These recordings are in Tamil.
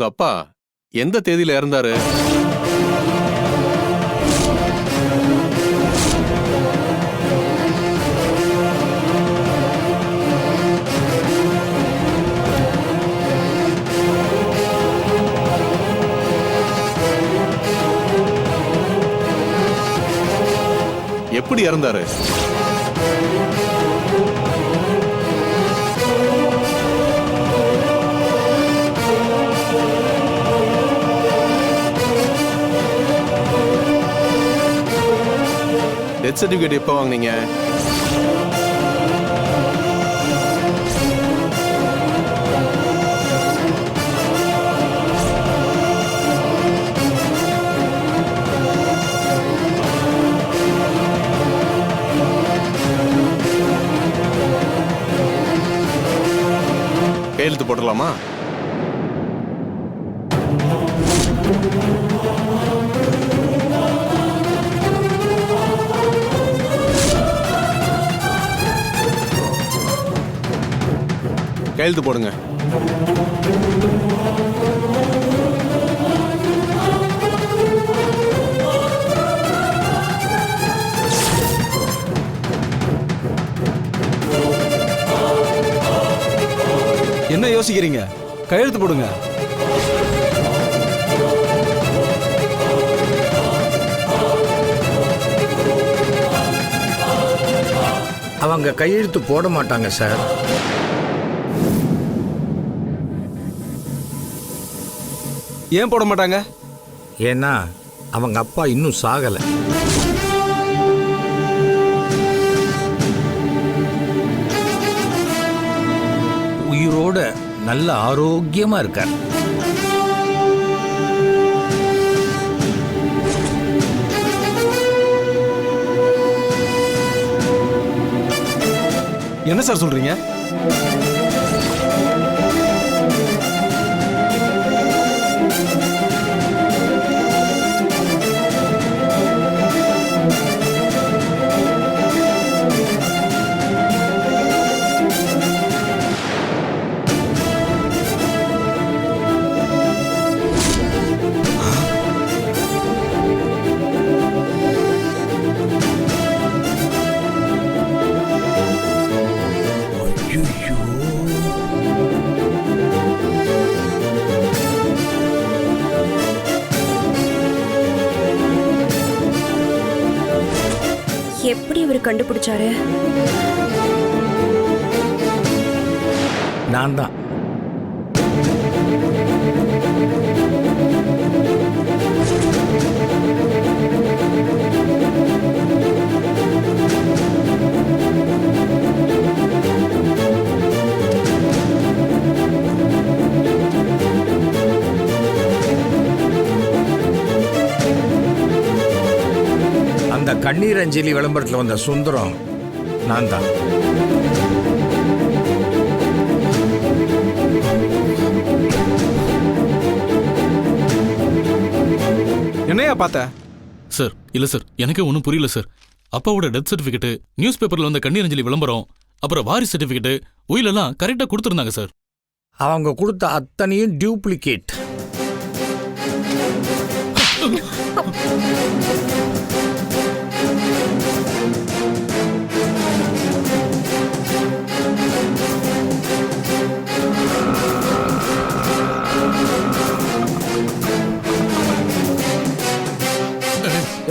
உங்க அப்பா எந்த தேதியில இறந்தாரு? எப்படி இறந்தாரு? டெத் சர்டிபிகேட் எப்போ வாங்குனீங்க? கையெழுத்து போடலாமா? கையெழுத்து போடுங்க. என்ன யோசிக்கிறீங்க? கையெழுத்து போடுங்க. அவங்க கையெழுத்து போட மாட்டாங்க சார். ஏன் போட மாட்டாங்க? ஏன்னா அவங்க அப்பா இன்னும் சாகல. உயிரோட நல்ல ஆரோக்கியமா இருக்கார். என்ன சார் சொல்றீங்க? எப்படி இவர் கண்டுபிடிச்சாரு? நான் தான். அந்த கண்ணீர் அஞ்சலி விளம்பரத்தில் வந்த சுந்தரம் நான் தான். என்னையா பார்த்த? சார் இல்ல சார், எனக்கே ஒன்றும் புரியல சார். அப்பாவோட டெத் சர்டிஃபிகேட், நியூஸ் பேப்பர்ல வந்த கண்ணீர் அஞ்சலி விளம்பரம், அப்புறம் வாரிசு சர்டிஃபிகேட், உயிலெல்லாம் கரெக்டா கொடுத்துருந்தாங்க சார். அவங்க கொடுத்த அத்தனையும் டியூப்ளிகேட்.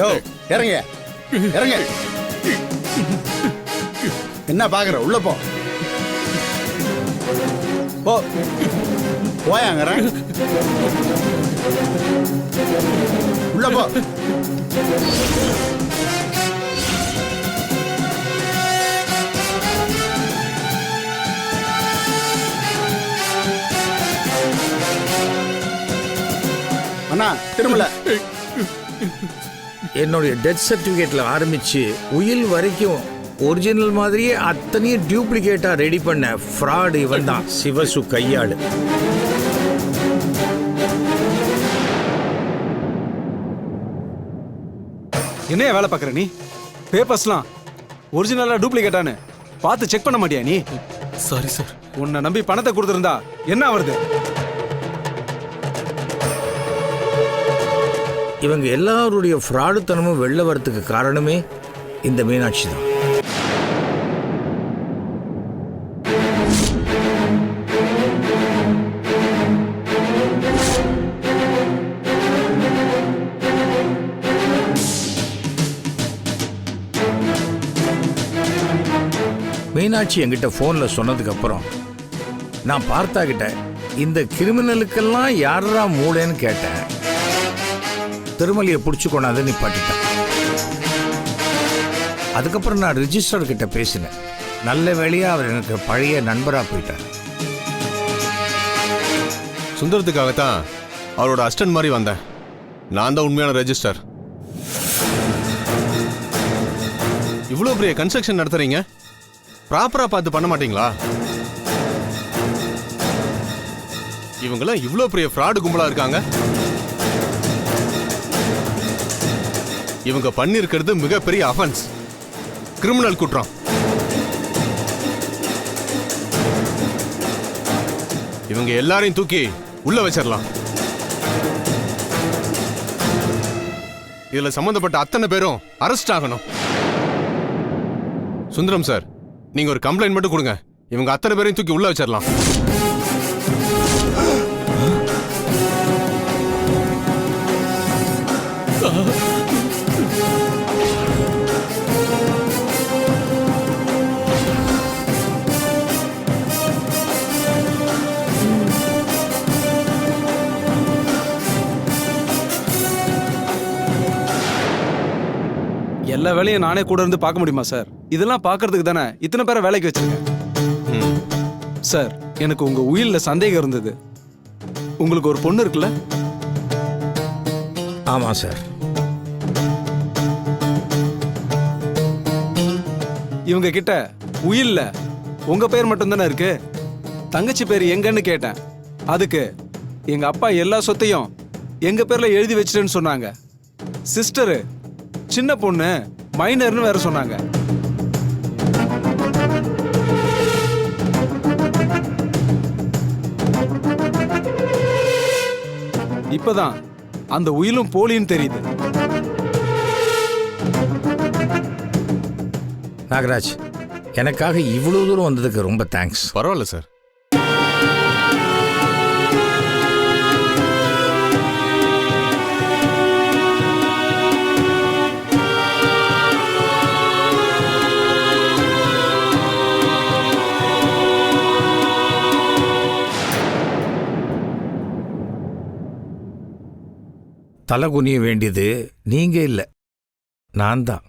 யோ இறங்க இறங்க. என்ன பாக்குற? உள்ள போ. போ போயாங்கற. உள்ள போ. அண்ணா திரும்பல. என்னுடைய டெத் சர்டிஃபிகேட்ல ஆரம்பிச்சு உயில் வரைக்கும் ஒரிஜினல் மாதிரியே அத்தனையும் டியூப்ளிகேட்டா ரெடி பண்ண ஃப்ராட் இவன் தான், சிவசு கையாளு. என்னையா வேலை பார்க்குற நீ? பேப்பர்ஸ்லாம் ஒரிஜினலா டூப்ளிகேட்டானு பார்த்து செக் பண்ண மாட்டியா நீ? Sorry sir. உன்னை நம்பி பணத்தை கொடுத்துருந்தா என்ன வருது? இவங்க எல்லாருடைய ஃப்ராடுத்தனமும் வெளில வரத்துக்கு காரணமே இந்த மீனாட்சி தான். மீனாட்சி என்கிட்ட ஃபோனில் சொன்னதுக்கப்புறம் நான் பார்த்தா கிட்ட இந்த கிரிமினலுக்கெல்லாம் யாரா மூளைன்னு கேட்டேன். திருமலையை பிடிச்சி கொண்டாந்து நிப்பாட்டிட்டேன். அதுக்கப்புறம் நான் ரிஜிஸ்டர் கிட்ட பேசினேன். நல்ல வேளையா அவர் எனக்கு பழைய நண்பராக போயிட்டார். சுந்தரத்துக்காகத்தான் அவரோட அசிஸ்டன்ட் மாதிரி வந்தேன். நான் தான் உண்மையான ரெஜிஸ்டர். இவ்வளோ பெரிய கன்ஸ்ட்ரக்ஷன் நடத்துறீங்க, ப்ராப்பரா பார்த்து பண்ண மாட்டீங்களா? இவங்கெல்லாம் இவ்வளோ பெரிய ஃப்ராடு கும்பலா இருக்காங்க. இவங்க பண்ணிருக்கிறது மிகப்பெரிய அஃபென்ஸ், கிரிமினல் குற்றம். இவங்க எல்லாரையும் தூக்கி உள்ள வச்சிடலாம். இதுல சம்பந்தப்பட்ட அத்தனை பேரும் அரெஸ்ட் ஆகணும். சுந்தரம் சார், நீங்க ஒரு கம்ப்ளைண்ட் மட்டும் கொடுங்க, இவங்க அத்தனை பேரையும் தூக்கி உள்ள வச்சிடலாம். எல்லா வேலையும் நானே கூட இருந்து பார்க்க முடியுமா சார்? இதெல்லாம் பார்க்கறதுக்கு தானே இத்தனை பேரை வேலைக்கு வச்சிருக்கேன். சார், எனக்கு உங்க உயில்ல சந்தேகம் இருந்தது. உங்களுக்கு ஒரு பொண்ணு இருக்குல்ல? ஆமாம் சார். இவங்க கிட்ட உயில்ல உங்க பேர் மட்டும் தானே இருக்கு. தங்கச்சி பேர் எங்கன்னு கேட்டேன். அதுக்கு எங்க அப்பா எல்லா சொத்தையும் எங்க பேர்ல எழுதி வச்சிட்டேன்னு சொன்னாங்க. சிஸ்டரு சின்ன பொண்ணு மைனர்னு வேற சொன்னாங்க. இப்பதான் அந்த உயிலும் போலின்னு தெரியுது. நாகராஜ், எனக்காக இவ்வளவு தூரம் வந்ததுக்கு ரொம்ப தேங்க்ஸ். பரவாயில்ல சார். தலை குனிய வேண்டியது நீங்க இல்லை, நான் தான்.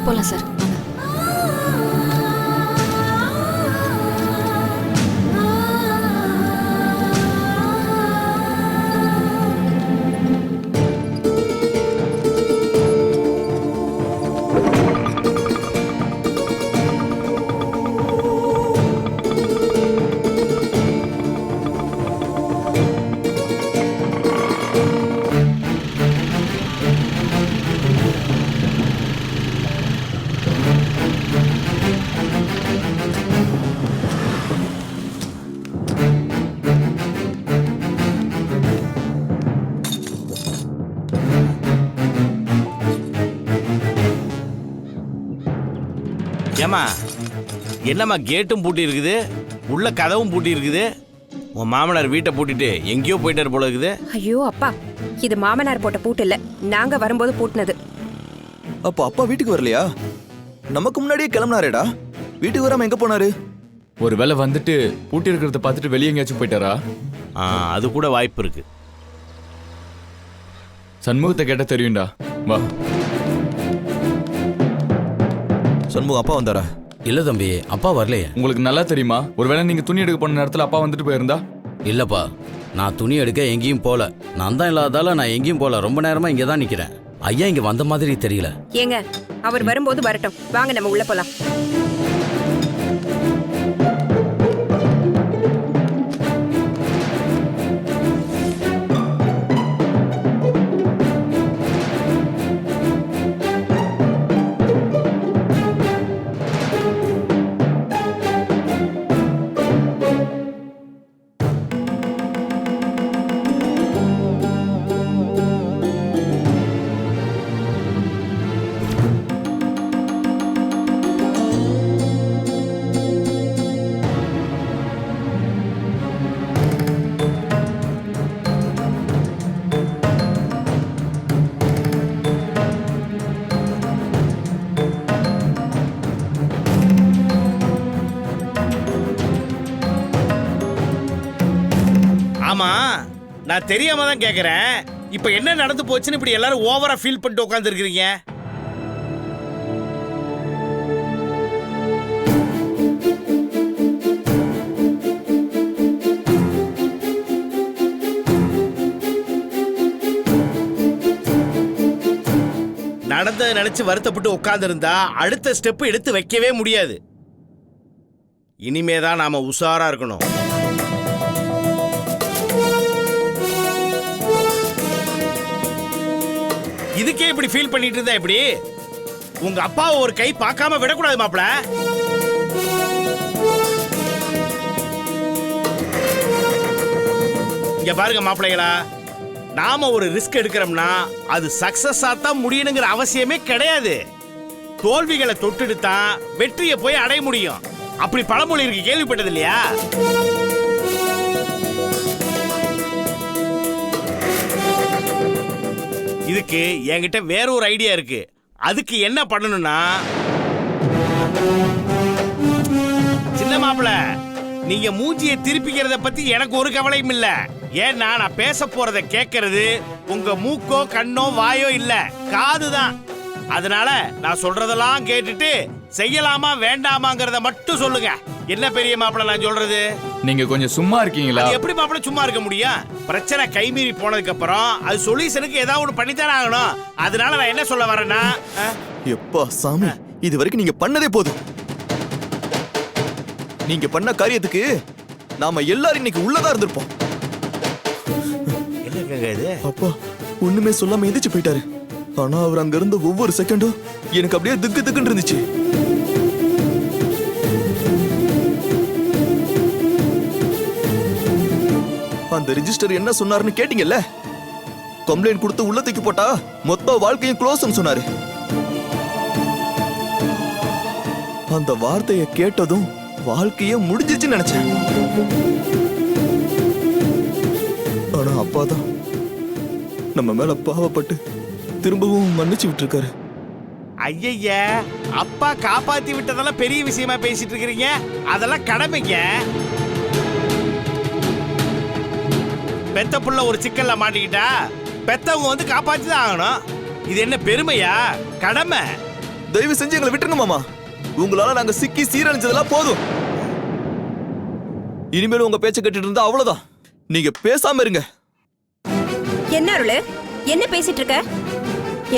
போலாம் சார். ஏமா, என்னம்மா கேட்டும் பூட்டி இருக்குது, உள்ள கதவும் பூட்டி இருக்குது. உன் மாமனார் வீட்டை பூட்டிட்டு எங்கேயோ போயிட்டாரு போல இருக்குது. ஐயோ அப்பா, இது மாமனார் போட்ட பூட்டு இல்ல, நாங்க வரும்போது பூட்டினது. அப்போ அப்பா வீட்டுக்கு வரலையா? நமக்கு முன்னாடியே கிளம்புனாரேடா. வீட்டுக்கு வராம எங்க போனாரு? ஒருவேளை வந்துட்டு பூட்டி இருக்கிறத பார்த்துட்டு வெளியே எங்கேயாச்சும் போயிட்டாரா? அது கூட வாய்ப்பு இருக்கு. சண்முகத்தை கேட்ட தெரியும்டா. வா. சண்முகம் அப்பா வந்தாரா? இல்ல தம்பி, அப்பா வரலையே. உங்களுக்கு நல்லா தெரியுமா? ஒருவேளை நீங்க துணி எடுக்க போன நேரத்துல அப்பா வந்துட்டு போயிருந்தா? இல்லப்பா, நான் துணி எடுக்க எங்கேயும் போல. நான் தான் இல்லாதால நான் எங்கேயும் போல. ரொம்ப நேரமா இங்கே தான் நிக்கிறேன். ஐயா இங்க வந்த மாதிரி தெரியல. ஏங்க, அவர் வரும்போது வரட்டும். வாங்க நம்ம உள்ள போலாம். ஆமா, நான் தெரியாம தான் கேக்குறேன். இப்ப என்ன நடந்து போச்சுன்னு இப்படி எல்லாரும் ஓவரா ஃபீல் பண்ணிட்டு உட்கார்ந்து இருக்கீங்க? நடந்ததை நினைச்சு வருத்தப்பட்டு உட்கார்ந்து இருந்தா அடுத்த ஸ்டெப் எடுத்து வைக்கவே முடியாது. இனிமேதான் நாம உஷாரா இருக்கணும். இதுக்கே இப்படி ஃபீல் பண்ணிட்டு இருந்தா எப்படி? உங்க அப்பாவை ஒரு கை பார்க்காம விடக்கூடாது மாப்ள. இங்க பாருங்க மாப்பிள்ளைகளா, நாம ஒரு ரிஸ்க் எடுக்கிறோம்னா அது சக்சஸா தான் முடியணுங்கிற அவசியமே கிடையாது. தோல்விகளை தொட்டுட்டு தான் வெற்றியை போய் அடைய முடியும். அப்படி பழமொழி இருக்கு, கேள்விப்பட்டது இல்லையா? இதுக்கு என்கிட்ட வேற ஒரு ஐடியா இருக்கு. அதுக்கு என்ன பண்ணணும்னா, சின்ன மாப்பிள, நீங்க மூஞ்சியை திருப்பிக்கிறத பத்தி எனக்கு ஒரு கவலையும் இல்ல. ஏன்னா நான் பேச போறத கேட்கறது உங்க மூக்கோ கண்ணோ வாயோ இல்ல, காதுதான். அதனால நான் சொல்றதெல்லாம் கேட்டுட்டு செய்யலாமா வேண்டாமாங்கிறத மட்டும் சொல்லுங்க. என்ன பெரிய மாப்பிள நான் சொல்றது? நீங்க கொஞ்சம் சும்மா இருக்கீங்களா? எப்படி மாப்பிள சும்மா இருக்க முடியும்? பிரச்சனை கைமீறி போனதுக்கு அப்புறம் அது சொல்யூஷனுக்கு ஏதாவது ஒன்று பண்ணித்தானே ஆகணும். அதனால நான் என்ன சொல்ல வரேன்னா, எப்பா சாமி, இது வரைக்கும் நீங்க பண்ணதே போதும். நீங்க பண்ண காரியத்துக்கு நாம எல்லாரும் இன்னைக்கு உள்ளதா இருந்திருப்போம். என்னங்க இது? அப்பா ஒண்ணுமே சொல்லாம எந்திரிச்சு போயிட்டாரு. ஆனா அவர் அங்க இருந்த ஒவ்வொரு செகண்டும் எனக்கு அப்படியே திக்கு திக்குன்னு இருந்துச்சு. அந்த ரெஜிஸ்டர் என்ன சொன்னாருன்னு கேட்டீங்கல்ல? கம்ப்ளைண்ட் கொடுத்து உள்ள தூக்கி போட்டா மொத்த வாழ்க்கையும் க்ளோஸ்னு சொன்னாரு. அந்த வார்த்தையை கேட்டதும் வாழ்க்கையே முடிஞ்சிச்சுன்னு நினைச்சேன். ஆனா அப்பாதான் நம்ம மேல பாவப்பட்டு திரும்பவும் மன்னிச்சு விட்டுருக்காரு. ஐய, அப்பா காப்பாத்தி விட்டதெல்லாம் பெரிய விஷயமா பேசிட்டு இருக்கிறீங்க. அதெல்லாம் கடமைங்க. பெத்த புள்ள ஒரு சிக்கல்ல மாட்டிக்கிட்டா பெத்தவங்க வந்து காப்பாத்தி தான் ஆகணும். இது என்ன பெருமையா? கடமை. தயவு செஞ்சு எங்களை விட்டுருங்க மாமா. உங்களால நாங்க சிக்கி சீரழிச்சதெல்லாம் போதும். இனிமேல் உங்க பேச்ச கேட்டுட்டு இருந்தா அவ்வளவுதான். நீங்க பேசாம இருங்க. என்ன அருளு, என்ன பேசிட்டு இருக்க?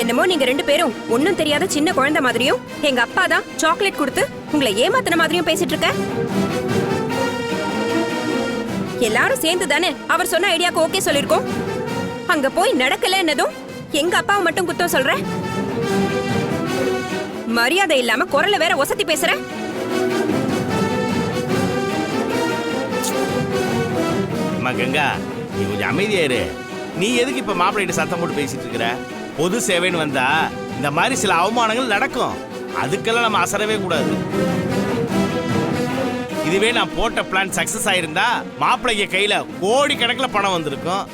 என்னமோ நீங்க ரெண்டு பேரும் ஒன்னும் தெரியாத சின்ன குழந்தை மாதிரியும் எங்க அப்பா தான் சாக்லேட் கொடுத்து உங்களை ஏமாத்தின மாதிரியும் பேசிட்டு இருக்க. எல்லாரும் சேர்ந்து தானே அவர் சொன்ன ஐடியாக்கு ஓகே சொல்லிருக்கோம். அங்க போய் நடக்கலன்னதும் எங்க அப்பாவை மட்டும் குத்தம் சொல்ற. மரியாதை இல்லாம குரல வேற ஒசத்தி பேசுற. கங்கா, நீ கொஞ்சம் அமைதியாரு. நீ எதுக்கு இப்ப மாப்பிள்ளைகிட்ட சத்தம் போட்டு பேசிட்டு இருக்கிற? பொது சேவைன்னு வந்தா இந்த மாதிரி சில அவமானங்கள் நடக்கும். அதுக்கெல்லாம் நம்ம அசரவே கூடாது. இதுவே நான் போட்ட பிளான் சக்சஸ் ஆயிருந்தா மாப்பிள்ளைங்க கையில கோடி கணக்கில் பணம் வந்திருக்கும்.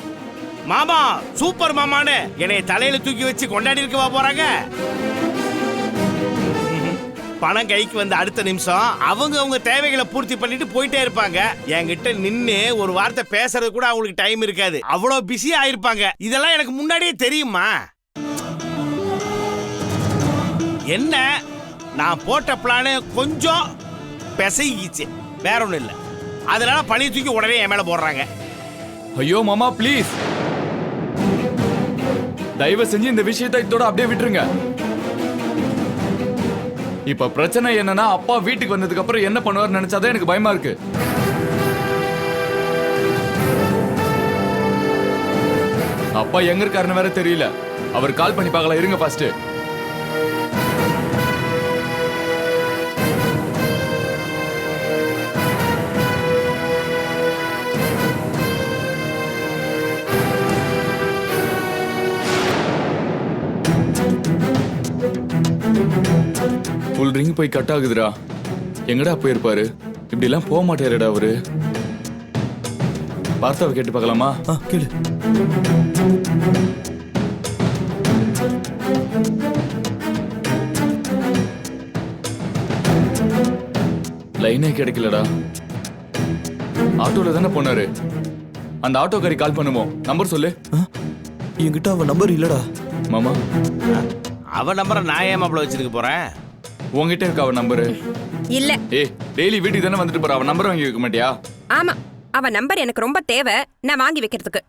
மாமா சூப்பர் மாமான்னு என்னைய தலையில தூக்கி வச்சு கொண்டாடி இருக்கவா போறாங்க. பணம் கைக்கு வந்த அடுத்த நிமிஷம் அவங்க தேவைகளை பூர்த்தி பண்ணிட்டு போயிட்டே இருப்பாங்க. என்கிட்ட நின்னு ஒரு வார்த்தை பேசுறது கூட அவங்களுக்கு டைம் இருக்காது. அவ்வளவு பிஸியா ஆயிருப்பாங்க. இதெல்லாம் எனக்கு முன்னாடியே தெரியுமா? என்ன நான் போட்ட பிளானு கொஞ்சம் பிசைக்கிச்சு, வேற ஒன்றும் இல்லை. அதனால பழைய தூக்கி உடனே என் மேலே போடுறாங்க. ஐயோ மாமா ப்ளீஸ், தயவு செஞ்சு இந்த விஷயத்தை இதோட அப்படியே விட்டுருங்க. இப்ப பிரச்சனை என்னன்னா, அப்பா வீட்டுக்கு வந்ததுக்கு அப்புறம் என்ன பண்ணுவார் நினைச்சாதான் எனக்கு பயமா இருக்கு. அப்பா எங்க இருக்காருன்னு வேற தெரியல. அவர் கால் பண்ணி பார்க்கலாம், இருங்க ஃபர்ஸ்ட். ஃபுல் ரிங் போய் கட் ஆகுதுடா. எங்கடா போயிருப்பாரு? இப்படி எல்லாம் போக மாட்டாருடா அவரு. பார்த்தாவை கேட்டு பார்க்கலாமா? கேளு. லைனே கிடைக்கலடா. ஆட்டோல தானே போனாரு. அந்த ஆட்டோக்காரி கால் பண்ணுவோம். நம்பர் சொல்லு. என்கிட்ட அவன் நம்பர் இல்லடா. மாமா, அவன் நம்பரை நான் ஏன் மாப்பிள்ள வச்சிருக்க போறேன்? உங்ககிட்ட இருக்கா அவன் நம்பரு? இல்ல. ஏய், டெய்லி வீட்டுக்கு தானே வந்துட்டு போற, அவன் நம்பர் வாங்கி வைக்க மாட்டியா? ஆமா, அவ நம்பர் எனக்கு ரொம்ப தேவை, நான் வாங்கி வைக்கிறதுக்கு.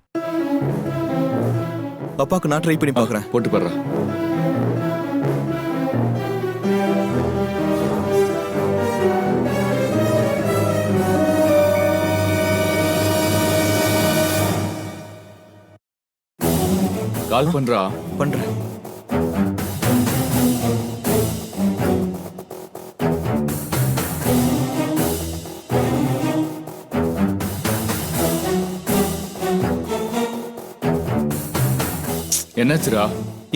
அப்பாக்கு நான் ட்ரை பண்ணி பார்க்கறேன். போட்டு பாரு. கால் பண்றா. பண்றேன். என்னாச்சுடா?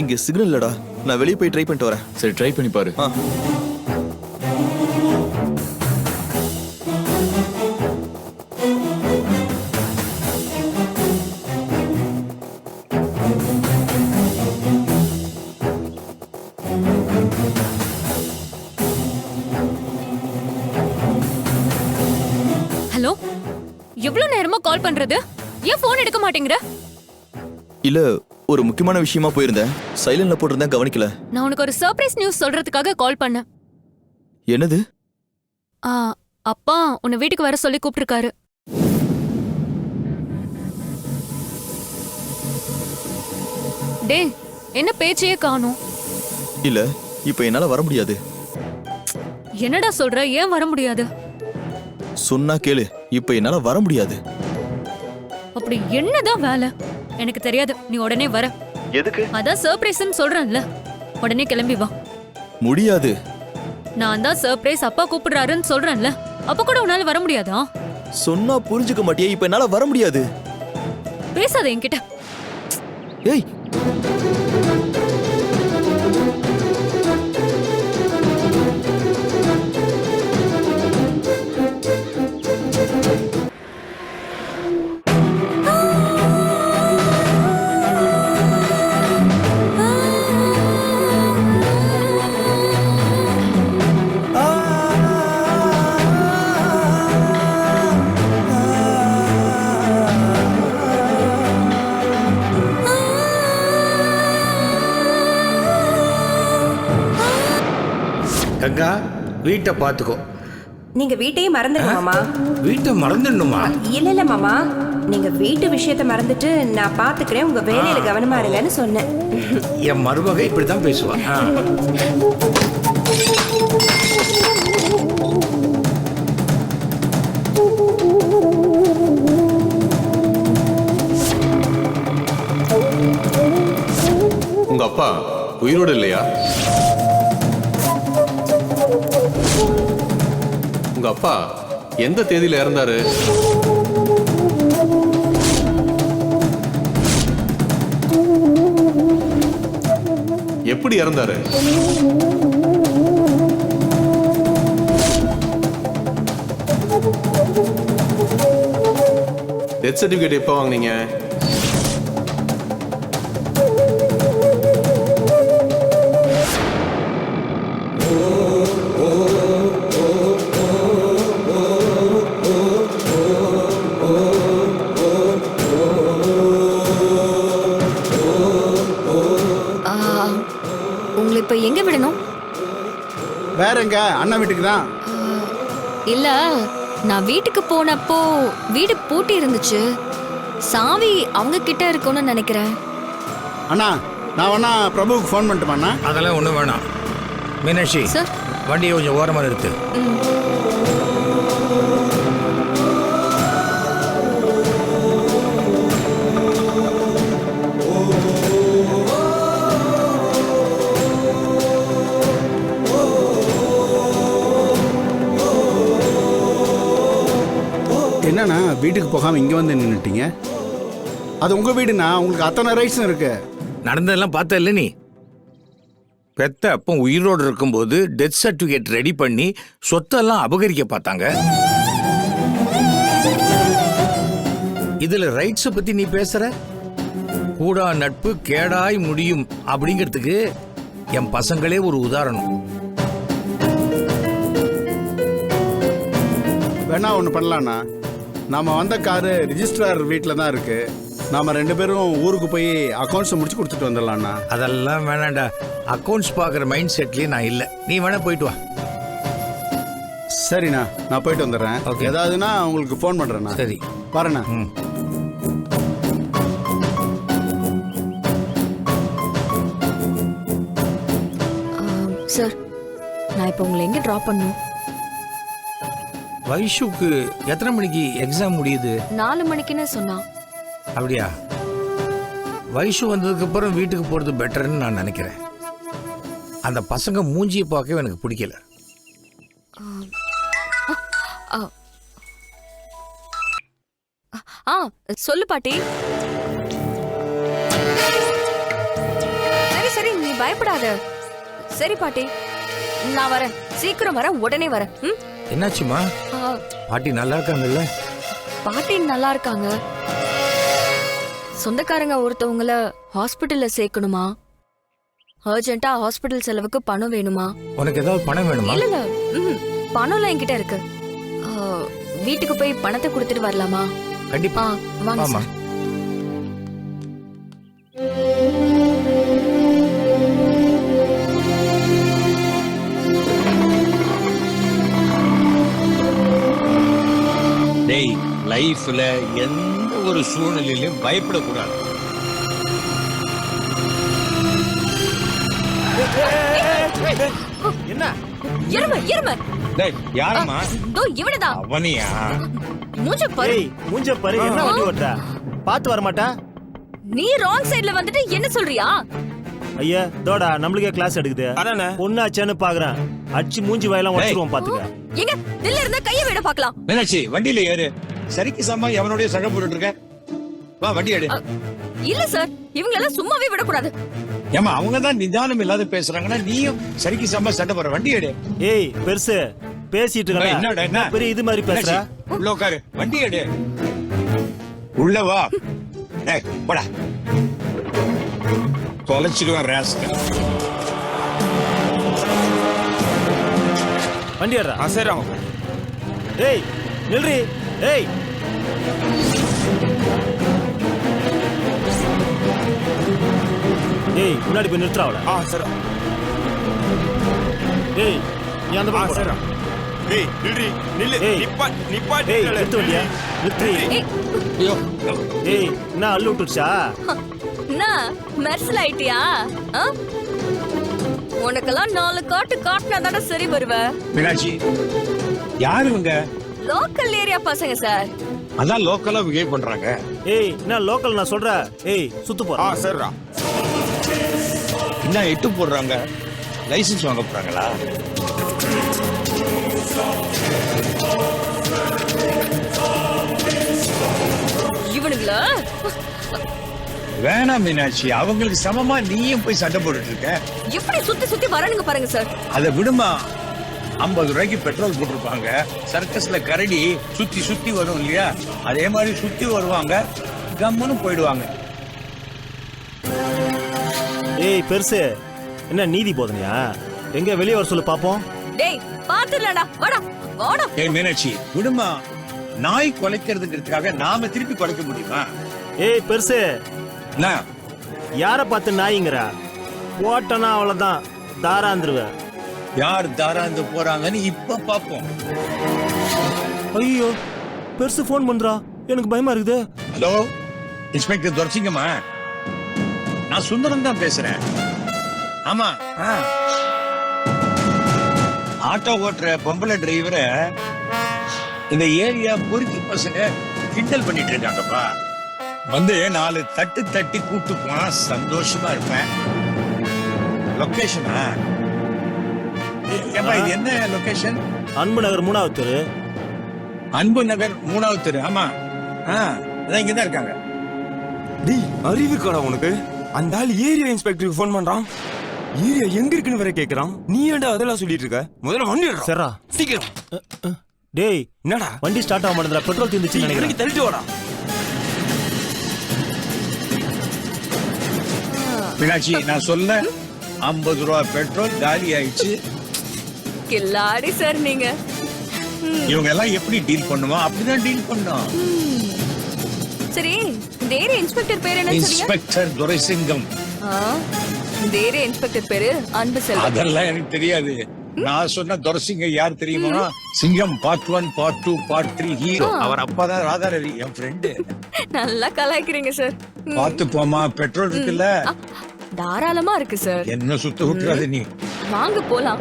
இங்க சிக்னல் இல்லடா. நான் வெளியே போய் ட்ரை பண்ணிட்டு வரேன். சரி, ட்ரை பண்ணி பாரு. ஹலோ, எவ்வளவு நேரமா கால் பண்றது? ஏன் போன் எடுக்க மாட்டேங்கிற? இல்ல, ஒரு முக்கியமான விஷயமா போயிருந்தேன். சைலண்ட்ல போட்டிருந்தேன், கவனிக்கல. நான் உனக்கு ஒரு சர்ப்ரைஸ் நியூஸ் சொல்றதுக்காக கால் பண்ணேன். என்னது? அப்பா உன்னை வீட்டுக்கு வர சொல்லி கூப்பிட்டிருக்காரு. டேய், என்ன பேச்சையே காணோம்? இல்ல, இப்ப என்னால வர முடியாது. என்னடா சொல்ற? ஏன் வர முடியாது? சொன்னா கேளு, இப்ப என்னால வர முடியாது. அப்படி என்னதான் வேலை? எனக்கு தெரியாது, நீ உடனே வர. எதுக்கு? அதான் சர்ப்ரைஸ்னு சொல்றேன்ல, உடனே கிளம்பி வா. முடியாது. நான் தான் சர்ப்ரைஸ் அப்பா கூப்பிடுறாருன்னு சொல்றேன்ல, அப்ப கூட உன்னால வர முடியாதா? சொன்னா புரிஞ்சுக்க மாட்டியே, இப்ப என்னால வர முடியாது. பேசாத என்கிட்ட. ஏய், கங்கா, வீட்டை பார்த்துக்கோ. நீங்க வீட்டையே மறந்துடுங்க மாமா. வீட்டை மறந்துடணுமா? இல்ல மாமா, நீங்க வீட்டு விஷயத்தை மறந்துட்டு நான் பாத்துக்கிறேன், உங்க வேலையில கவனமா இருங்கன்னு சொன்னேன். என் மருமக இப்படித்தான் பேசுவா. உங்க அப்பா உயிரோடு இல்லையா? உங்க அப்பா எந்த தேதியில இறந்தாரு? எப்படி இறந்தாரு? டெத் சர்டிபிகேட் எப்போ வாங்குனீங்க? உங்களை இப்ப எங்க விடணும்? வேற எங்க அண்ணா வீட்டுக்கு தான். இல்ல நான் வீட்டுக்கு போனப்போ வீடு பூட்டி இருந்துச்சு. சாவி அவங்க கிட்ட இருக்கும்னு நினைக்கிறேன். அண்ணா நான் வேணா பிரபுவுக்கு ஃபோன் பண்ணிட்டுமா அண்ணா? அதெல்லாம் ஒன்றும் வேணாம். மீனாட்சி, சார். வண்டியை கொஞ்சம் ஓரமாக நிறுத்து. என்னண்ணா வீட்டுக்கு போகாம இங்க வந்து நின்னுட்டீங்க? அது உங்க வீடுண்ணா, உங்களுக்கு அத்தனை ரைட்ஸும் இருக்கு. நடந்ததெல்லாம் பார்த்த இல்லை நீ? பெத்த அப்போ உயிரோடு இருக்கும்போது டெத் சர்டிஃபிகேட் ரெடி பண்ணி சொத்தெல்லாம் அபகரிக்க பார்த்தாங்க. இதுல ரைட்ஸை பத்தி நீ பேசுற? கூடா நட்பு கேடாய் முடியும் அப்படிங்கிறதுக்கு என் பசங்களே ஒரு உதாரணம். வேணா ஒன்று பண்ணலாண்ணா, நாம வந்த காரு ரிஜிஸ்ட்ரார் வீட்டில் தான் இருக்கு. நாம 2 பேரும் ஊருக்கு போய் அக்கௌண்ட்ஸ் முடிச்சு கொடுத்துட்டு வந்துடலாம்ண்ணா. அதெல்லாம் வேணாண்டா. அக்கௌண்ட்ஸ் பார்க்குற மைண்ட் செட்லயே நான் இல்லை. நீ வேணா போயிட்டு வா. சரிண்ணா, நான் போயிட்டு வந்துடுறேன். Okay. ஏதாவதுன்னா உங்களுக்கு ஃபோன் பண்றேண்ணா. சரி வரேண்ணா. ம். சார், நான் இப்போ உங்களை எங்க டிராப் பண்ணும்? வைஷுக்கு எத்தனை மணிக்கு எக்ஸாம் முடியுது? 4 மணிக்குன்னு சொன்னா. அப்படியா? வைஷு வந்ததுக்கு அப்புறம் வீட்டுக்கு போறது பெட்டர்னு நான் நினைக்கிறேன். அந்த பசங்க மூஞ்சியை பார்க்கவே எனக்கு பிடிக்கல. சொல்லு பாட்டி. சரி சரி, நீ பயப்படாத. சரி பாட்டி, நான் வரேன். சீக்கிரம் வரேன், உடனே வரேன். என்னாச்சுமா? பாட்டி நல்லா இருக்காங்கல்ல? பாட்டி நல்லா இருக்காங்க. சொந்தக்காரங்க ஒருத்தவங்கள ஹாஸ்பிட்டல்ல சேர்க்கணுமா? அர்ஜென்ட்டா ஹாஸ்பிட்டல் செலவுக்கு பணம் வேணுமா? உனக்கு ஏதாவது பணம் வேணுமா? இல்ல இல்ல, பணம்லாம் என்கிட்ட இருக்கு. வீட்டுக்கு போய் பணத்தை கொடுத்துட்டு வரலாமா? கண்டிப்பா வாங்க ஆமா. சார். டேய், லைஃப்ல எந்த ஒரு சூழ்நிலையிலும் பயப்படக்கூடாது. என்ன இரும இரும. டேய், யாரம்மா? தோ இவனதான். அவனியா? மூஞ்ச பாரு. மூஞ்ச பாரு. என்ன வண்டி ஓட்டுற? பாத்து வர மாட்டா? நீ ராங் சைடுல வந்துட்டு என்ன சொல்றியா? ஐயா தோடா, நம்மளுக்கே கிளாஸ் எடுக்குது. பொண்ணு ஆச்சான்னு பாக்குறேன். அடிச்சு மூஞ்சி வாயெல்லாம் உடைச்சிருவோம் பாத்துக்க. எங்க தில்ல இருந்தா கைய விட பாக்கலாம். மீனாட்சி, வண்டியில ஏறு. சரிக்கு சமமா எவனோடய சண்டை போட்டுட்டு இருக்க? வா, வண்டி எடு. இல்ல சார், இவங்க எல்லாம் சும்மாவே விடக்கூடாது. ஏமா, அவங்க தான் நிதானம் இல்லாத பேசுறாங்கன்னா நீயும் சரிக்கு சமமா சண்டை போற. வண்டி எடு. ஏய் பெருசு, பேசிட்டு இருக்க. என்னடா என்ன பெரிய இது மாதிரி பேசுற? உள்ள உட்காரு. வண்டி எடு. உள்ள வா. டேய், போடா. தொலைச்சிடுவேன் ராஸ்கல். வண்டி ஏறா. சரி. ஏய் நில்றி. ஏய் ஏய், முன்னாடி போய் நிறுத்துறாவல. சரி. ஏய், நீ அந்த பக்கம் போடா. ஏய் நில்றி, நில்லு. ஏய். நிப்பாட்டு. ஏய், நிறுத்து வண்டியா. நிறுத்து. ஐயோ, ஏய், என்ன அள்ளு விட்டுருச்சா? என்ன மெர்சல் ஆயிட்டியா? உனக்கெல்லாம் 4 காட்டு காட்டினா தானே சரி வருவ. மீனாட்சி, யாரு இவங்க? லோக்கல் ஏரியா பசங்க சார். அதான் லோக்கலா பிஹேவ் பண்றாங்க. ஏய், என்ன லோக்கல் நான் சொல்ற. ஏய், சுத்து போறா. சரிடா. என்ன எட்டு போடுறாங்க? லைசன்ஸ் வாங்க போறாங்களா? இவனுங்களா? வேணாம் மீனாட்சி, அவங்களுக்கு சமமா நீயும் போய் சண்டை போட்டுட்டு இருக்க. எப்படி சுத்தி சுத்தி வரணுங்க பாருங்க சார். அதை விடுமா. 50 ரூபாய்க்கு பெட்ரோல் போட்டிருப்பாங்க. சர்க்கஸ்ல கரடி சுத்தி சுத்தி வரும் இல்லையா? அதே மாதிரி சுத்தி வருவாங்க, கம்முன்னு போயிடுவாங்க. ஏய் பெருசு, என்ன நீதி போதனையா? எங்க வெளியே வர சொல்லு பாப்போம். டேய் பாத்துடலாம்டா. வாடா வாடா. ஏய் மீனாட்சி, விடுமா. நாய் குலைக்கிறதுங்கிறதுக்காக நாம திருப்பி குலைக்க முடியுமா? ஏய் பெருசு, என்ன யார பார்த்து நாய்ங்கிற? போட்டனா அவ்வளவுதான், தாராந்துருவ. யார் தாராந்து போறாங்கன்னு இப்ப பாப்போம். ஐயோ பெருசு ஃபோன் பண்றா, எனக்கு பயமா இருக்குது. ஹலோ, இன்ஸ்பெக்டர் துரசிங்கம்மா, நான் சுந்தரம் தான் பேசுறேன். ஆமா, ஆட்டோ ஓட்டுற பொம்பளை டிரைவரை இந்த ஏரியா பொறுக்கி பசங்க கிண்டல் பண்ணிட்டு இருக்காங்கப்பா. வந்து 4 தட்டு தட்டி கூப்பிட்டு போனா சந்தோஷமா இருப்பேன். லொகேஷனா? ஏப்பா, இது என்ன லொகேஷன்? அன்பு நகர் 3வது தெரு. அன்பு நகர் 3வது தெரு. ஆமா, அதான் இங்கதான் இருக்காங்க. டேய், அறிவு கடா உனக்கு. அந்த ஆள் ஏரியா இன்ஸ்பெக்டருக்கு ஃபோன் பண்றான். ஏரியா எங்க இருக்குன்னு வேற கேக்குறான். நீ ஏன்டா அதெல்லாம் சொல்லிட்டு இருக்க? முதல்ல வண்டி எடுடா. சரிடா, சீக்கிரம். டேய், என்னடா வண்டி ஸ்டார்ட் ஆக மாட்டேங்குதுடா, பெட்ரோல் தீர்ந்துச்சுன்னு நினைக்கிறேன். தள்ளிட்டு வாடா. மீனாட்சி, நான் சொல்ல 50 ரூபா பெட்ரோல் காலி ஆயிடுச்சு. கில்லாடி சார் நீங்க. இவங்க எல்லாம் எப்படி டீல் பண்ணுவோம்? அப்படிதான் டீல் பண்ணோம். சரி, இந்த ஏரியா இன்ஸ்பெக்டர் பேர் என்ன சொன்னீங்க? இன்ஸ்பெக்டர் துரைசிங்கம். இந்த ஏரியா இன்ஸ்பெக்டர் பேரு அன்பு செல்வம். அதெல்லாம் எனக்கு தெரியாது. நான் சொன்ன துரைசிங்கம் யார் தெரியுமா? சிங்கம் பார்ட் 1, பார்ட் 2, பார்ட் 3 ஹீரோ. அவர் அப்பா தான் ராதாரவி, என் ஃப்ரெண்டு. நல்லா கலாய்க்கிறீங்க சார். பார்த்து போமா, பெட்ரோல் இருக்குல்ல? தாராளமா இருக்கு சார். என்ன சுத்த விட்டுறாது நீ. வாங்க போலாம்.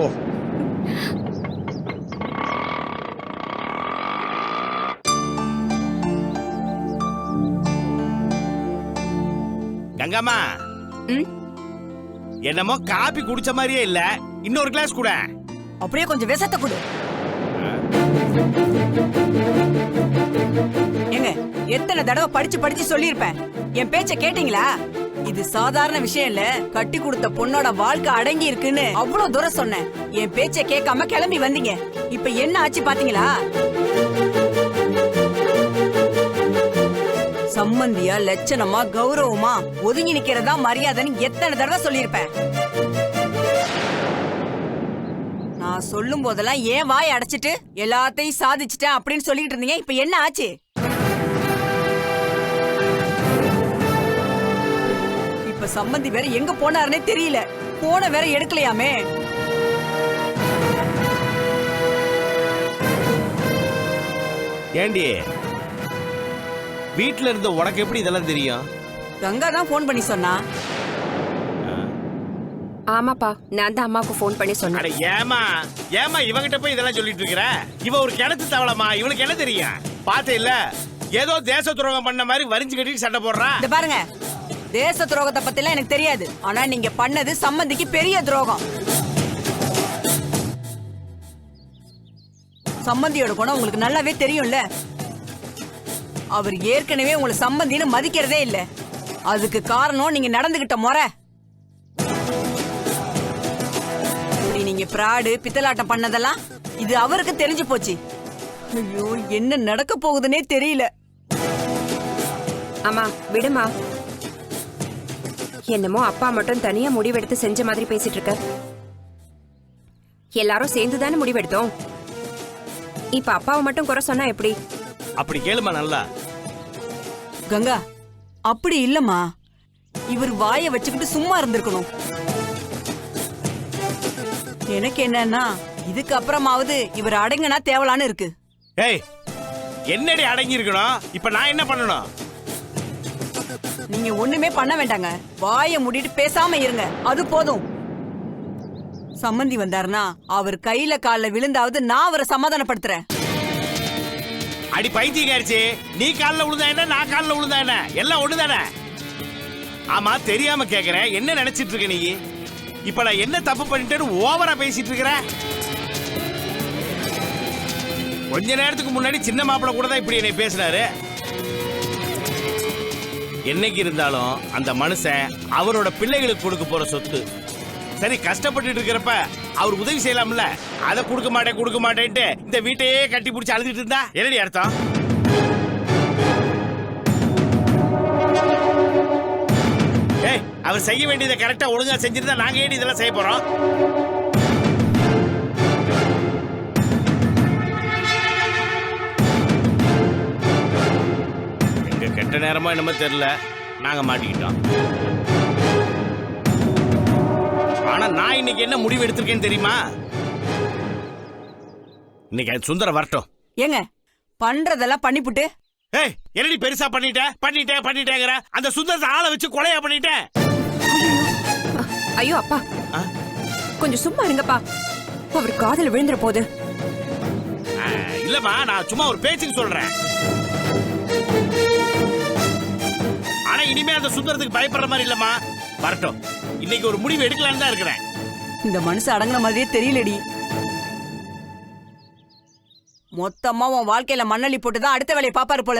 கங்கம்மா, என்னமோ காபி குடிச்ச மாதிரியே இல்ல, இன்னொரு கிளாஸ் கூட. அப்படியே கொஞ்சம் விஷத்தை கொடு. ஏங்க, எத்தனை தடவை படிச்சு படிச்சு சொல்லியிருப்பேன், என் பேச்ச கேட்டீங்களா? இது சாதாரண விஷயம் இல்ல, கட்டி கொடுத்த பொண்ணோட வாழ்க்கை அடங்கி இருக்குன்னு அவ்வளவு தூரம் சொன்னேன். என் பேச்ச கேட்காம கிளம்பி வந்தீங்க. இப்ப என்ன ஆச்சு பாத்தீங்களா? சம்பந்தியா லட்சணமா கௌரவமா ஒதுங்கி நிக்கிறதா மரியாதைன்னு எத்தனை தடவை சொல்லியிருப்பேன். நான் சொல்லும் போதெல்லாம் ஏன் வாய் அடைச்சிட்டு எல்லாத்தையும் சாதிச்சிட்டேன் அப்படின்னு சொல்லிட்டு இருந்தீங்க. இப்ப என்ன ஆச்சு? இப்ப சம்பந்தி வேற எங்க போனாருன்னே தெரியல. போன வேற எடுக்கலையாமே. ஏண்டி, வீட்டுல இருந்த உனக்கு எப்படி இதெல்லாம் தெரியும்? கங்கா தான் போன் பண்ணி சொன்னா. ஆமாப்பா, நான் தான் அம்மாவுக்கு போன் பண்ணி சொன்னேன். ஏமா இவங்கிட்ட போய் இதெல்லாம் சொல்லிட்டு இருக்கிற? இவ ஒரு கிணத்து தவளமா, இவளுக்கு என்ன தெரியும்? பாத்து இல்ல, ஏதோ தேச துரோகம் பண்ண மாதிரி வரிஞ்சு கட்டி சண்டை போடுறா. இந்த பாருங்க, தேச துரோகத்தை பத்தி எல்லாம் எனக்கு தெரியாது. ஆனா நீங்க பண்ணது சம்பந்திக்கு பெரிய துரோகம். சம்பந்தியோட குணம் உங்களுக்கு நல்லாவே தெரியும்ல. அவர் ஏற்கனவே உங்களை சம்பந்தின்னு மதிக்கிறதே இல்ல. அதுக்கு காரணம் நீங்க நடந்துகிட்ட முறை. இப்படி நீங்க பிராடு பித்தலாட்டம் பண்ணதெல்லாம் இது அவருக்கு தெரிஞ்சு போச்சு. ஐயோ, என்ன நடக்க போகுதுன்னே தெரியல. அம்மா விடுமா, என்னமோ அப்பா மட்டும் தனியா முடிவெடுத்து செஞ்ச மாதிரி பேசிட்டு இருக்க. எல்லாரும் சேர்ந்துதானே முடிவெடுத்தோம். இப்ப அப்பாவை மட்டும் குறை சொன்னா எப்படி? அப்படி கேளுமா நல்லா. கங்கா, அப்படி இல்லம்மா. இவர் வாயை வச்சுக்கிட்டு சும்மா இருந்திருக்கணும். எனக்கு என்னன்னா, இதுக்கு அப்புறமாவது இவர் அடங்கினா தேவலான்னு இருக்கு. ஏய், என்னடி அடங்கி இருக்கணும்? இப்ப நான் என்ன பண்ணணும்? நீங்க ஒண்ணுமே பண்ண வேண்டாங்க. வாயை மூடிட்டு பேசாம இருங்க, அது போதும். சம்பந்தி வந்தாருன்னா அவர் கையில கால்ல விழுந்தாவது நான் அவரை சமாதானப்படுத்துறேன். அடி பைத்தியக்காரிச்சி, நீ காலில் விழுந்தா என்ன, நான் காலில் விழுந்தா என்ன, எல்லாம் ஒண்ணுதானே? ஆமா, தெரியாம கேக்குறேன், என்ன நினைச்சிட்டு இருக்க நீ? இப்ப நான் என்ன தப்பு பண்ணிட்டேன்னு ஓவரா பேசிட்டு இருக்கிற? கொஞ்ச நேரத்துக்கு முன்னாடி சின்ன மாப்பிள்ள கூட தான் இப்படி என்னை பேசினாரு. என்னைக்கு இருந்தாலும் அந்த மனுஷன் அவரோட பிள்ளைகளுக்கு கொடுக்க போற சொத்து. சரி, கஷ்டப்பட்டு இருக்கிறப்ப அவர் உதவி செய்யலாம்ல. அதை கொடுக்க மாட்டேன்ட்டு இந்த வீட்டையே கட்டி பிடிச்சி அழுதுட்டு இருந்தா என்னடி அர்த்தம்? ஏய், அவர் செய்ய வேண்டியதை கரெக்டா ஒழுங்கா செஞ்சிருந்தா நாங்க ஏன் இதெல்லாம் செய்ய போறோம்? எங்க கெட்ட நேரமா என்னமோ தெரியல, நாங்க மாட்டிக்கிட்டோம். ஆனா நான் இன்னைக்கு என்ன முடிவு எடுத்திருக்கேன்னு தெரியுமா? இன்னைக்கு அந்த சுந்தரம் வரட்டும். ஏங்க பண்றதெல்லாம் பண்ணிப்புட்டு ஏய் என்னடி பெருசா பண்ணிட்டேங்கிற அந்த சுந்தரத்தை ஆளை வச்சு கொலையா பண்ணிட்டேன். ஐயோ அப்பா, கொஞ்சம் சும்மா இருங்கப்பா. அவர் காதல விழுந்துற போது. இல்லம்மா, நான் சும்மா ஒரு பேச்சுக்கு சொல்றேன். ஆனா இனிமே அந்த சுந்தரத்துக்கு பயப்படுற மாதிரி இல்லம்மா. வரட்டும், இன்னைக்கு ஒரு முடிவு எடுக்கலான்னு தான் இருக்கிறேன். இந்த மனுஷன் அடங்குன மாதிரியே தெரியலடி. மொத்தமா உன் வாழ்க்கையில மண்ணள்ளி போட்டுதான் அடுத்த வேலையை பாப்பாரு போல.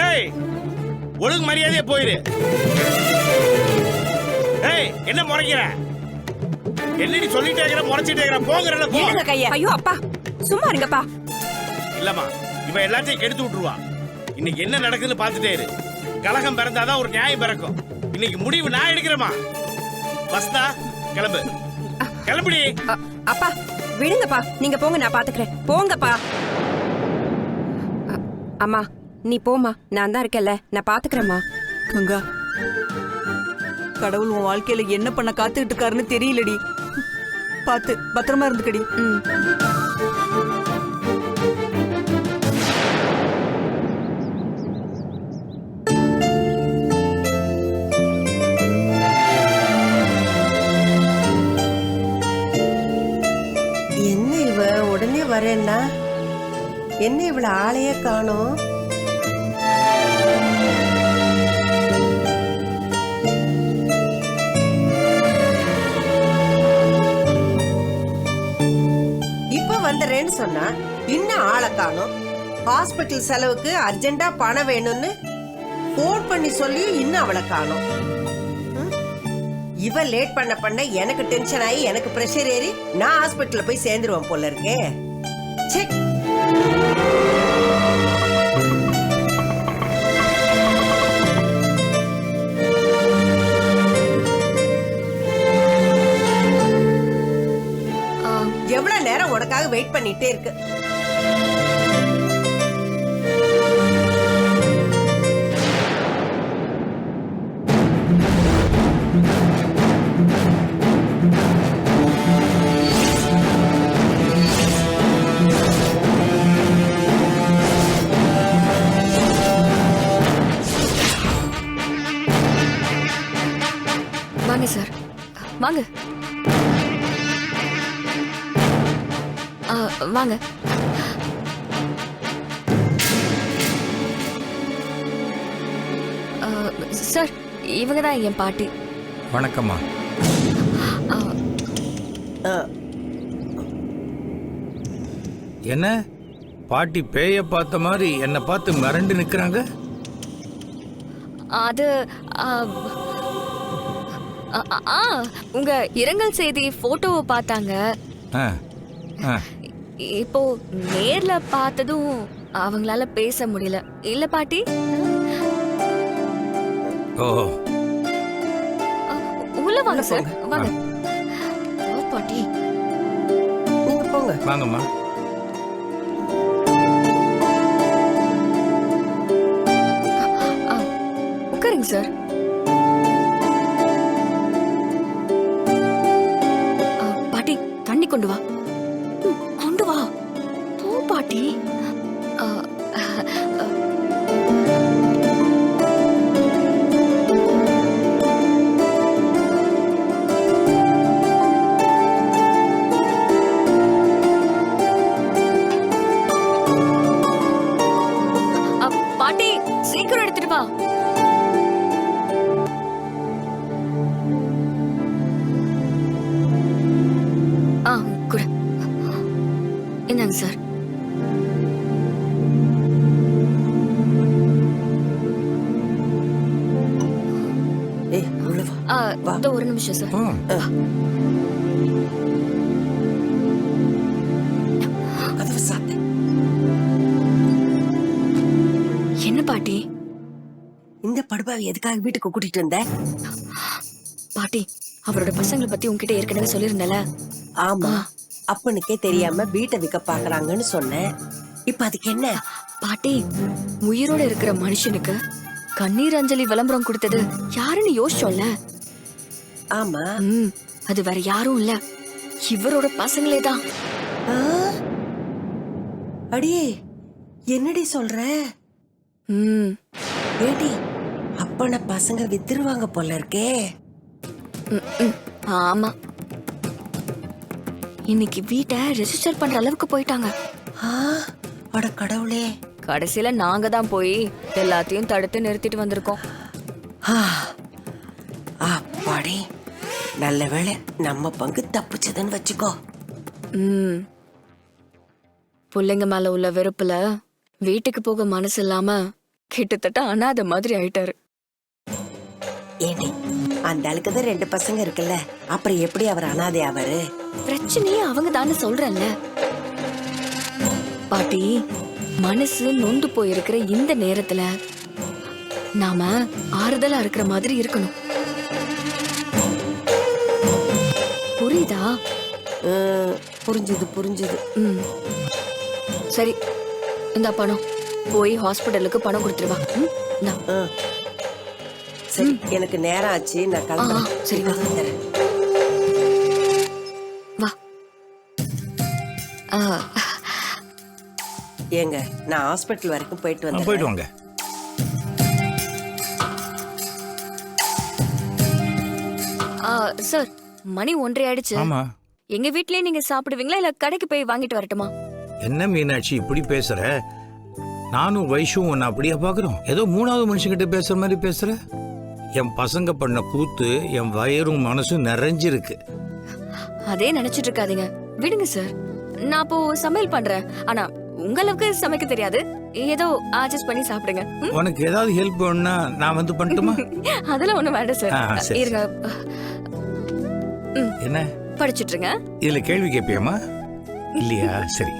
ஏய் ஒழுங்கு மரியாதையா போயிரு. ஏய் என்ன முறைக்கிற? என்னடி சொல்லிட்டே இருக்கிற, முறைச்சிட்டே இருக்கிற? போங்கறல போ. என்னங்க கையா? ஐயோ அப்பா, சும்மா இருங்கப்பா. இல்லம்மா, இவன் எல்லாத்தையும் கெடுத்து விட்டுருவான். இன்னைக்கு என்ன நடக்குதுன்னு பார்த்துட்டே இரு. கலகம் பிறந்தாதான் ஒரு நியாயம் பிறக்கும். இன்னைக்கு முடிவு நான் எடுக்கிறேமா. வஸ்தா கிளம்பு, கிளம்புடி. அப்பா விடுங்கப்பா, நீங்க போங்க, நான் பாத்துக்கிறேன். போங்கப்பா. அம்மா நீ போமா, நான் தான் இருக்கேன்ல, நான் பாத்துக்கிறேம்மா. கங்கா, கடவுள் உன் வாழ்க்கையில என்ன பண்ண காத்துக்கிட்டு இருக்காருன்னு தெரியலடி. பார்த்து பத்திரமா இருந்துக்கடி. என்ன இவ உடனே வரேன்னா, என்ன இவள ஆளையே காணோம்? இப்ப வந்துறேன்னு சொன்னா இன்னும் ஆளை காணோம். ஹாஸ்பிட்டல் செலவுக்கு அர்ஜென்டா பணம் வேணும்னு போன் பண்ணி சொல்லி இன்னும் அவளை காணோம். இவ லேட் பண்ண எனக்கு டென்ஷன் ஆகி எனக்கு பிரஷர் ஏறி நான் ஹாஸ்பிட்டல்ல போய் சேர்ந்துருவேன் போல இருக்கே. செக். எவ்வளவு நேரம் உனக்காக வெயிட் பண்ணிட்டே இருக்கு. வாங்க சார், வாங்க. வாங்க. சார், இவங்க தான் என் பாட்டி. வணக்கம்மா. என்ன பாட்டி பேய பார்த்த மாதிரி என்னை பார்த்து மிரண்டு நிக்கிறாங்க? அது உங்க இரங்கல் செய்தி போட்டோவை பார்த்தாங்க. இப்போ நேர்ல பார்த்ததும் அவங்களால பேச முடியல. இல்ல பாட்டி? ஓ, உள்ள வாங்க சார், வாங்க. ஓ பாட்டி, நீங்க போங்க. வாங்கம்மா. உட்காருங்க சார். பாட்டி, தண்ணி கொண்டு வா. கொண்டு வா. போ பாட்டி. பாட்டி, சீக்கிரம் எடுத்துட்டு வா. கூட என்னங்க சார்? ஒரு நிமிஷம் சார். என்ன பாட்டி? இந்த படுபாவை எதுக்காக வீட்டுக்கு கூட்டிட்டு வந்த? பாட்டி, அவரோட பசங்களை பத்தி உங்ககிட்ட ஏற்கனவே சொல்லியிருந்தல. ஆமா, அப்பனுக்கே தெரியாம வீட்டை விற்க பாக்குறாங்கன்னு சொன்னேன். இப்ப அதுக்கு என்ன? பாட்டி, உயிரோட இருக்கிற மனுஷனுக்கு கண்ணீர் அஞ்சலி விளம்பரம் கொடுத்தது யாருன்னு யோசிச்சோம்ல. ஆமா, அது வேற யாரும் இல்ல, இவரோட பசங்களே தான். அடியே என்னடி சொல்ற? ம் ஏடி அப்பன பசங்க வித்துருவாங்க போல இருக்கே. ஆமா, இன்னைக்கு வீட்டை ரெஜிஸ்டர் பண்ற அளவுக்கு போயிட்டாங்க. அட கடவுளே. கடைசியில நாங்க தான் போய் எல்லாத்தையும் தடுத்து நிறுத்திட்டு வந்திருக்கோம். அப்பாடி, நல்ல வேளை நம்ம பங்கு தப்புச்சதுன்னு வச்சுக்கோ. பிள்ளைங்க மேல உள்ள வெறுப்புல வீட்டுக்கு போக மனசு இல்லாம கிட்டத்தட்ட அனாதை மாதிரி ஆயிட்டாரு. ஏண்டி, அந்த ஆளுக்கு தான் 2 பசங்க இருக்குல்ல, அப்புறம் எப்படி அவர் அனாதை ஆவாரு? பிரச்சனையே அவங்க தானே சொல்றேன்ல பாட்டி. மனசு நொந்து போயிருக்கிற இந்த நேரத்துல நாம ஆறுதலா இருக்கிற மாதிரி இருக்கணும். புரியுதா? புரிஞ்சுது புரிஞ்சுது. சரி, இந்த பணம் போய் ஹாஸ்பிடலுக்கு பணம் கொடுத்துருவா. சரி, எனக்கு நேரம் ஆச்சு, நான் கிளம்புறேன். சரி வா. வா. ஏங்க, நான் ஹாஸ்பிட்டல் வரைக்கும் போயிட்டு வந்தேன். போயிட்டு வாங்க. சார், மணி 1:30 ஆயிடுச்சு. ஆமா. எங்க வீட்லயே நீங்க சாப்பிடுவீங்களா இல்ல கடைக்கு போய் வாங்கிட்டு வரட்டுமா? என்ன மீனாட்சி இப்படி பேசுற? நானும் வைஷும் உன்னை அப்படியே பாக்குறோம். ஏதோ 3வது மனுஷங்கிட்ட பேசுற மாதிரி பேசுற. என் பசங்க பண்ண கூத்து என் வயிறும் மனசும் நிறைஞ்சிருக்கு. அதே நினைச்சிட்டு இருக்காதீங்க, விடுங்க சார். நான் அப்போ சமையல் பண்றேன். ஆனா உங்களுக்கு சமைக்க தெரியாது, ஏதோ அட்ஜஸ்ட் பண்ணி சாப்பிடுங்க. உனக்கு ஏதாவது ஹெல்ப் வேணும்னா நான் வந்து பண்ணட்டுமா? அதெல்லாம் ஒண்ணும் வேண்டாம் சார். இருங்க. என்ன படிச்சிட்டு இருங்க. இதுல கேள்வி கேட்பியம்மா? இல்லையா? சரி.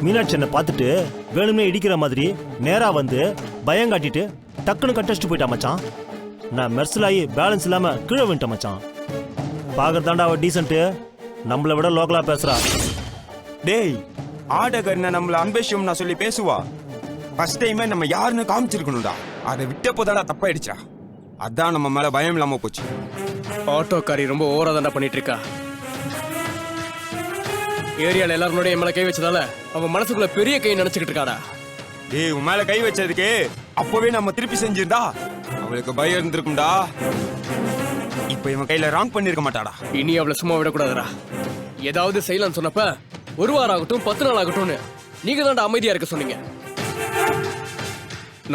மீனாட்சி என்ன பார்த்துட்டு வேணும்னே இடிக்கிற மாதிரி நேரா வந்து பயம் காட்டிட்டு டக்குன்னு கட்டடிச்சுட்டு போயிட்டா மச்சான். நான் மெர்சலாகி பேலன்ஸ் இல்லாம கீழே விட்டேன் மச்சான். பார்க்கறதாண்டா அவ டீசென்ட்டு, நம்மளை விட லோக்கலா பேசுறா. டேய், ஆடகர்னா நம்மள அன்பேஷம்னா சொல்லி பேசுவா. ஃபர்ஸ்ட் டைமே நம்ம யாருன்னு காமிச்சிருக்கணும்டா. அதை விட்ட போதாடா தப்பாயிடுச்சா. அதான் நம்ம மேல பயம் இல்லாம போச்சு. ஆட்டோக்காரி ரொம்ப ஓவரா தாண்டா பண்ணிட்டு இருக்கா. ஏரியால எல்லாரும் என் மேல கை வச்சதால அவன் மனசுக்குள்ள பெரிய கை நினைச்சுக்கிட்டு இருக்காடா. டேய், உன் மேல கை வச்சதுக்கு அப்பவே நம்ம திருப்பி செஞ்சிருந்தா அவளுக்கு பயம் இருந்திருக்கும்டா. இப்ப இவன் கையில ராங் பண்ணிருக்க மாட்டாடா. இனி அவளை சும்மா விடக்கூடாதுடா. ஏதாவது செய்யலாம்னு சொன்னப்ப 1 வாரம் ஆகட்டும் 10 நாள் ஆகட்டும்னு நீங்க தான்டா அமைதியா இருக்க சொன்னீங்க.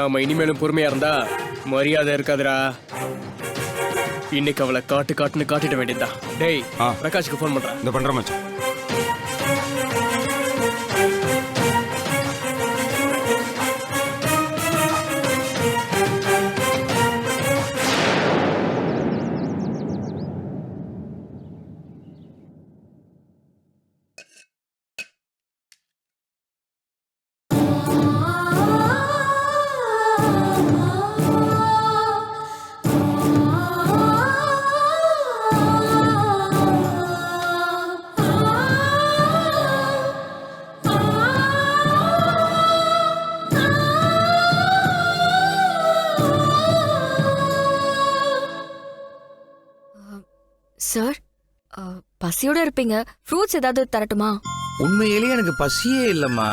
நாம இனிமேலும் பொறுமையா இருந்தா மரியாதை இருக்காதுடா. இன்னைக்கு அவளை காட்டுன்னு காட்டிட வேண்டியதா. டேய், பிரகாஷ்க்கு போன் பண்றேன். இந்த பண்ற மச்சான். சார், பசியோட இருப்பீங்க, ஃப்ரூட்ஸ் ஏதாவது தரட்டுமா? உண்மையிலேயே எனக்கு பசியே இல்லம்மா.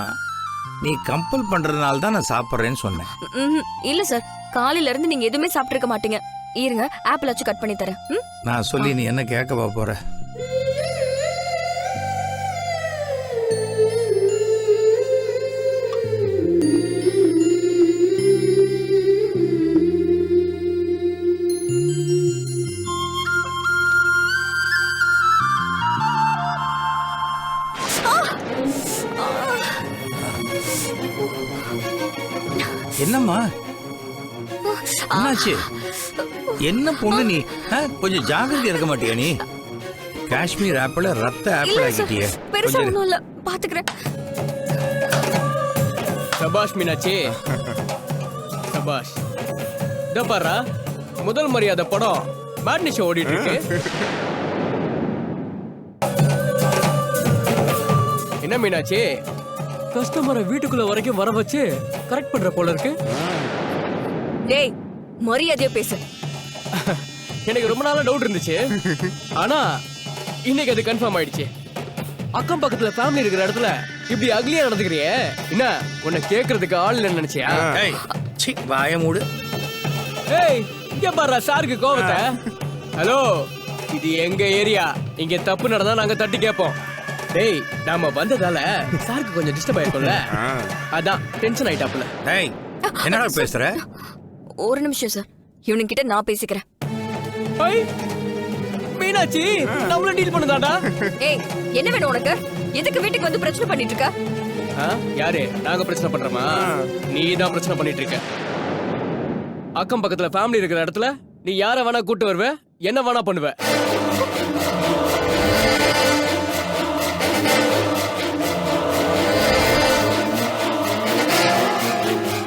நீ கம்பல் பண்றதுனால தான் நான் சாப்பிட்றேன்னு சொன்னேன். இல்ல சார், காலையில இருந்து நீங்க எதுவுமே சாப்பிட்டு இருக்க மாட்டீங்க. இருங்க, ஆப்பிள் வச்சு கட் பண்ணி தரேன். நான் சொல்லி நீ என்ன கேட்கவா போற? என்னம்மா என்னாச்சு? என்ன பொண்ணு நீ? கொஞ்சம் ஜாகிரதையா இருக்க மாட்டியா நீ? காஷ்மீர் ஆப்பிள் ரத்த ஆப்பிள் ஆக்கிட்டியே. பெருசா ஒண்ணும் இல்ல, பாத்துக்கிறேன். சபாஷ் மீனாட்சி, சபாஷ். இத பாரு, முதல் மரியாதை படம் மேட்னி ஷோ ஓடிட்டு இருக்கு. என்ன மீனாட்சி, கஸ்டமரை வீட்டுக்குள்ள வரைக்கும் வர வச்சு கரெக்ட் பண்ற போல இருக்கு. டேய், மரியாதையா பேசு. எனக்கு ரொம்ப நாளா டவுட் இருந்துச்சு ஆனா இன்னைக்கு அது கன்ஃபார்ம் ஆயிடுச்சு அக்கம் பக்கத்துல ஃபேமிலி இருக்கிற இடத்துல இப்படி அக்லியா நடந்துக்கிறியே என்ன உன்னை கேக்குறதுக்கு ஆள் இல்லைன்னு நினைச்சியா ஏய் சீ வாய மூடு ஏய் இங்க பாரு சாருக்கு கோவத்தை ஹலோ இது எங்க ஏரியா இங்க தப்பு நடந்தா நாங்க தட்டி கேட்போம் டேய் நாம வந்ததால சாருக்கு கொஞ்சம் டிஸ்டர்ப் ஆயிருக்கும்ல அதான் டென்ஷன் ஆயிட்டாப்புல டேய் என்னடா பேசுற ஒரு நிமிஷம் சார் இவனுங்கிட்ட நான் பேசிக்கிறேன். மீனாட்சி நம்மள டீல் பண்ணுதாடா. ஏய் என்ன வேணும் உனக்கு? எதுக்கு வீட்டுக்கு வந்து பிரச்சனை பண்ணிட்டு இருக்க? யாரு நாங்க பிரச்சனை பண்றோமா? நீ தான் பிரச்சனை பண்ணிட்டு இருக்க. அக்கம் பக்கத்துல ஃபேமிலி இருக்கிற இடத்துல நீ யார வேணா கூட்டு வருவ, என்ன வேணா பண்ணுவ.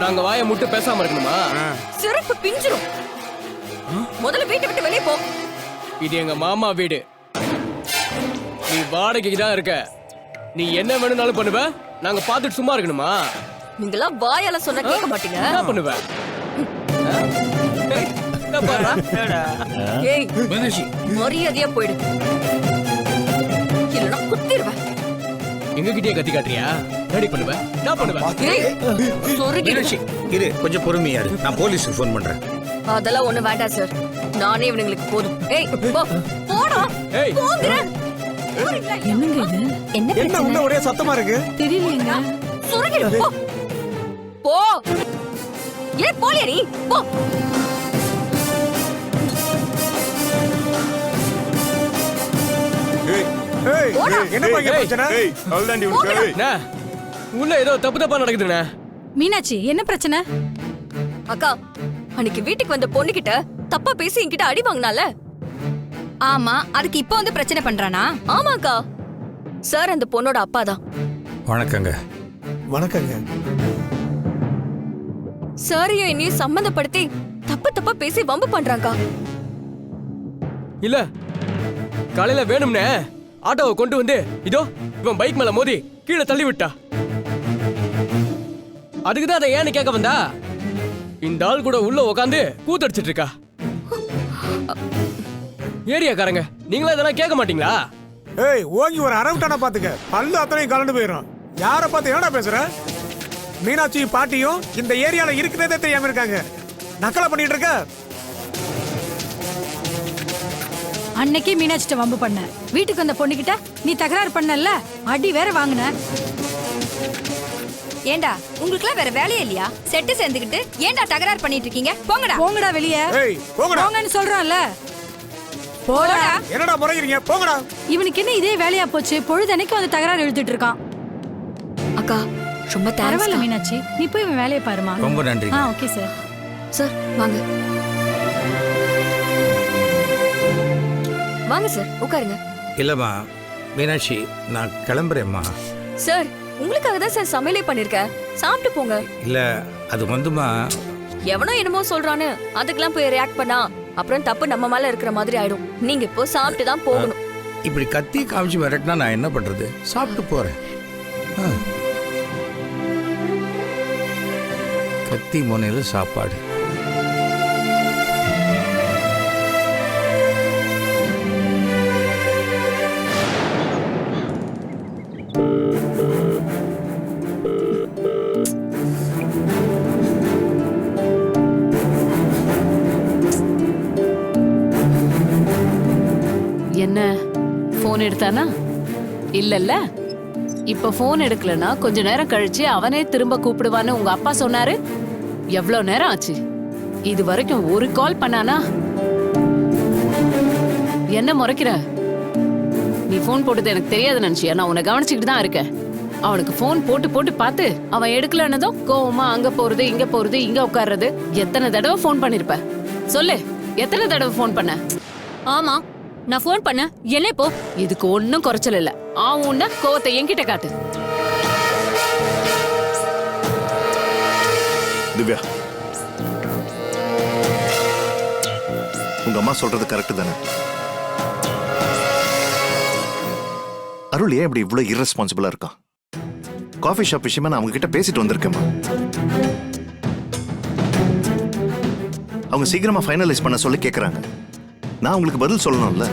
நாங்க வாயை முட்டு பேசாம இருக்கணுமா? சிறப்பு பிஞ்சிரும். முதல்ல வீட்டை விட்டு வெளியே போ. இது எங்க மாமா வீடு. நீ வாடகைக்கு தான் இருக்க. நீ என்ன வேணும்னாலும் பண்ணுவ. நாங்க பாத்துட்டு சும்மா இருக்கணுமா? நீங்களா வாயால சொன்னா கேட்க மாட்டீங்க. என்ன பண்ணுவ? ஏய் மரியாதையா போயிடு. இல்லனா குத்திடுவேன். எங்க கிட்டே கத்தி காட்டுறியா? ரெடி பண்ணுவ. நான் பண்ணுவேன். இரு கொஞ்சம் பொறுமையா இரு. நான் போலீஸ்க்கு ஃபோன் பண்றேன். அதெல்லாம் ஒண்ணு வேண்டாம் சார். நானே இவங்களுக்கு போதும். ஏய் போ போடா. போங்க. என்னங்க இது? என்ன உள்ள ஒரே சத்தமா இருக்கு? தெரியலங்க. சுரகிடு போ. போ. ஏ போலியா நீ? போ. உள்ள ஏதோ தப்பு தப்பா நடக்குதுண்ணே. மீனாட்சி என்ன பிரச்சனை? அக்கா அன்னைக்கு வீட்டுக்கு வந்த பொண்ணுகிட்ட தப்பா பேசி என்கிட்ட அடி வாங்கினால. ஆமா, அதுக்கு இப்ப வந்து பிரச்சனை பண்றானா? ஆமாக்கா. சார் அந்த பொண்ணோட அப்பா தான். வணக்கங்க. வணக்கங்க. சாரையும் என்னையும் சம்பந்தப்படுத்தி தப்பு தப்பா பேசி வம்பு பண்றாங்க. இல்ல காலையில வேணும்னே ஆட்டோவை கொண்டு வந்து இதோ இவன் பைக் மேல மோதி கீழே தள்ளி விட்டா. அதுக்குதான் அதை ஏன்னு கேட்க வந்தா. இந்த ஆள் கூட உள்ள உட்காந்து கூத்தடிச்சிட்டு இருக்கா. ஏரியாக்காரங்க நீங்களா இதெல்லாம் கேட்க மாட்டீங்களா? ஏய் ஓங்கி ஒரு அரவுட்டான பாத்துக்க. பல்லு அத்தனையும் கலந்து போயிடும். யார பார்த்து என்னடா பேசுற? மீனாட்சி பாட்டியும் இந்த ஏரியால இருக்கிறதே தெரியாம இருக்காங்க. நக்கலா பண்ணிட்டு இருக்க. அன்னைக்கே மீனாட்சிட்ட வம்பு பண்ண. வீட்டுக்கு வந்த பொண்ணுகிட்ட நீ தகராறு பண்ணல, அடி வேற வாங்கின. ஏண்டா உங்களுக்குலாம் வேற வேலையே இல்லையா? செட்டு சேர்ந்துக்கிட்டு ஏண்டா தகராறு பண்ணிட்டு இருக்கீங்க? போங்கடா போங்கடா வெளியே. ஏய் போங்கடா. போங்கன்னு சொல்றான்ல. போடா. என்னடா முறைக்கிறீங்க? போங்கடா. இவனுக்கு என்ன இதே வேலையா போச்சு? பொழுதனைக்கு வந்து தகராறு எழுதிட்டு இருக்கான். அக்கா ரொம்ப பரவாயில்ல மீனாட்சி, நீ போய் இவன் வேலையை பாருமா. ரொம்ப நன்றி. Okay sir. சார் வாங்க வாங்க சார் உட்காருங்க. இல்லம்மா மீனாட்சி நான் கிளம்புறேம்மா. சார் உங்களுக்காக தான் சார் சமையலே பண்ணிருக்கேன். சாப்பிட்டு போங்க. இல்ல அது வந்துமா எவனோ என்னமோ சொல்றானு அதுக்கெல்லாம் போய் ரியாக்ட் பண்ணா அப்புறம் தப்பு நம்ம மேல இருக்கிற மாதிரி ஆயிடும். நீங்க இப்போ சாப்பிட்டு தான் போகணும். இப்படி கத்தி காமிச்சு மிரட்டினா நான் என்ன பண்றது? சாப்பிட்டு போறேன். கத்தி முனையில சாப்பாடு. என்ன போன் எடுத்தானா? இல்லல்ல. இப்ப போன் எடுக்கலனா கொஞ்ச நேரம் கழிச்சு அவனே திரும்ப கூப்பிடுவான்னு உங்க அப்பா சொன்னாரு. எவ்வளவு நேரம் ஆச்சு? இது வரைக்கும் ஒரு கால் பண்ணானா? என்ன முறைக்கிற? நீ போன் போட்டது எனக்கு தெரியாது நினைச்சியா? நான் உன்னை கவனிச்சுக்கிட்டு தான் இருக்கேன். அவனுக்கு போன் போட்டு போட்டு பார்த்து அவன் எடுக்கலன்னதும் கோவமா அங்க போறது இங்க போறது இங்க உட்கார்றது. எத்தனை தடவை போன் பண்ணிருப்ப சொல்லு? எத்தனை தடவை போன் பண்ண? ஆமா நான் போன் பண்ண. என்ன இப்போ? இதுக்கு ஒன்னும் குறைச்சல் இல்ல. ஆவுன்னா கோவத்தை என்கிட்ட காட்டு. திவ்யா, உங்க அம்மா சொல்றது கரெக்ட் தானே? அருள் ஏன் இப்படி இவ்வளவு irresponsible-ஆ இருக்கான்? காஃபி ஷாப் விஷயமா நான் அவங்க கிட்ட பேசிட்டு வந்திருக்கேம்மா. அவங்க சீக்கிரமா ஃபைனலைஸ் பண்ண சொல்லி கேக்குறாங்க. நான் உங்களுக்கு பதில் சொல்லணும்ல.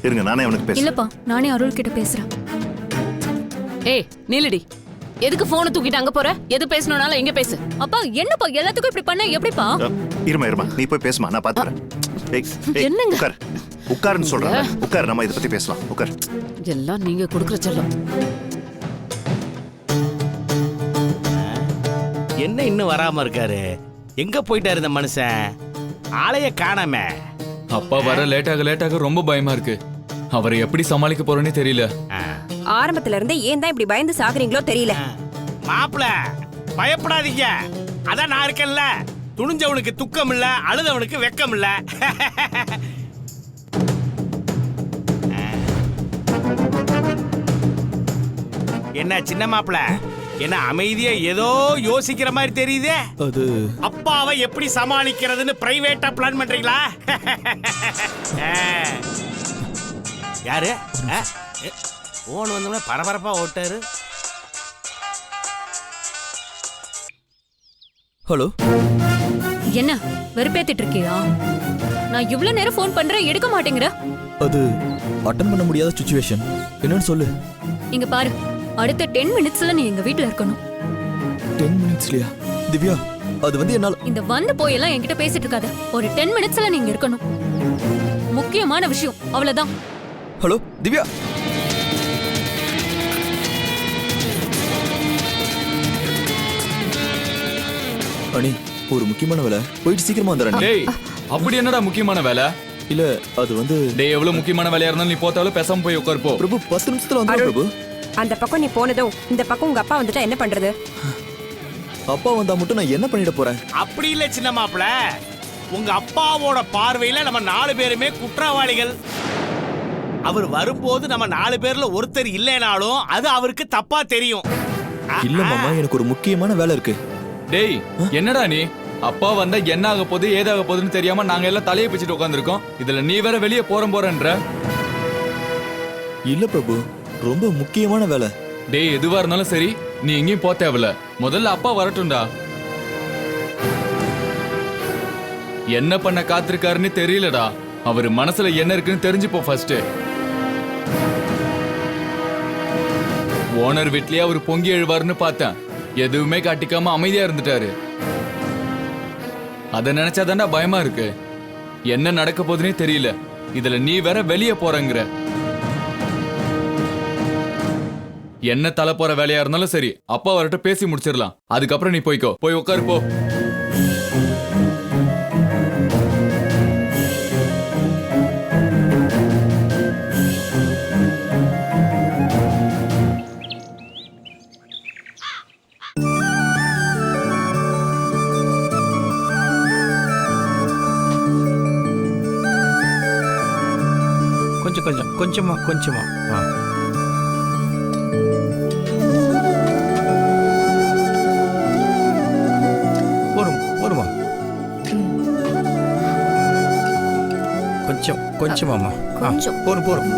இருங்க, நானே அவனுக்கு பேசுறேன். இல்லப்பா, நானே அருள் கிட்ட பேசுறேன். ஏய் நீலடி, எதுக்கு போனை தூக்கிட்டு அங்க போற? எது பேசணும்னாலும் எங்க பேசு. அப்பா என்னப்பா எல்லாத்துக்கும் இப்படி பண்ண எப்படிப்பா? இருமா, நீ போய் பேசுமா, நான் பாத்துறேன். என்னங்க? உட்காருன்னு சொல்றேன். உட்கார், நம்ம இதை பத்தி பேசலாம். உட்கார். எல்லாம் நீங்க கொடுக்குற செல்லம். என்ன இன்னும் வராம இருக்காரு? எங்க போயிட்டாரு இந்த மனுஷன்? ஆளைய காணாம. அப்பா வர லேட்டாக ரொம்ப பயமா இருக்கு. அவரை எப்படி சமாளிக்க போறேன்னே தெரியல. ஆரம்பத்துல இருந்தே ஏன் தான் இப்படி பயந்து சாகுறீங்களோ தெரியல. மாப்பிள பயப்படாதீங்க, அதான் நான் இருக்கேன்ல. துணிஞ்சவனுக்கு துக்கம் இல்ல, அழுதவனுக்கு வெக்கம் இல்ல. என்ன சின்ன மாப்பிள, என்ன அமைதியா ஏதோ யோசிக்கிற மாதிரி தெரியுதே? அது அப்பாவை எப்படி சமாளிக்கிறதுன்னு பிரைவேட்டா பிளான் பண்றீங்களா? யாரு போன் வந்தோம்னா பரபரப்பா ஓட்டாரு. ஹலோ, என்ன வெறுப்பேத்திட்டு இருக்கியா? நான் இவ்வளவு நேரம் ஃபோன் பண்றேன், எடுக்க மாட்டேங்கிற. அது அட்டன் பண்ண முடியாத சிச்சுவேஷன். என்னன்னு சொல்லு. இங்க பாரு, அடுத்த 10 மினிட்ஸ்ல நீ எங்க வீட்ல இருக்கணும். 10 மினிட்ஸ்லயா? திவ்யா, அது வந்து என்னால. இந்த வந்து போய் எல்லாம் என்கிட்ட பேசிட்டு இருக்காத. ஒரு 10 மினிட்ஸ்ல நீங்க இருக்கணும். முக்கியமான விஷயம், அவ்வளவுதான். ஹலோ திவ்யா. அனி, ஒரு முக்கியமான வேலை, போயிட்டு சீக்கிரமா வந்துடுறேன். டேய், அப்படி என்னடா முக்கியமான வேலை? இல்ல, அது வந்து டேய், எவ்வளவு முக்கியமான வேலையா இருந்தாலும் நீ போத்தாலும் பேசாம போய் உட்கார் போ. பிரபு 10 நிமிஷத்துல வந்துடும் பிரபு. அந்த பக்கம் நீ போனதும் இந்த பக்கம் உங்க அப்பா வந்துட்டா என்ன பண்றது? அப்பா வந்தா மட்டும் நான் என்ன பண்ணிட போறேன்? அப்படி இல்ல சின்ன மாப்பிள, உங்க அப்பாவோட பார்வையில நம்ம 4 பேருமே குற்றவாளிகள். அவர் வரும்போது நம்ம 4 பேர்ல ஒருத்தர் இல்லைனாலும் அது அவருக்கு தப்பா தெரியும். இல்ல மாமா, எனக்கு ஒரு முக்கியமான வேலை இருக்கு. டேய், என்னடா நீ? அப்பா வந்தா என்ன ஆக போகுது ஏதாக போகுதுன்னு தெரியாம நாங்க எல்லாம் தலையை பிச்சுட்டு உட்காந்துருக்கோம். இதுல நீ வேற வெளியே போறேன்ற. இல்ல பிரபு, ரொம்ப முக்கியமான வேலை. டேய், எதுவா இருந்தாலும் சரி, நீ எங்கேயும் போக தேவையில்ல. முதல்ல அப்பா வரட்டும்டா. என்ன பண்ண காத்திருக்காருன்னு தெரியலடா. அவரு மனசுல என்ன இருக்குன்னு தெரிஞ்சுப்போ ஃபர்ஸ்ட். ஓனர் வீட்லயே அவர் பொங்கி எழுவாருன்னு பார்த்தேன். எதுவுமே காட்டிக்காம அமைதியா இருந்துட்டாரு. அத நினைச்சாதான்டா பயமா இருக்கு. என்ன நடக்க போகுதுன்னே தெரியல. இதுல நீ வேற வெளியே போறங்கிற. என்ன தலை போற வேலையா இருந்தாலும் சரி, அப்பா வரட்ட பேசி முடிச்சிடலாம். அதுக்கப்புறம் நீ போய்க்கோ, போய் உட்காரு போ. கொஞ்சமா போருமா. கொஞ்சமாமா. போரும்.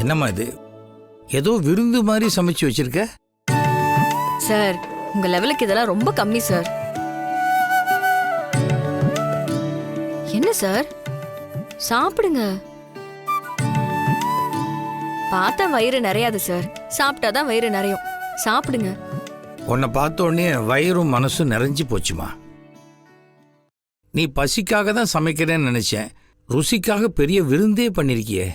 என்னம்மா இது? ஏதோ விருந்து மாதிரி சமைச்சு வச்சிருக்க. சார், உங்க லெவலுக்கு இதெல்லாம் ரொம்ப கம்மி சார். என்ன சார், சாப்பிடுங்க. பார்த்தா வயிறு நிறையாது சார், சாப்பிட்டாதான் வயிறு நிறையும். சாப்பிடுங்க. உன்னை பார்த்த உடனே வயிறும் மனசும் நிறைஞ்சு போச்சுமா. நீ பசிக்காக தான் சமைக்கிறேன்னு நினைச்சேன். ருசிக்காக பெரிய விருந்தே பண்ணிருக்கியே.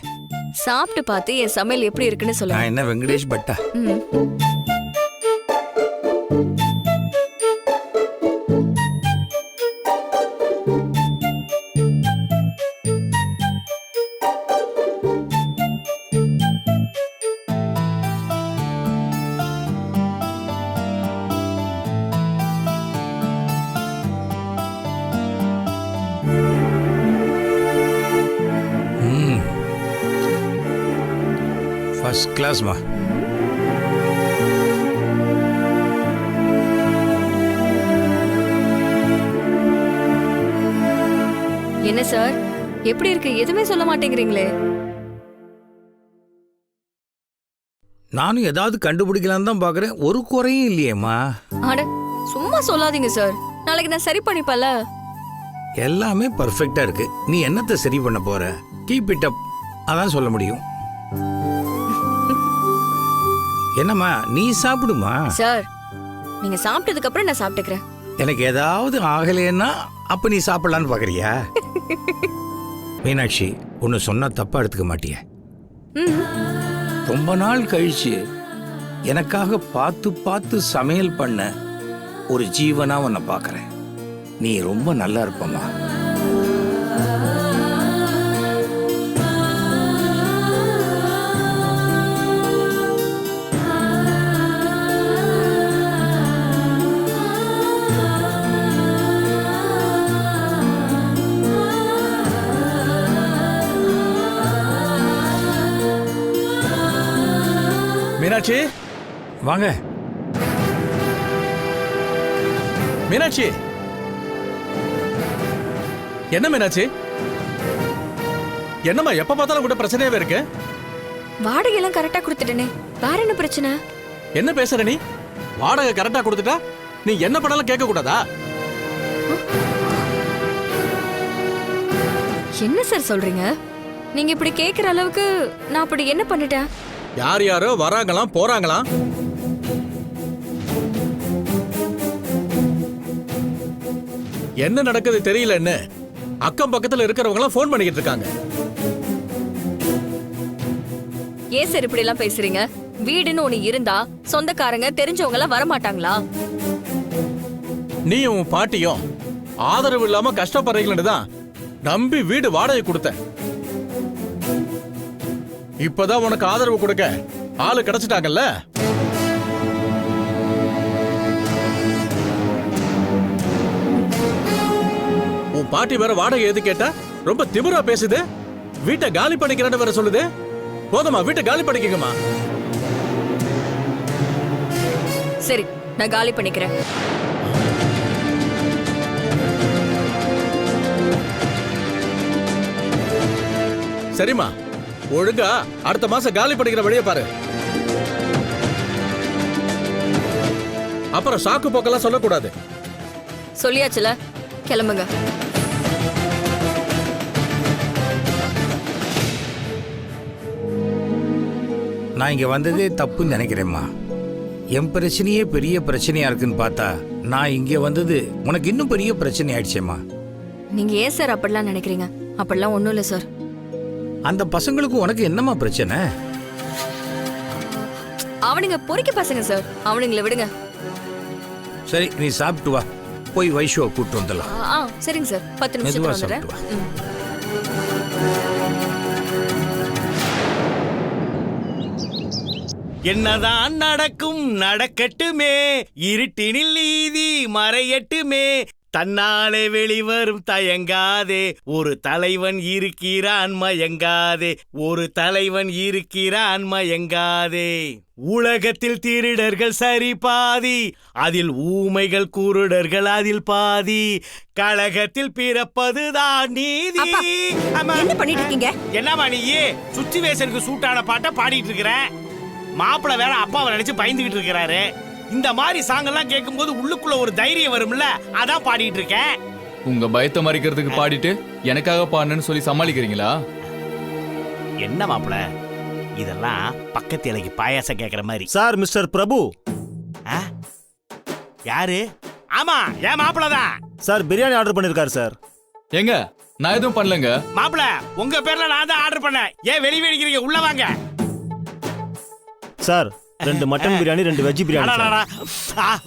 சாப்பிட்டு பார்த்து என் சமையல் எப்படி இருக்குன்னு சொல்லுங்க. நான் என்ன வெங்கடேஷ் பட்டா? ஃபர்ஸ்ட் கிளாஸ்மா. என்ன சார், எப்படி இருக்கு? எதுவுமே சொல்ல மாட்டேங்கிறீங்களே. நானும் ஏதாவது கண்டுபிடிக்கலான்னு தான் பார்க்குறேன், ஒரு குறையும் இல்லையேம்மா. அட சும்மா சொல்லாதீங்க சார், நாளைக்கு நான் சரி பண்ணிப்பல. எல்லாமே பர்ஃபெக்டா இருக்கு, நீ என்னத்தை சரி பண்ண போற? கீப் இட் அப், அதான் சொல்ல முடியும். என்னம்மா நீ சாப்பிடுமா? சார் நீங்க சாப்பிட்டதுக்கு அப்புறம் நான் சாப்பிட்டுக்கிறேன். எனக்கு ஏதாவது ஆகலைன்னா அப்ப நீ சாப்பிடலான்னு பாக்குறியா? மீனாட்சி, ஒன்னு சொன்னா தப்பா எடுத்துக்க மாட்டிய? ரொம்ப நாள் கழிச்சு எனக்காக பார்த்து பார்த்து சமையல் பண்ண ஒரு ஜீவனா உன்னை பார்க்கறேன். நீ ரொம்ப நல்லா இருப்பம்மா. மீனாட்சி, வாங்க. மீனாட்சி, என்ன மீனாட்சி? என்னம்மா எப்ப பார்த்தாலும் கூட பிரச்சனையாவே இருக்கு? வாடகை எல்லாம் கரெக்டா கொடுத்துட்டேனே, வேற என்ன பிரச்சனை? என்ன பேசுற நீ? வாடகை கரெக்டா கொடுத்துட்டா நீ என்ன பண்ணாலும் கேட்க கூடாதா? என்ன சார் சொல்றீங்க? நீங்க இப்படி கேக்குற அளவுக்கு நான் அப்படி என்ன பண்ணிட்டேன்? யார் யாரோ வராங்களாம் போறாங்களாம். என்ன நடக்குது தெரியலன்னு அக்கம் பக்கத்துல இருக்கிறவங்க போன் பண்ணிக்கிட்டு இருக்காங்க. ஏன் சார் இப்படி எல்லாம் பேசுறீங்க? வீடுன்னு ஒண்ணு இருந்தா சொந்தக்காரங்க தெரிஞ்சவங்க எல்லாம் வரமாட்டாங்களா? நீ உன் பாட்டியும் ஆதரவு இல்லாம கஷ்டப்படுறீங்கன்னு தான் நம்பி வீடு வாடகை கொடுத்த. இப்பதான் உனக்கு ஆதரவு கொடுக்க ஆளு கிடைச்சிட்டாங்கல்ல. உன் பாட்டி வேற வாடகை எது கேட்டா ரொம்ப திமிரா பேசுது. வீட்டை காலி பண்ணிக்கிறேன்னு வேற சொல்லுது. போதுமா, வீட்டை காலி பண்ணிக்கங்கம்மா. சரி, நான் காலி பண்ணிக்கிறேன். சரிம்மா, ஒழுங்கா அடுத்த மாசம் காலி பண்ணிக்கிற வழியை பாரு. அப்புறம் சாக்கு போக்கெல்லாம் சொல்லக்கூடாது. சொல்லியாச்சுல, கிளம்புங்க. நான் இங்க வந்ததே தப்புன்னு நினைக்கிறேம்மா. என் பிரச்சனையே பெரிய பிரச்சனையா இருக்குன்னு பார்த்தா நான் இங்க வந்தது உனக்கு இன்னும் பெரிய பிரச்சனை ஆயிடுச்சேம்மா. நீங்க ஏன் சார் அப்படிலாம் நினைக்கிறீங்க? அப்படிலாம் ஒண்ணும் இல்ல சார். அந்த பசங்களுக்கு உனக்கு என்னம்மா பிரச்சனை? அவனுங்க பொறுக்கி பசங்க சார், அவனுங்களை விடுங்க. சரி, நீ சாப்பிட்டு வா, போய் வைஷுவை கூப்பிட்டு வந்துடலாம். சரிங்க சார், 10 நிமிஷத்துல வந்துடுறேன். என்னதான் நடக்கும் நடக்கட்டுமே, இருட்டினில் நீதி மறையட்டுமே, தன்னாலே வெளிவரும் தயங்காதே, ஒரு தலைவன் இருக்கிறான் மயங்காதே, ஒரு தலைவன் இருக்கிறான் மயங்காதே. உலகத்தில் திருடர்கள் சரி பாதி, அதில் ஊமைகள் குருடர்கள் அதில் பாதி, கழகத்தில் பிறப்பதுதான் நீதி. என்ன பண்ணிட்டு இருக்கீங்க? என்னமா நீ சுச்சுவேஷனுக்கு சூட்டான பாட்டை பாடிட்டு இருக்கிற? மாப்பிள்ள வேற அப்பாவை நினைச்சு பயந்துகிட்டு இருக்கிறாரு. இந்த மாதிரி சாங் எல்லாம் கேட்கும்போது உள்ளுக்குள்ள ஒரு தைரியம் வரும்ல, அதான் பாடிட்டு இருக்கேன். உங்க பயத்தை மறைக்கிறதுக்கு பாடிட்டு எனக்காக பாடுன்னு சொல்லி சமாளிக்கிறீங்களா? என்ன மாப்பிள்ள, இதெல்லாம் பக்கத்து இலைக்கு பாயாசம் கேட்கிற மாதிரி. சார், மிஸ்டர் பிரபு. யாரு? ஆமா, ஏன் மாப்பிள்ள தான் சார். பிரியாணி ஆர்டர் பண்ணிருக்காரு சார். எங்க? நான் எதுவும் பண்ணலங்க. மாப்பிள்ள, உங்க பேர்ல நான் தான் ஆர்டர் பண்ணேன். ஏன் வெளியே வெடிக்கிறீங்க? உள்ள வாங்க sir. 2 mutton biryani, 2 veg biryani.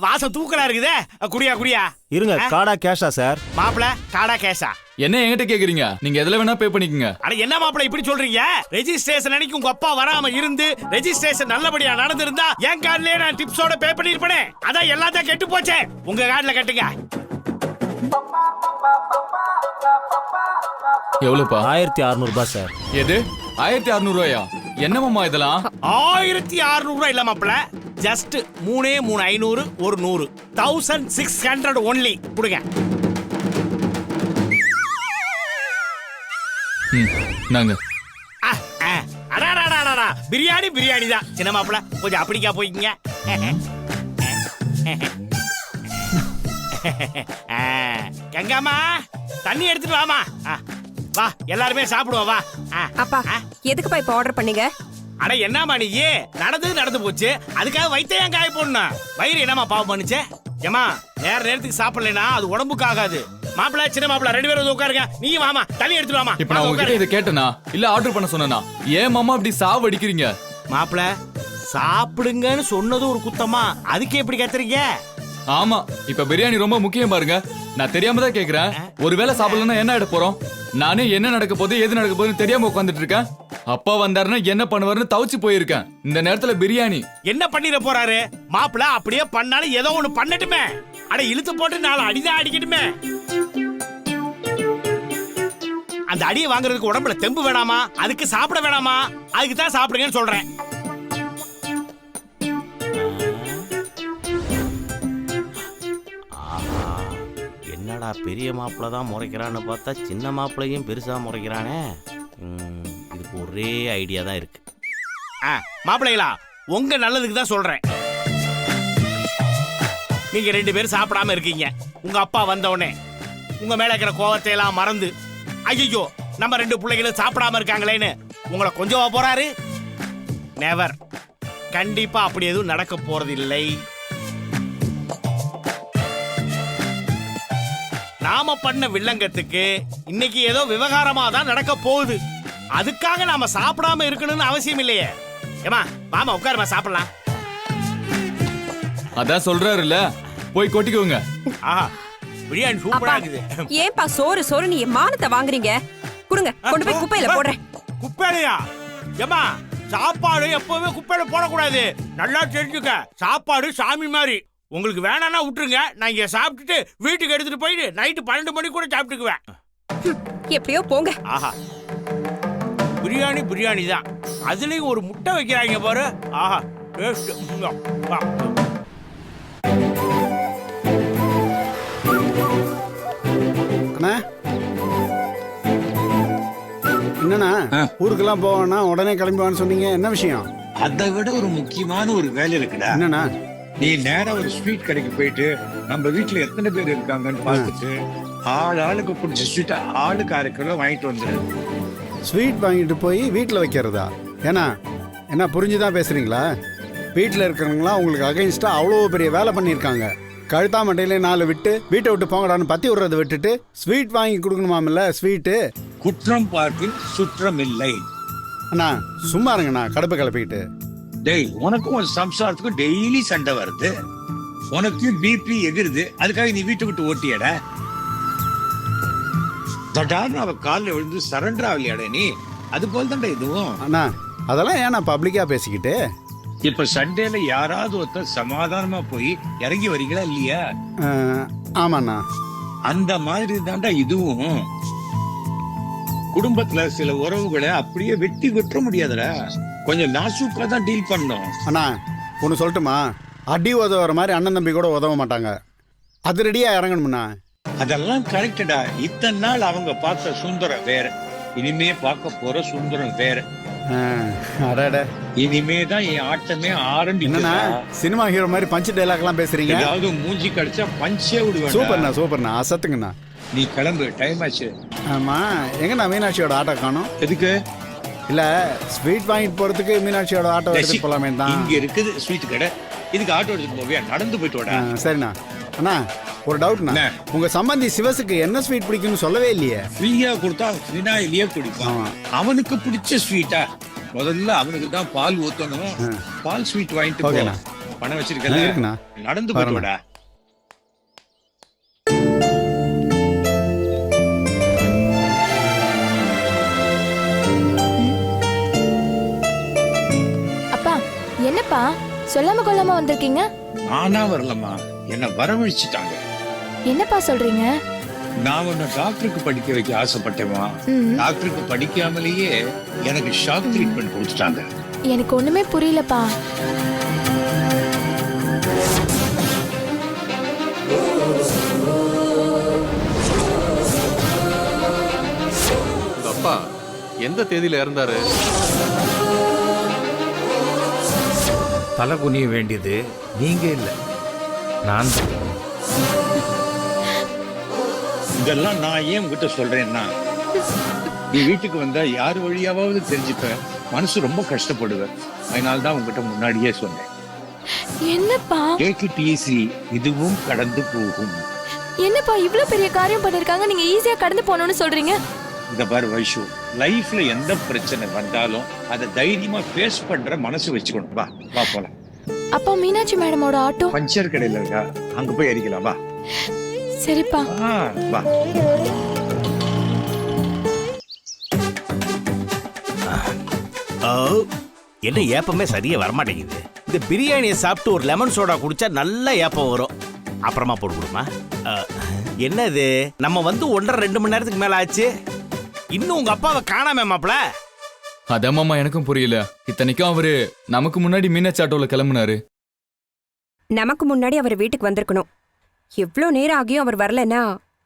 வாசம் தூக்கலா இருக்குதே. குடியா குடியா. இருங்க, காடா கேஷா சார்? மாப்பிள்ள, காடா கேஷா. என்ன என்கிட்ட கேக்குறீங்க? நீங்க எதுல வேணா பே பண்ணிக்கங்க. அட என்ன மாப்பிள்ள இப்படி சொல்றீங்க? ரெஜிஸ்ட்ரேஷன் அன்னைக்கு உங்க அப்பா வராம இருந்து ரெஜிஸ்ட்ரேஷன் நல்லபடியா நடந்திருந்தா என் கார்டுலயே நான் டிப்ஸோட பே பண்ணிருப்பேனே. அதான் எல்லாத்தையும் கெட்டு போச்சே. உங்க கார்டுல கட்டுங்க. எவ்வளவுப்பா? 1600 ரூபாய் சார். எது 1600 ரூபாயா? என்னமாமா இதெல்லாம்? 1600 ரூபாய் இல்ல மாப்பிள்ள, ஜஸ்ட் 3 500 ஒரு 100, 1600 ஒன்லி. கொடுங்க. நாங்க அடாடாடாடா பிரியாணி பிரியாணி தான் சின்ன மாப்பிள்ள கொஞ்சம் அப்படிக்கா போய்க்கிங்க. கங்காமா தண்ணி எடுத்துட்டு வாமா. வா எல்லாருமே சாப்பிடுவோம் வா. அப்பா எதுக்குப்பா இப்ப ஆர்டர் பண்ணீங்க? அட என்னமா நீ நடந்தது நடந்து போச்சு, அதுக்காக வயிற்ற ஏன் காய போடணும்? வயிறு என்னமா பாவம் பண்ணுச்சே? ஏமா நேரத்துக்கு சாப்பிடலனா அது உடம்புக்கு ஆகாது. மாப்பிள்ள சின்ன மாப்பிள்ள 2 பேரும் உட்காருங்க. நீ வாமா தண்ணி எடுத்துட்டு வாமா. இப்ப நான் உங்ககிட்ட இதை கேட்டனா இல்ல ஆர்டர் பண்ண சொன்னனா? ஏன் மாமா இப்படி சாவு அடிக்கிறீங்க? மாப்பிள்ள சாப்பிடுங்கன்னு சொன்னது ஒரு குத்தமா, அதுக்கு எப்படி கத்துறீங்க? ஆமா இப்ப பிரியாணி ரொம்ப முக்கியம் பாருங்க. நான் தெரியாம தான் கேக்குறேன். ஒருவேளை சாப்பிடலன்னா என்ன ஆயிட போறோம்? நானே என்ன நடக்க போகுது எது நடக்க போகுதுன்னு தெரியாம உட்காந்துட்டு இருக்கேன். அப்பா வந்தாருன்னா என்ன பண்ணுவாருன்னு தவிச்சு போயிருக்கேன். இந்த நேரத்துல பிரியாணி என்ன பண்ணிட போறாரு? மாப்பிள்ள அப்படியே பண்ணாலும் ஏதோ ஒண்ணு பண்ணட்டுமே. அட இழுத்து போட்டு 4 அடிதான் அடிக்கட்டுமே. அந்த அடியை வாங்குறதுக்கு உடம்புல தெம்பு வேணாமா? அதுக்கு சாப்பிட வேணாமா? அதுக்கு தான் சாப்பிடுங்கன்னு சொல்றேன். என்னடா பெரிய மாப்பிள்ள தான் முறைக்கிறான்னு பார்த்தா சின்ன மாப்பிள்ளையும் பெருசா முறைக்கிறானே. இதுக்கு ஒரே ஐடியா தான் இருக்கு. மாப்பிள்ளைகளா உங்க நல்லதுக்கு தான் சொல்றேன். நீங்க 2 பேரும் சாப்பிடாம இருக்கீங்க. உங்க அப்பா வந்தவனே உங்க மேல இருக்கிற கோவத்தை எல்லாம் மறந்து ஐயோ நம்ம 2 பிள்ளைகளும் சாப்பிடாம இருக்காங்களேன்னு உங்களை கொஞ்சம் போறாரு. நெவர். கண்டிப்பா அப்படி எதுவும் நடக்க போறது இல்லை. நாம பண்ண வில்லங்கத்துக்கு இன்னைக்கு ஏதோ விவகாரமா தான் நடக்க போகுது. அதுக்காக நாம சாப்பிடாம இருக்கணும்னு அவசியம் இல்லையே. ஏமா மாமா உட்காருமா சாப்பிடலாம். அதான் சொல்றாருல்ல போய் கொட்டிக்கோங்க. ஆஹா பிரியாணி சூப்பரா இருக்குது. ஏன்பா சோறு சோறு நீ மானத்தை வாங்குறீங்க? குடுங்க கொண்டு போய் குப்பையில போடுறேன். குப்பையிலையா? ஏமா சாப்பாடு எப்பவுமே குப்பையில போடக்கூடாது. நல்லா தெரிஞ்சுக்க. சாப்பாடு சாமி மாதிரி. உங்களுக்கு வேணான்னா விட்டுருங்க. நான் இங்க சாப்பிட்டுட்டு வீட்டுக்கு எடுத்துட்டு போயிட்டு நைட்டு 12 மணிக்கு கூட சாப்பிட்டுக்குவேன். எப்படியோ போங்க. ஆஹா பிரியாணி பிரியாணி தான். அதுலயும் ஒரு முட்டை வைக்கிறாங்க பாரு. ஆஹா டேஸ்ட். அண்ணா என்னண்ணா ஊருக்கெல்லாம் போவேன்னா உடனே கிளம்புவான்னு சொன்னீங்க, என்ன விஷயம்? அதை விட ஒரு முக்கியமான ஒரு வேலை இருக்குடா. என்னண்ணா? நீ நேரா ஒரு ஸ்வீட் கடைக்கு போயிட்டு நம்ம வீட்டுல எத்தனை பேர் இருக்காங்கன்னு பார்த்துட்டு ஆளுக்கு பிடிச்ச ஸ்வீட்டை ஆளுக்கு 1/2 கிலோ வாங்கிட்டு வந்துடு. ஸ்வீட் வாங்கிட்டு போய் வீட்டில் வைக்கிறதா? ஏன்னா என்ன புரிஞ்சுதான் பேசுறீங்களா? வீட்டில் இருக்கிறவங்களாம் உங்களுக்கு அகைன்ஸ்டா அவ்வளோ பெரிய வேலை பண்ணியிருக்காங்க. கழுத்தா மட்டையில 4 விட்டு வீட்டை விட்டு போங்கடான்னு பத்தி விடுறதை விட்டுட்டு ஸ்வீட் வாங்கி கொடுக்கணுமாமில்ல? ஸ்வீட்டு குற்றம் பார்க்கில் சுற்றம் இல்லை. அண்ணா சும்மா இருங்கண்ணா, கடுப்பு கிளப்பிக்கிட்டு. டேய் உனக்கும் ஒரு சம்சாரத்துக்கும் டெய்லி சண்டை வருது. உனக்கு பிபி எகிருது. அதுக்காக நீ வீட்டை விட்டு ஓட்டியடா? தடார்னு அவ காலில் விழுந்து சரண்டர் ஆகலையாட நீ? அது போல தான்டா இதுவும். அண்ணா அதெல்லாம் ஏன்னா பப்ளிக்கா பேசிக்கிட்டு? இப்ப சண்டேல யாராவது ஒருத்தர் சமாதானமா போய் இறங்கி வரீங்களா இல்லையா? ஆமாண்ணா. அந்த மாதிரி தான்டா இதுவும். குடும்பத்துல சில உறவுகளை அப்படியே வெட்டி விட்டுற முடியாதுடா. கொஞ்சம் நாசூக்கா தான் டீல் பண்ணணும். அண்ணா ஒன்று சொல்லட்டுமா? அடி உதவுற மாதிரி அண்ணன் தம்பி கூட உதவ மாட்டாங்க. அது ரெடியா இறங்கணும்ண்ணா. அதெல்லாம் கரெக்டடா. இத்தனை நாள் அவங்க பார்த்த சுந்தரம் வேற, இனிமே பார்க்க போற சுந்தரம் வேற. இனிமே தான் என் ஆட்டமே ஆரம்பிக்குதுண்ணா. சினிமா ஹீரோ மாதிரி பஞ்ச் டைலாக் எல்லாம் பேசுறீங்க. ஏதாவது மூஞ்சி கடிச்சா பஞ்சே விடுவேன். சூப்பர்ண்ணா சூப்பர்ண்ணா, அசத்துங்கண்ணா. நீ கிளம்பு, டைம் ஆச்சு. ஆமா எங்கண்ணா மீனாட்சியோட ஆட்டோ காணோம்? எதுக்கு? இல்ல ஸ்வீட் வாங்கிட்டு போறதுக்கு மீனாட்சியோட ஆட்டோ எடுத்து போலாமே தான். இங்க இருக்குது ஸ்வீட் கடை, இதுக்கு ஆட்டோ எடுத்துட்டு போவியா? நடந்து போயிட்டு வாடா. சரிண்ணா. அண்ணா ஒரு டவுட்ண்ணா, உங்க சம்பந்தி சிவசுக்கு என்ன ஸ்வீட் பிடிக்கும்னு சொல்லவே இல்லையே. ஃப்ரீயா கொடுத்தா வினாயிலேயே குடிப்பான். அவனுக்கு பிடிச்ச ஸ்வீட்டா? முதல்ல அவனுக்கு தான் பால் ஊத்தணும். பால் ஸ்வீட் வாங்கிட்டு போ. பணம் வச்சிருக்கல, நடந்து போயிட்டு வாடா. அப்பா என்னப்பா சொல்லாம கொள்ளாம வந்திருக்கீங்க? நானா வரலம்மா, என்ன வரவழைச்சிட்டாங்க. என்னப்பா சொல்றீங்க? நான் உன்னை டாக்டருக்கு படிக்க வைக்க ஆசைப்பட்டேமா. டாக்டருக்கு படிக்காமலேயே எனக்கு ஷாக் ட்ரீட்மெண்ட் கொடுத்துட்டாங்க. எனக்கு ஒண்ணுமே புரியலப்பா. அப்பா எந்த தேதியில இறந்தாரு? தலை குனிய வேண்டியது நீங்க இல்ல, நான் தான். இதெல்லாம் நான் ஏன் உங்ககிட்ட சொல்றேன்னா, நீ வீட்டுக்கு வந்தா யார் வழியாவது தெரிஞ்சுப்ப, மனசு ரொம்ப கஷ்டப்படுவேன். அதனால தான் உங்ககிட்ட முன்னாடியே சொன்னேன். என்னப்பா டேக் இட் ஈஸி, இதுவும் கடந்து போகும். என்னப்பா இவ்ளோ பெரிய காரியம் பண்ணிருக்காங்க, நீங்க ஈஸியா கடந்து போகணும்னு சொல்றீங்க? இந்த பாரு வைஷு, லைஃப்ல எந்த பிரச்சனை வந்தாலும் அதை தைரியமா ஃபேஸ் பண்ற மனசு வச்சுக்கணும். வா வா போலாம். அப்பா மீனாட்சி மேடமோட ஆட்டோ பஞ்சர் கடையில இருக்கா, அங்க போய் ஏறிக்கலாம். வா. சரிப்பா. வா. என்ன ஏப்பமே சரியா வரமாட்டேங்குது. இந்த பிரியாணியை சாப்பிட்டு ஒரு லெமன் சோடா குடிச்சா நல்ல ஏப்பம் வரும். அப்புறமா போட்டு கொடுமா. என்னது, நம்ம வந்து 1.5-2 மணி நேரத்துக்கு மேல ஆச்சு, இன்னும் உங்க அப்பாவை காணாம மாப்ள. அதான் மாமா எனக்கும் புரியல. இத்தனைக்கும் அவரு நமக்கு முன்னாடி மீனாட்சி ஆட்டோல கிளம்புனாரு. நமக்கு முன்னாடி அவர் வீட்டுக்கு வந்திருக்கணும். எவ்வளோ நேரம் ஆகியும் அவர் வரலன்னா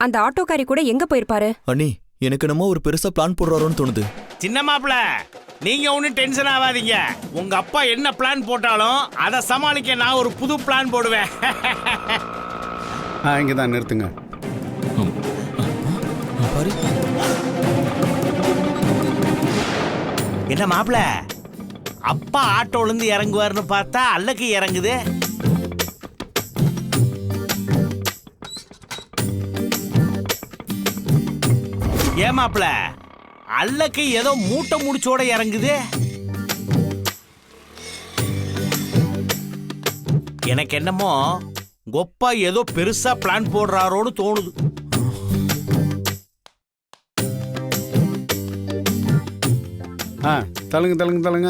அந்த ஆட்டோக்காரி கூட எங்க போயிருப்பாரு? அண்ணி, எனக்கு என்னமோ ஒரு பெருசா பிளான் போடுறாரோன்னு தோணுது. சின்ன மாப்ள, நீங்க ஒன்னும் டென்ஷன் ஆகாதீங்க. உங்க அப்பா என்ன பிளான் போட்டாலும் அதை சமாளிக்க நான் ஒரு புது பிளான் போடுவேன். இங்கதான் நிறுத்துங்க. என்ன மாப்ள, அப்பா ஆட்டோல இருந்து இறங்குவாருன்னு பார்த்தா அல்லக்கு இறங்குது. ஏன் மாப்ள, அல்லக்கு ஏதோ மூட்டை முடிச்சோட இறங்குது. எனக்கு என்னமோ கொப்பா ஏதோ பெருசா பிளான் போடுறாரோன்னு தோணுது. தள்ளுங்க தள்ளுங்க தள்ளுங்க.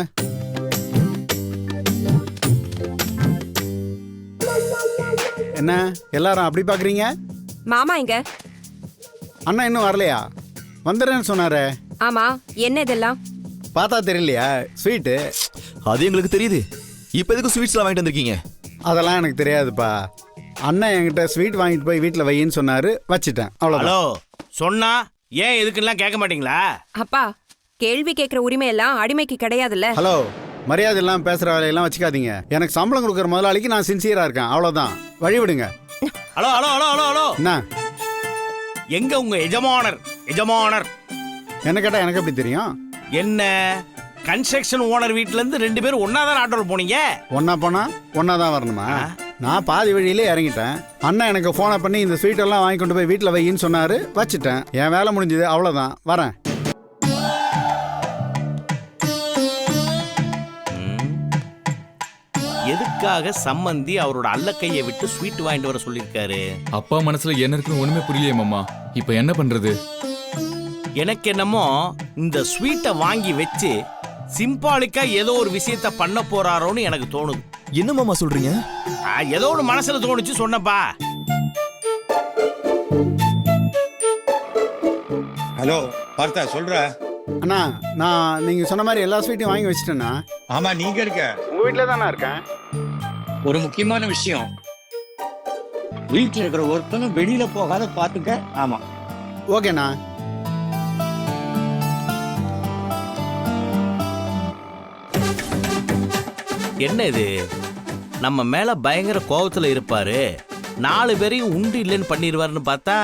என்ன எல்லாரும் அப்படி பாக்குறீங்க? மாமா எங்க? அண்ணா இன்னும் வரலையா? வந்துடுறேன்னு சொன்னாரே. ஆமா, என்ன இதெல்லாம்? பார்த்தா தெரியலையா? ஸ்வீட்டு. அது எங்களுக்கு தெரியுது. இப்போ எதுக்கு ஸ்வீட்ஸ்லாம் வாங்கிட்டு வந்திருக்கீங்க? அதெல்லாம் எனக்கு தெரியாதுப்பா. அண்ணன் என்கிட்ட ஸ்வீட் வாங்கிட்டு போய் வீட்டில் வையின்னு சொன்னாரு, வச்சுட்டேன். ஹலோ, சொன்னா ஏன் எதுக்குலாம் கேட்க மாட்டீங்களா? அப்பா, கேள்வி கேட்கிற உரிமை எல்லாம் அடிமைக்கு கிடையாதுல்ல. ஹலோ, மரியாதை எல்லாம் பேசுற வேலையெல்லாம் வச்சுக்காதீங்க. எனக்கு சம்பளம் கொடுக்குற முதலாளிக்கு நான் சின்சியரா இருக்கேன், அவ்வளவுதான். வழி விடுங்க. Hello hello hello hello hello. என்ன? எங்க உங்க எஜமானர்? எஜமானர் என்ன கேட்டா எனக்கு எப்படி தெரியும்? என்ன, கன்ஸ்ட்ரக்ஷன் ஓனர் வீட்ல இருந்து 2 பேரும் ஒன்னாதான் ஆட்டோல போனீங்க? ஒன்னா போனா ஒன்னா தான் வரணுமா? நான் பாதி வழியிலே இறங்கிட்டேன். அண்ணன் எனக்கு போனை பண்ணி இந்த ஸ்வீட் எல்லாம் வாங்கி கொண்டு போய் வீட்டில் வையின்னு சொன்னாரு, வச்சுட்டேன். என் வேலை முடிஞ்சது, அவ்வளவுதான். வரேன். எதுக்காக சம்மந்தி அவரோட அல்லக்கையை விட்டு ஸ்வீட் வாங்கிட்டு வர சொல்லியிருக்காரு? அப்பா மனசுல என்ன இருக்குன்னு ஒண்ணுமே புரியலையே மாமா. இப்ப என்ன பண்றது? எனக்கு என்னமோ இந்த ஸ்வீட்டை வாங்கி வச்சு சிம்பாலிக்கா ஏதோ ஒரு விஷயத்த பண்ண போறாரோன்னு எனக்கு தோணுது. என்ன மாமா சொல்றீங்க? ஏதோ ஒரு மனசுல தோணுச்சு, சொன்னப்பா. ஹலோ பார்த்தா சொல்ற. அண்ணா, நான் நீங்க சொன்ன மாதிரி எல்லா ஸ்வீட்டையும் வாங்கி வச்சுட்டேன்னா. ஆமா, நீங்க இருக்க உங்க வீட்டில் தானே இருக்கேன். ஒரு முக்கியமான விஷயம், வீட்டில் இருக்கிற ஒருத்தனும் வெளியில போகாத பாத்துக்க. ஆமா, ஓகேண்ணா. என்ன இது, நம்ம மேல பயங்கர கோபத்துல இருப்பாரு, 4 பேரையும் உண்டு இல்லைன்னு பண்ணிடுவாருன்னு பார்த்தா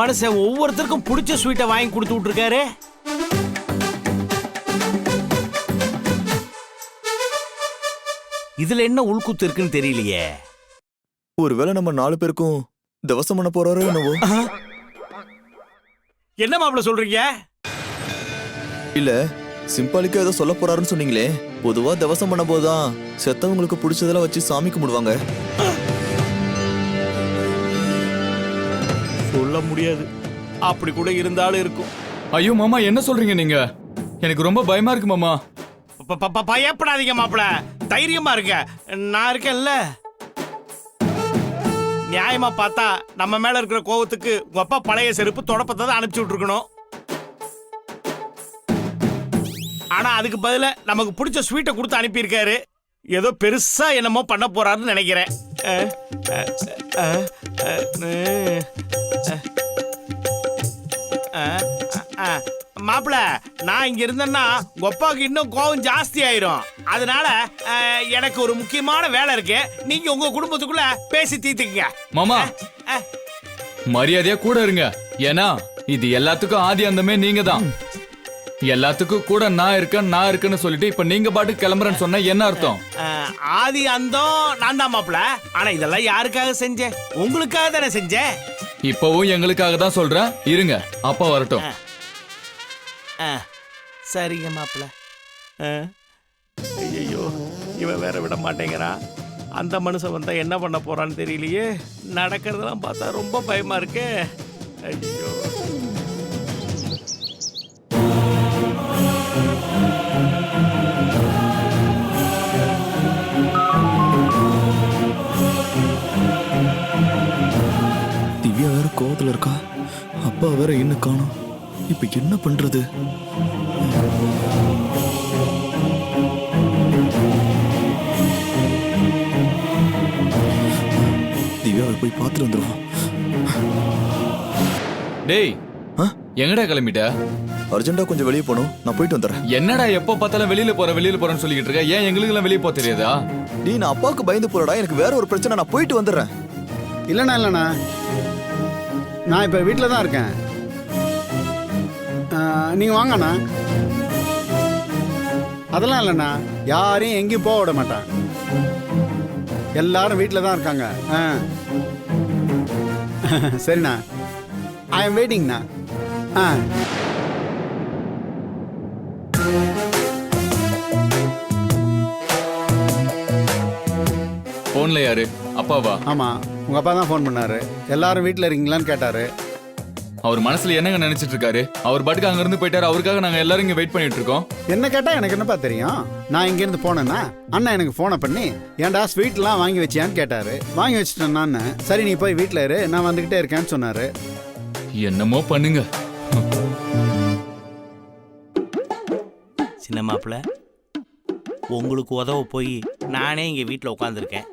மனுஷன் ஒவ்வொருத்தருக்கும் பிடிச்ச ஸ்வீட்டை வாங்கி கொடுத்து விட்டுருக்காரு. இதுல என்ன உள்குத்து இருக்குன்னு தெரியலையே. ஒருவேளை நம்ம 4 பேருக்கும் தவசம் பண்ண போறாரோ என்னவோ. என்ன மாப்பிள்ள சொல்றீங்க? இல்ல, சிம்பாலிக்கா ஏதோ சொல்ல போறாருன்னு சொன்னீங்களே. பொதுவா தவசம் பண்ண போதுதான் செத்தவங்களுக்கு பிடிச்சதெல்லாம் வச்சு சாமி கும்பிடுவாங்க. சொல்ல முடியாது, அப்படி கூட இருந்தாலும் இருக்கும். ஐயோ மாமா, என்ன சொல்றீங்க நீங்க? எனக்கு ரொம்ப பயமா இருக்கு மாமா. பயப்படாதீங்க மாப்பிள்ள, தைரியமா இருக்க, நான் இருக்கேன்ல. நியாயமா பார்த்தா நம்ம மேல இருக்கிற கோவத்துக்கு உங்க அப்பா பழைய செருப்பு தொடப்பத்தை தான் அனுப்பிச்சு விட்டுருக்கணும். ஆனா அதுக்கு பதிலா நமக்கு பிடிச்ச ஸ்வீட்டை கொடுத்து அனுப்பியிருக்காரு. ஏதோ பெருசா என்னமோ பண்ண போறாருன்னு நினைக்கிறேன். மாப்பிள நான் இங்க இருந்தேன்னா உங்க அப்பாவுக்கு இன்னும் கோவம் ஜாஸ்தி ஆயிரும். அதனால எனக்கு ஒரு முக்கியமான வேலை இருக்கு. நீங்க உங்க குடும்பத்துக்குள்ள பேசி தீர்த்துக்கங்க. மாமா மரியாதையா கூட இருங்க. ஏன்னா இது எல்லாத்துக்கும் ஆதி அந்தமே நீங்க தான். எல்லாத்துக்கும் கூட நான் இருக்கேன்னு சொல்லிட்டு இப்ப நீங்க பாட்டுக்கு கிளம்புறேன்னு சொன்னா என்ன அர்த்தம்? ஆதி அந்தம் நான் தான் மாப்பிள. ஆனா இதெல்லாம் யாருக்காக செஞ்சேன்? உங்களுக்காக தானே செஞ்சேன். இப்பவும் எங்களுக்காக தான் சொல்றேன். இருங்க, அப்பா வரட்டும். சரிங்க மாப்பிள. ஐயோ, இவன் வேற விட மாட்டேங்கிறான். அந்த மனுஷன் வந்தா என்ன பண்ண போறான்னு தெரியலையே. நடக்கிறதெல்லாம் பார்த்தா ரொம்ப பயமா இருக்கு. ஐயோ, திவ்யா வேற கோவத்துல இருக்கா, அப்பா வேற இன்னும் காணோம். இப்ப என்ன பண்றது? திவ்யாவை போய் பார்த்துட்டு வந்துருவோம். டேய், எங்கடா கிளம்பிட்ட? அர்ஜென்ட்டா கொஞ்சம் வெளியே போகணும், நான் போயிட்டு வந்துடுறேன். என்னடா எப்போ பார்த்தாலும் வெளியில போறேன்னு சொல்லிக்கிட்டு இருக்க? ஏன் எங்களுக்கு எல்லாம் வெளியே போக தெரியாதா? நீ நான் அப்பாவுக்கு பயந்து போறடா, எனக்கு வேற ஒரு பிரச்சனை, நான் போயிட்டு வந்துடுறேன். இல்லைண்ணா நான் இப்போ வீட்டில் தான் இருக்கேன். நீங்கள் வாங்கண்ணா. அதெல்லாம் இல்லைண்ணா, யாரையும் எங்கேயும் போக விட மாட்டேன். எல்லாரும் வீட்டில் தான் இருக்காங்க. சரிண்ணா, ஐ எம் வெயிட்டிங்ண்ணா. போன்ல யாரு? அப்பாவா? ஆமா, உங்க அப்பா தான் ஃபோன் பண்ணாரு. எல்லாரும் வீட்டில் இருக்கீங்களான்னு கேட்டாரு. அவர் மனசுல என்னங்க நினைச்சிட்டு இருக்காரு? அவர் பாட்டுக்கு அங்க இருந்து போயிட்டாரு. அவருக்காக நாங்க எல்லாரும் இங்க வெயிட் பண்ணிட்டு இருக்கோம். என்ன கேட்டா எனக்கு என்னப்பா தெரியும்? நான் இங்க இருந்து போனேன்னா அண்ணா எனக்கு போனை பண்ணி ஏன்டா ஸ்வீட்லாம் வாங்கி வச்சியான்னு கேட்டாரு. வாங்கி வச்சிட்டேன்னு. சரி நீ போய் வீட்டில் இரு, நான் வந்துகிட்டே இருக்கேன்னு சொன்னாரு. என்னமோ பண்ணுங்க. சின்ன மாப்பிள்ள, உங்களுக்கு உதவ போய் நானே இங்க வீட்டில் உட்காந்துருக்கேன்.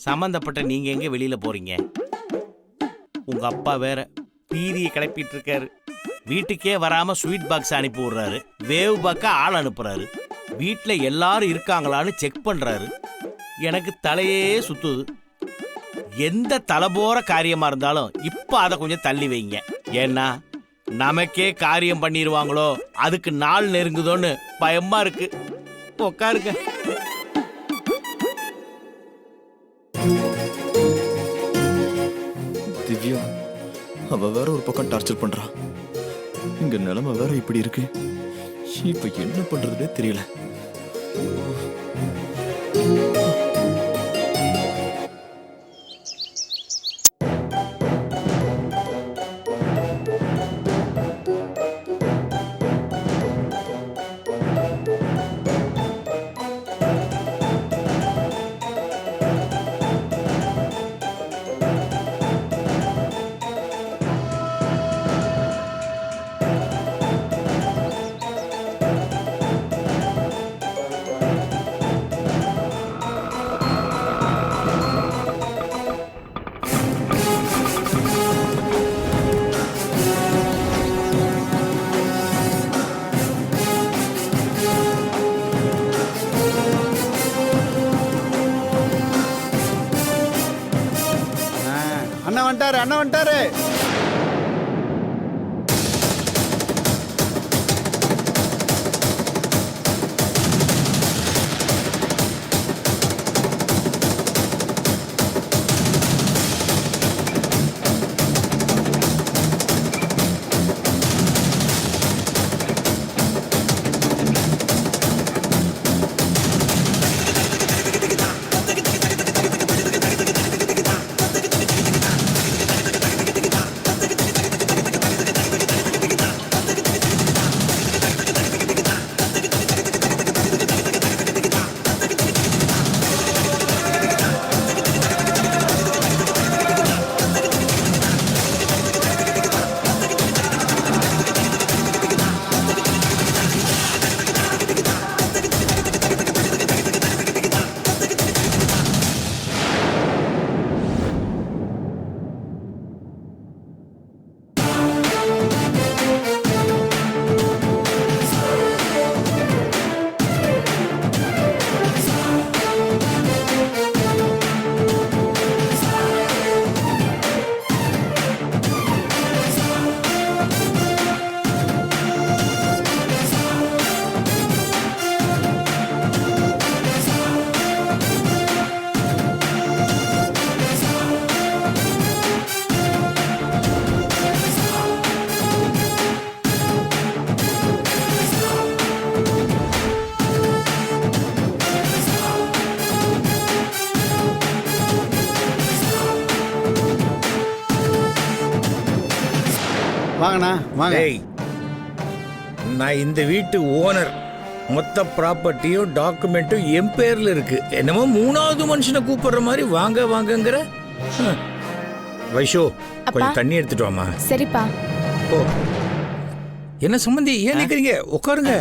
சம்பந்தப்பட்ட நீங்க எங்க வெளியில போறீங்க? உங்க அப்பா வேற பீதியை கிளப்பிட்டு இருக்காரு. வீட்டுக்கே வராம ஸ்வீட் பாக்ஸ் அனுப்பி விடுறாரு. வேவ் பாக்க ஆள் அனுப்புறாரு. வீட்டில் எல்லாரும் இருக்காங்களான்னு செக் பண்றாரு. எனக்கு தலையே சுத்துது. எந்த தலைபோற காரியமா இருந்தாலும் இப்ப அதை கொஞ்சம் தள்ளி வைங்க. ஏன்னா நமக்கே காரியம் பண்ணிடுவாங்களோ, அதுக்கு நாள் நெருங்குதோன்னு பயமா இருக்கு. உட்காருங்க. திவ்யா அவ வேற ஒரு பக்கம் டார்ச்சர் பண்றா. இங்க நிலைமை வேற இப்படி இருக்கு. இப்ப என்ன பண்றதுனே தெரியல. அண்ணா வந்துட்டாரு. வாங்கண்ணா வாங்க. டேய், நான் இந்த வீட்டு ஓனர். மொத்த ப்ராப்பர்ட்டியும் டாக்குமெண்ட்டும் என் பேர்ல இருக்கு. என்னமோ மூணாவது மனுஷனை கூப்பிடுற மாதிரி வாங்க வாங்கங்கிற. வைஷோ, கொஞ்சம் தண்ணி எடுத்துட்டு வாமா. சரிப்பா. ஓ, என்ன சம்பந்தி ஏன் நிக்கிறீங்க? உட்காருங்க.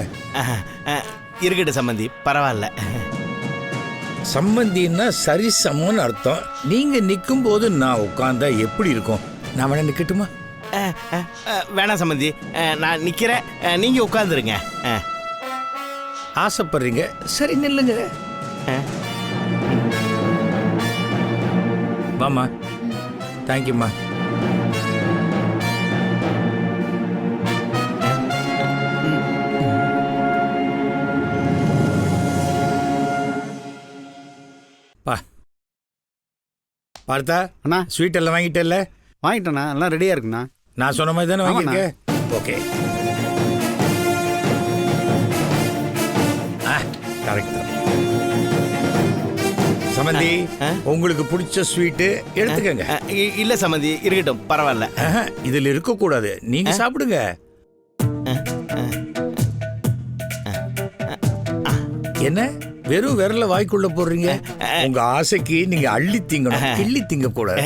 இருக்கட்டும் சம்பந்தி, பரவாயில்ல. சம்பந்தின்னா சரி சமம்னு அர்த்தம். நீங்க நிக்கும் போது நான் உட்கார்ந்தா எப்படி இருக்கும்? நான் வேணா நிக்கட்டுமா? வேணாம் சம்பந்தி, நான் நிக்கிறேன், நீங்க உட்கார்ந்துருங்க. ஆசைப்படுறீங்க, சரி நில்லுங்க. வாமா. தேங்க்யூம்மா. பார்த்தா அண்ணா ஸ்வீட் எல்லாம் வாங்கிட்டேல்ல? வாங்கிட்டேண்ணா, எல்லாம் ரெடியாக இருக்குண்ணா. நான் சொன்ன மாதிரி தானே வாங்கியிருக்கேன்? Okay, correct. சம்பந்தி, உங்களுக்கு பிடிச்ச ஸ்வீட்டு எடுத்துக்கங்க. இல்ல சம்பந்தி, இருக்கட்டும், பரவாயில்ல. இதுல இருக்க கூடாது, நீங்க சாப்பிடுங்க. என்ன வெறும் விரல வாய்க்குள்ள போடுறீங்க? உங்க ஆசைக்கு நீங்க அள்ளி திங்கணும், கிள்ளி திங்க கூடாது.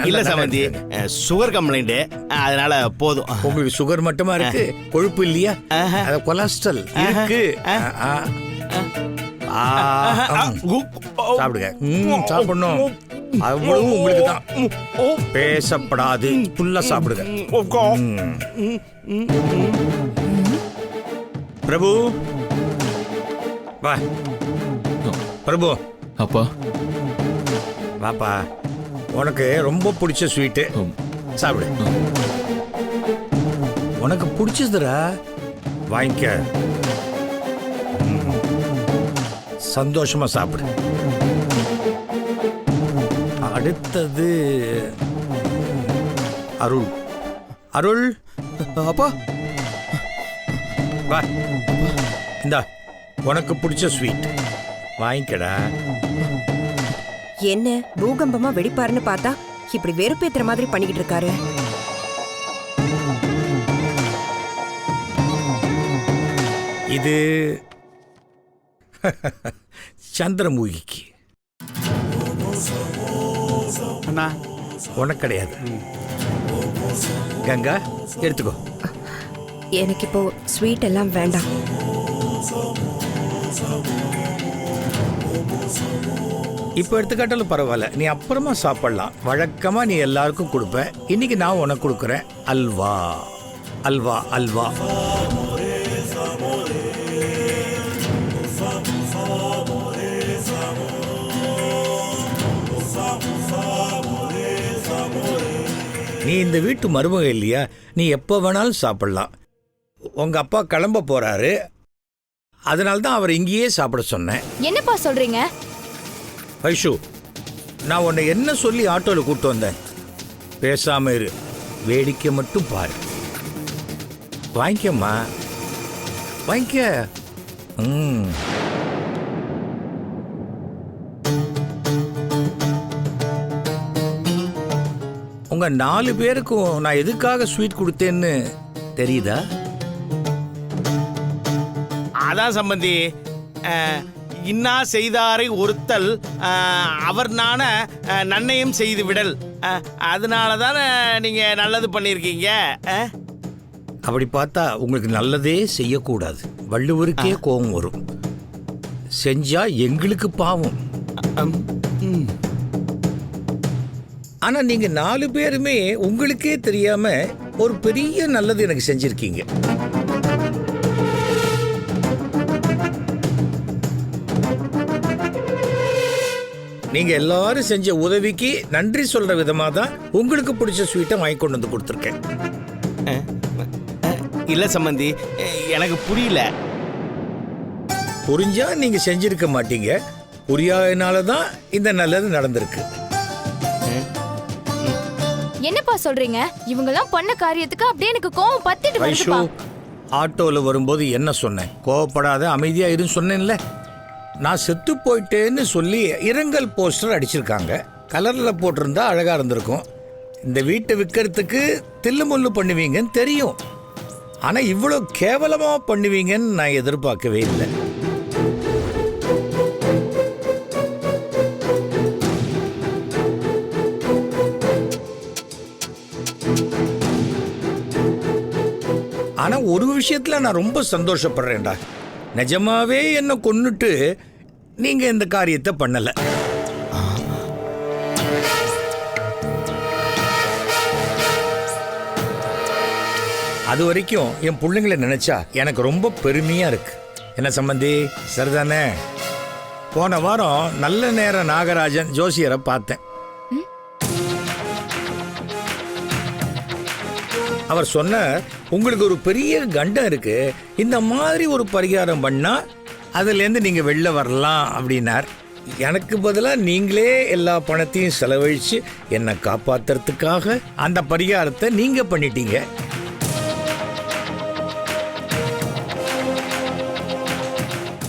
இல்ல சம்பந்தி, சுகர் கம்ப்ளைண்ட், அதனால போதும். உங்களுக்கு சுகர் மட்டுமா இருக்கு, கொழுப்பு இல்லையா? கொலஸ்ட்ரால் இருக்கு. சாப்பிடுங்க. சாப்பிடணும், அவ்வளவு உங்களுக்கு தான். பேசப்படாது, ஃபுல்லா சாப்பிடுங்க. பிரபு வா. பிரபு. அப்பா. வாப்பா, உனக்கு ரொம்ப பிடிச்ச ஸ்வீட்டு சாப்பிடு. உனக்கு பிடிச்சதுடா, வாங்கிக்க. சந்தோஷமா சாப்பிடு. அடுத்தது அருள். அருள் அப்பா, வா. இந்தா உனக்கு பிடிச்ச ஸ்வீட் வாங்கிக்கடா. என்ன பூகம்பமா வெடிப்பாருன்னு பார்த்தா இப்படி வெறுப்பேத்துற மாதிரி பண்ணிக்கிட்டு இருக்காரு. இது சந்திரமுகிக்கு. அண்ணா உனக்கு கிடையாது. கங்கா, எடுத்துக்கோ. எனக்கு இப்போ ஸ்வீட் எல்லாம் வேண்டாம். இப்போ எடுத்துக்காட்டாலும் பரவாயில்ல, நீ அப்புறமா சாப்பிடலாம். வழக்கமா நீ எல்லாருக்கும் கொடுப்ப, இன்னைக்கு நான் உனக்கு கொடுக்குறேன். அல்வா அல்வா அல்வா. நீ இந்த வீட்டு மருமக இல்லையா, நீ எப்போ வேணாலும் சாப்பிடலாம். உங்க அப்பா கிளம்ப போறாரு, அதனால தான் அவர் இங்கேயே சாப்பிட சொன்னேன். என்னப்பா சொல்றீங்க? வைஷு, நான் உன்னை என்ன சொல்லி ஆட்டோவில் கூப்பிட்டு வந்தேன்? பேசாம இரு, வேடிக்கை மட்டும் பாரு. வாங்கிக்கம்மா, வாங்கிக்க. உங்க 4 பேருக்கும் நான் எதுக்காக ஸ்வீட் கொடுத்தேன்னு தெரியுதா? அதான் சம்பந்தி, இன்னா செய்தாரை ஒருத்தல் அவர் நான நன்மையும் செய்து விடல். அதனால தானே நீங்க நல்லது பண்ணியிருக்கீங்க. அப்படி பார்த்தா உங்களுக்கு நல்லதே செய்யக்கூடாது. வள்ளுவருக்கே கோபம் வரும். செஞ்சா எங்களுக்கு பாவம். ஆனா நீங்க 4 பேருமே உங்களுக்கே தெரியாம ஒரு பெரிய நல்லது எனக்கு செஞ்சிருக்கீங்க. நீங்க எல்லாரும் செஞ்ச உதவிக்கு நன்றி சொல்ற விதமா தான் உங்களுக்கு பிடிச்ச ஸ்வீட்டை வாங்கி கொண்டு வந்து கொடுத்துருக்கேன். இல்ல சம்பந்தி, எனக்கு புரியல. புரிஞ்சா நீங்க செஞ்சிருக்க மாட்டீங்க. புரியாதனால தான் இந்த நல்லது நடந்திருக்கு. என்னப்பா சொல்றீங்க? இவங்க எல்லாம் பண்ண காரியத்துக்கு அப்படியே எனக்கு கோவம் பத்திட்டு வருதுப்பா. ஆட்டோல வரும்போது என்ன சொன்னேன்? கோவப்படாத, அமைதியா இருன்னு சொன்னேன்ல. நான் செத்து போயிட்டேன்னு சொல்லி இரங்கல் போஸ்டர் அடிச்சிருக்காங்க. கலர்ல போட்டிருந்தா அழகா இருந்திருக்கும். இந்த வீட்டை விற்கிறதுக்கு தில்லுமுள்ளு பண்ணுவீங்கன்னு தெரியும். ஆனா இவ்வளோ கேவலமா பண்ணுவீங்கன்னு நான் எதிர்பார்க்கவே இல்லை. ஆனா ஒரு விஷயத்துல நான் ரொம்ப சந்தோஷப்படுறேன்டா. நிஜமாவே என்ன கொன்னுட்டு நீங்க இந்த காரியத்தை பண்ணல. அது வரைக்கும் என் பிள்ளைங்களை நினைச்சா எனக்கு ரொம்ப பெருமையா இருக்கு. என்ன சம்பந்தி, சரிதானே? போன வாரம் நல்ல நேரம் நாகராஜன் ஜோசியரை பார்த்தேன். அவர் சொன்ன உங்களுக்கு ஒரு பெரிய கண்டம் இருக்கு, இந்த மாதிரி ஒரு பரிகாரம் பண்ணா அதுலேருந்து நீங்க வெளில வரலாம் அப்படின்னார். எனக்கு பதிலாக நீங்களே எல்லா பணத்தையும் செலவழிச்சு என்னை காப்பாத்துறதுக்காக அந்த பரிகாரத்தை நீங்க பண்ணிட்டீங்க.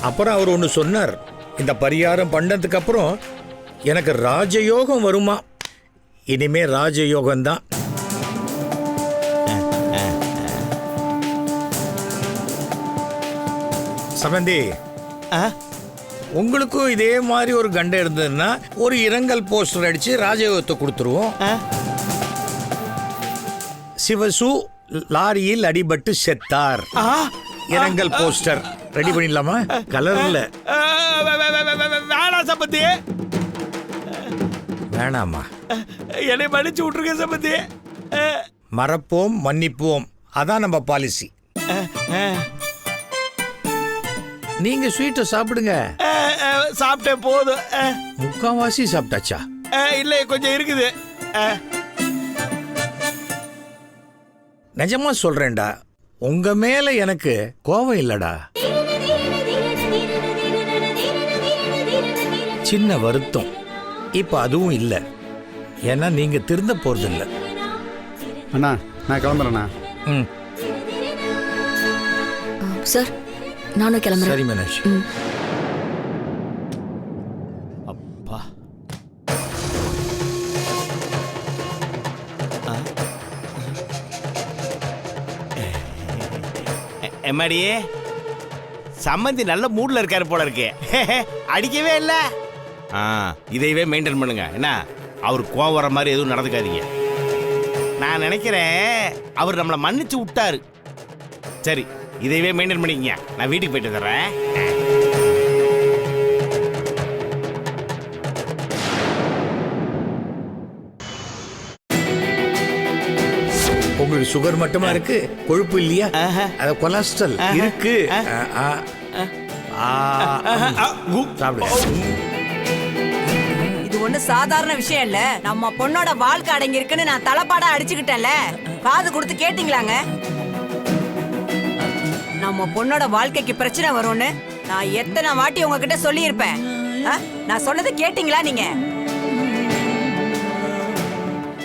அப்புறம் அவர் ஒன்று சொன்னார், இந்த பரிகாரம் பண்ணதுக்கு அப்புறம் எனக்கு ராஜயோகம் வருமா. இனிமே ராஜயோகம் தான். சம்பந்தி, உங்களுக்கும் இதே மாதிரி ஒரு கண்டம் இருந்ததுன்னா ஒரு இரங்கல் போஸ்டர் அடிச்சு ராஜயோகத்தை கொடுத்துருவோம். சிவசு லாரியில் அடிபட்டு செத்தார், இரங்கல் போஸ்டர் ரெடி பண்ணிடலாமா? கலர்ல வேணாம் சம்பந்தி, வேணாமா? என்னை மன்னிச்சு விட்டுருங்க சம்பந்தி. மறப்போம் மன்னிப்போம், அதான் நம்ம பாலிசி. நீங்க ஸ்வீட்டை சாப்பிடுங்க. சாப்பிட்டேன் போதும். முக்காவாசி சாப்பிட்டாச்சா? இல்லை, கொஞ்சம் இருக்குது. நிஜமா சொல்றேன்டா, உங்க மேல எனக்கு கோபம் இல்லடா, சின்ன வருத்தம். இப்ப அதுவும் இல்லை, ஏன்னா நீங்க திருந்த போறது இல்லை. அண்ணா நான் கிளம்புறேண்ணா. ம், சார் நானும் கிளம்புறேன். சரி மீனாட்சி. அப்பா, எம்மாடியே சம்மந்தி நல்ல மூட்ல இருக்காரு போல இருக்கு. அடிக்கவே இல்லை. இதையவே மெயின்டைன் பண்ணுங்க. என்ன, அவர் கோவம் வர மாதிரி எதுவும் நடந்துக்காதீங்க. நான் நினைக்கிறேன் அவர் நம்மளை மன்னிச்சு விட்டாரு. சரி, இதையவே மெயின்டைன் பண்ணிக்கங்க. நான் வீட்டுக்கு போயிட்டு தர்றேன். உங்களுக்கு சுகர் மட்டுமா இருக்கு, கொழுப்பு இல்லையா? அது கொலஸ்ட்ரால் இருக்கு. இது ஒண்ணு சாதாரண விஷயம் இல்ல. நம்ம பொண்ணோட வாழ்க்கை அடங்கி இருக்குன்னு நான் தலைப்பாடா அடிச்சுக்கிட்டேன்ல. காது கொடுத்து கேட்டீங்களாங்க? நம்ம பொண்ணோட வாழ்க்கைக்கு பிரச்சனை வரும்னு நான் எத்தனை வாட்டி உங்ககிட்ட சொல்லியிருப்பேன். நான் சொன்னது கேட்டீங்களா நீங்க?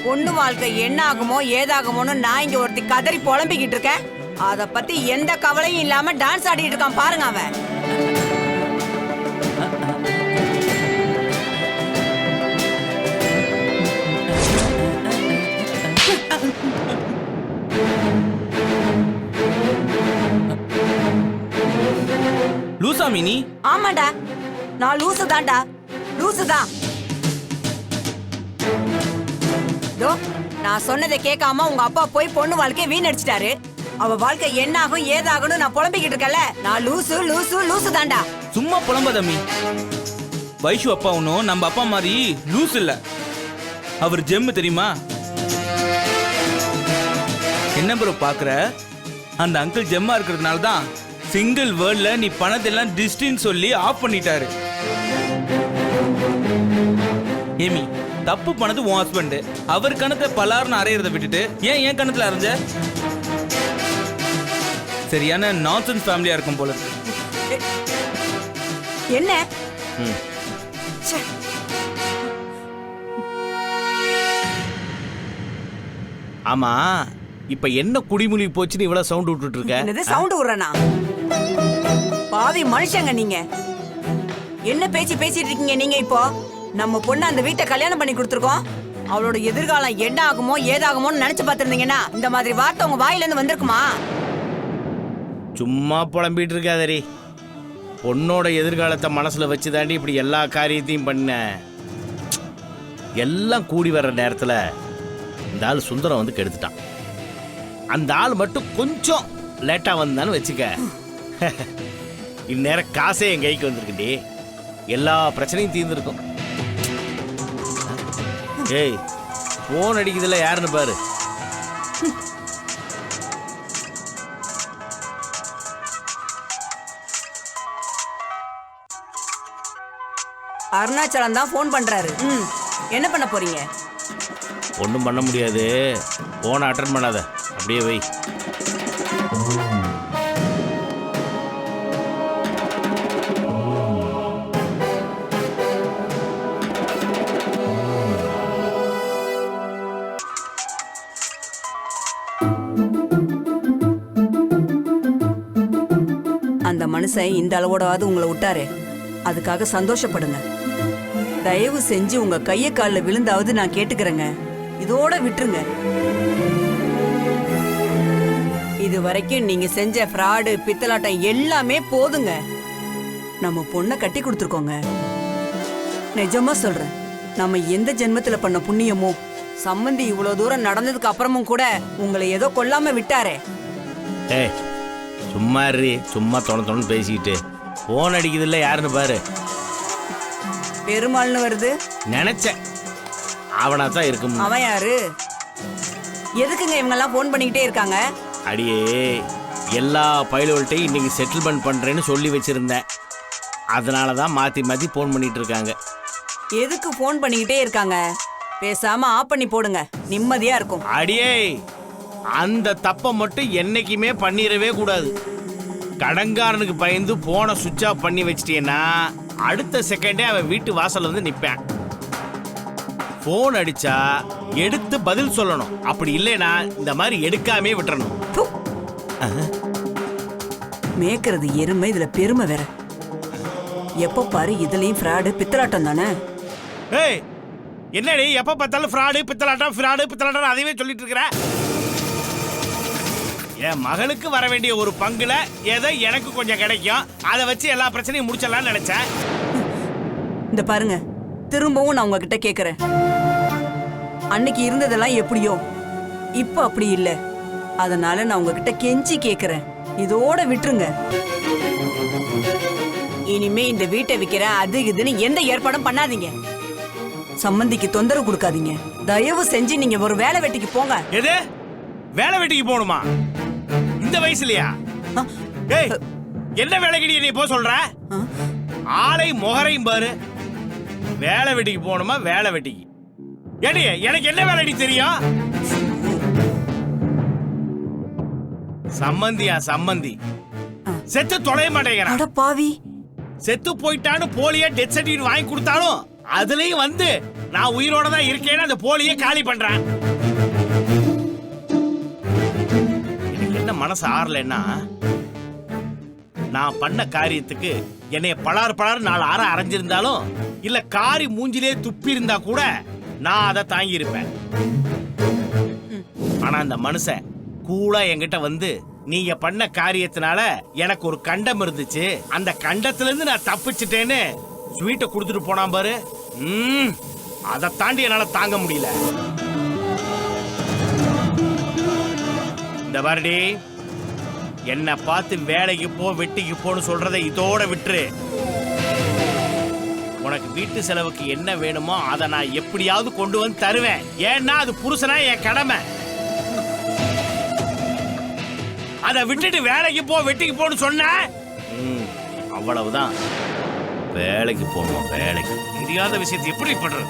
பொண்ணு வாழ்க்கை என்ன ஆகுமோ ஏதாகுமோன்னு நான் இங்க ஒருத்தி கதறி புலம்பிக்கிட்டு இருக்கேன். அத பத்தி எந்த கவலையும் இல்லாம டான்ஸ் ஆடிட்டு இருக்கான் பாருங்க அவன். லூசா மினி? ஆமாண்டா, நான் லூசு தான்டா, லூசு தான். நான் சொன்னதை கேட்காம உங்க அப்பா போய் பொண்ணு வாழ்க்கைய வீணடிச்சிட்டாரு. அவ வாழ்க்கை என்ன ஆகும் ஏதாகணும் நான் புலம்பிக்கிட்டு இருக்கல. நான் லூசு லூசு லூசு தான்டா. சும்மா புலம்பாதம்மி. வைஷு அப்பா ஒன்னும் நம்ம அப்பா மாதிரி லூஸ் இல்ல. அவர் ஜெம் தெரியுமா? என்ன ப்ரோ பாக்குற? அந்த அங்கிள் ஜெம்மா இருக்கிறதுனால தான் சிங்கிள் வேர்ட்ல நீ பணத்தெல்லாம் டிஸ்டின்னு சொல்லி ஆஃப் பண்ணிட்டாரு. ஏமி, தப்பு பண்ணது உன் ஹஸ்பண்ட். அவர் கணத்தை பலார்னு அரையறத விட்டுட்டு ஏன் என் கணத்துல அரைஞ்ச? சரியான நான்சென்ஸ் ஃபேமிலியா இருக்கும் போல. என்ன? ஆமா, இப்ப என்ன குடிமொழி போச்சுன்னு இவ்வளவு சவுண்ட் விட்டுட்டு இருக்க? என்னது சவுண்ட் விடுறனா? பாவி மனுஷங்க நீங்க. என்ன பேச்சு பேசிட்டு இருக்கீங்க நீங்க? இப்போ நம்ம பொண்ணு அந்த வீட்டை கல்யாணம் பண்ணி கொடுத்துருக்கோம். அவளோட எதிர்காலம் என்ன ஆகுமோ ஏதாகுமோன்னு நினைச்சு பார்த்திருந்தீங்கன்னா இந்த மாதிரி வார்த்தை உங்க வாயில இருந்து வந்திருக்குமா? சும்மா புலம்பிட்டு இருக்காதரி. பொண்ணோட எதிர்காலத்தை மனசுல வச்சு தாண்டி இப்படி எல்லா காரியத்தையும் பண்ண. எல்லாம் கூடி வர்ற நேரத்துல இந்த ஆள் சுந்தரம் வந்து கெடுத்துட்டான். அந்த ஆள் மட்டும் கொஞ்சம் லேட்டா வந்தான்னு வச்சுக்க, இந்நேரம் காசே என் கைக்கு வந்திருக்குடி, எல்லா பிரச்சனையும் தீர்ந்துருக்கும். ஏய், போன் அடிக்குதுல, யாருன்னு பாரு. அருணாச்சலம் தான் போன் பண்றாரு. என்ன பண்ண போறீங்க? ஒன்றும் பண்ண முடியாது, போனை அட்டன் பண்ணாத, அப்படியே வை. அந்த மனுஷன் இந்த அளவோடாவது உங்களை விட்டாரே, அதுக்காக சந்தோஷப்படுங்க. தயவு செஞ்சு உங்க கைய காலில் விழுந்தாவது நான் கேட்டுக்கிறேங்க, இதோட விட்டுருங்க. இது வரைக்கும் நீங்க செஞ்ச ஃப்ராடு பித்தலாட்டம் எல்லாமே போதுங்க. நம்ம பொண்ணை கட்டி கொடுத்துருக்கோங்க. நிஜமா சொல்றேன், நம்ம எந்த ஜென்மத்துல பண்ண புண்ணியமோ, சம்பந்தி இவ்வளவு தூரம் நடந்ததுக்கு அப்புறமும் கூட உங்களை ஏதோ கொல்லாம விட்டாரே. ஏய், சும்மா இரு, சும்மா தொண பேசிக்கிட்டு. போன் அடிக்குதுல்ல, யாருன்னு பாரு. பெருமாள்னு வருது. நினைச்சேன் அவனா தான் இருக்கும். அவன் யாரு? எதுக்குங்க இவங்க எல்லாம் போன் பண்ணிக்கிட்டே இருக்காங்க? அடியே, எல்லா பயலுகள்கிட்டையும் இன்னைக்கு செட்டில்மெண்ட் பண்றேன்னு சொல்லி வச்சிருந்தேன். அதனால தான் மாத்தி மாத்தி போன் பண்ணிட்டு இருக்காங்க. எதுக்கு போன் பண்ணிக்கிட்டே இருக்காங்க? பேசாம ஆஃப் பண்ணி போடுங்க, நிம்மதியா இருக்கும். அடியே, அந்த தப்பை மட்டும் என்னைக்குமே பண்ணிடவே கூடாது. கடன்காரனுக்கு பயந்து போனை சுவிட்ச் ஆஃப் பண்ணி வச்சிட்டேன்னா அடுத்த செகண்டே அவன் வீட்டு வாசல்ல வந்து நிப்பேன். போன் அடிச்சா எடுத்து பதில் சொல்லணும், அப்படி இல்லைன்னா இந்த மாதிரி எடுக்காமே விட்டுறணும். மேய்க்கிறது எருமை, இதுல பெருமை வேற. எப்ப பாரு இதுலயும் ஃப்ராடு பித்தலாட்டம் தானே. ஏய், என்னடி எப்ப பார்த்தாலும் ஃப்ராடு பித்தலாட்டம் அதையே சொல்லிட்டு இருக்கிற? என் மகளுக்கு வர வேண்டிய ஒரு பங்குல ஏதோ எனக்கு கொஞ்சம் கிடைக்கும், அதை வச்சு எல்லா பிரச்சனையும் முடிச்சிடலாம்னு நினைச்சேன். இந்த பாருங்க, திரும்பவும் நான் உங்ககிட்ட கேக்குறேன். அன்னைக்கு இருந்ததெல்லாம் எப்படியோ இப்ப அப்படி இல்ல. அதனால நான் உங்ககிட்ட கெஞ்சி கேக்குறேன், இதோட விட்டுருங்க. இனிமே இந்த வீட்டை விக்கிற அது இதுன்னு எந்த ஏற்பாடும் பண்ணாதீங்க. சம்பந்திக்கு தொந்தரவு கொடுக்காதீங்க. தயவு செஞ்சு நீங்க ஒரு வேலை வெட்டிக்கு போங்க. எது வேலை வெட்டிக்கு போகணுமா இந்த வயசுலயா? ஏய், என்ன வேலைக்கு நீ போ சொல்ற? ஆளை முகரையும் பாரு. வேலை வெட்டிக்கு போகணுமா? வேலை வெட்டிக்கு ஏடி, எனக்கு என்ன வேலைடி தெரியும்? சம்பந்தியா சம்பந்தி செத்து தொலைய மாட்டேங்கிறான். பாவி, செத்து போயிட்டான்னு போலியா டெத் சர்டிபிகேட் வாங்கி கொடுத்தாலும் அதுலயும் வந்து நான் உயிரோட தான் இருக்கேன்னு அந்த போலியே காலி பண்றேன். எனக்கு என்ன மனசு ஆறலன்னா, நான் பண்ண காரியத்துக்கு என்னைய பலார் 4 அரை அரைஞ்சிருந்தாலும் இல்ல காரி மூஞ்சிலே துப்பி இருந்தா கூட நான் அதை தாங்கி இருப்பேன். ஆனா அந்த மனுஷன் கூலா என்கிட்ட வந்து நீங்க பண்ண காரியத்தினால எனக்கு ஒரு கண்டம் இருந்துச்சு, அந்த கண்டத்துல இருந்து நான் தப்பிச்சிட்டேன்னு ஸ்வீட்டை கொடுத்துட்டு போனா பாரு. அதை தாண்டி என்னால தாங்க முடியல. இந்த பாருடி, என்ன பார்த்து வேலைக்கு போ வெட்டிக்கு போன்னு சொல்றதை இதோட விட்டுரு. உனக்கு வீட்டு செலவுக்கு என்ன வேணுமோ அதை நான் எப்படியாவது கொண்டு வந்து தருவேன். ஏன்னா அது புருஷனா என் கடமை. அதை விட்டுட்டு வேலைக்கு போ வெட்டிக்கு போன்னு சொன்ன அவ்வளவுதான். வேலைக்கு போகணும், வேலைக்கு தெரியாத விஷயத்தை எப்படி பண்றது?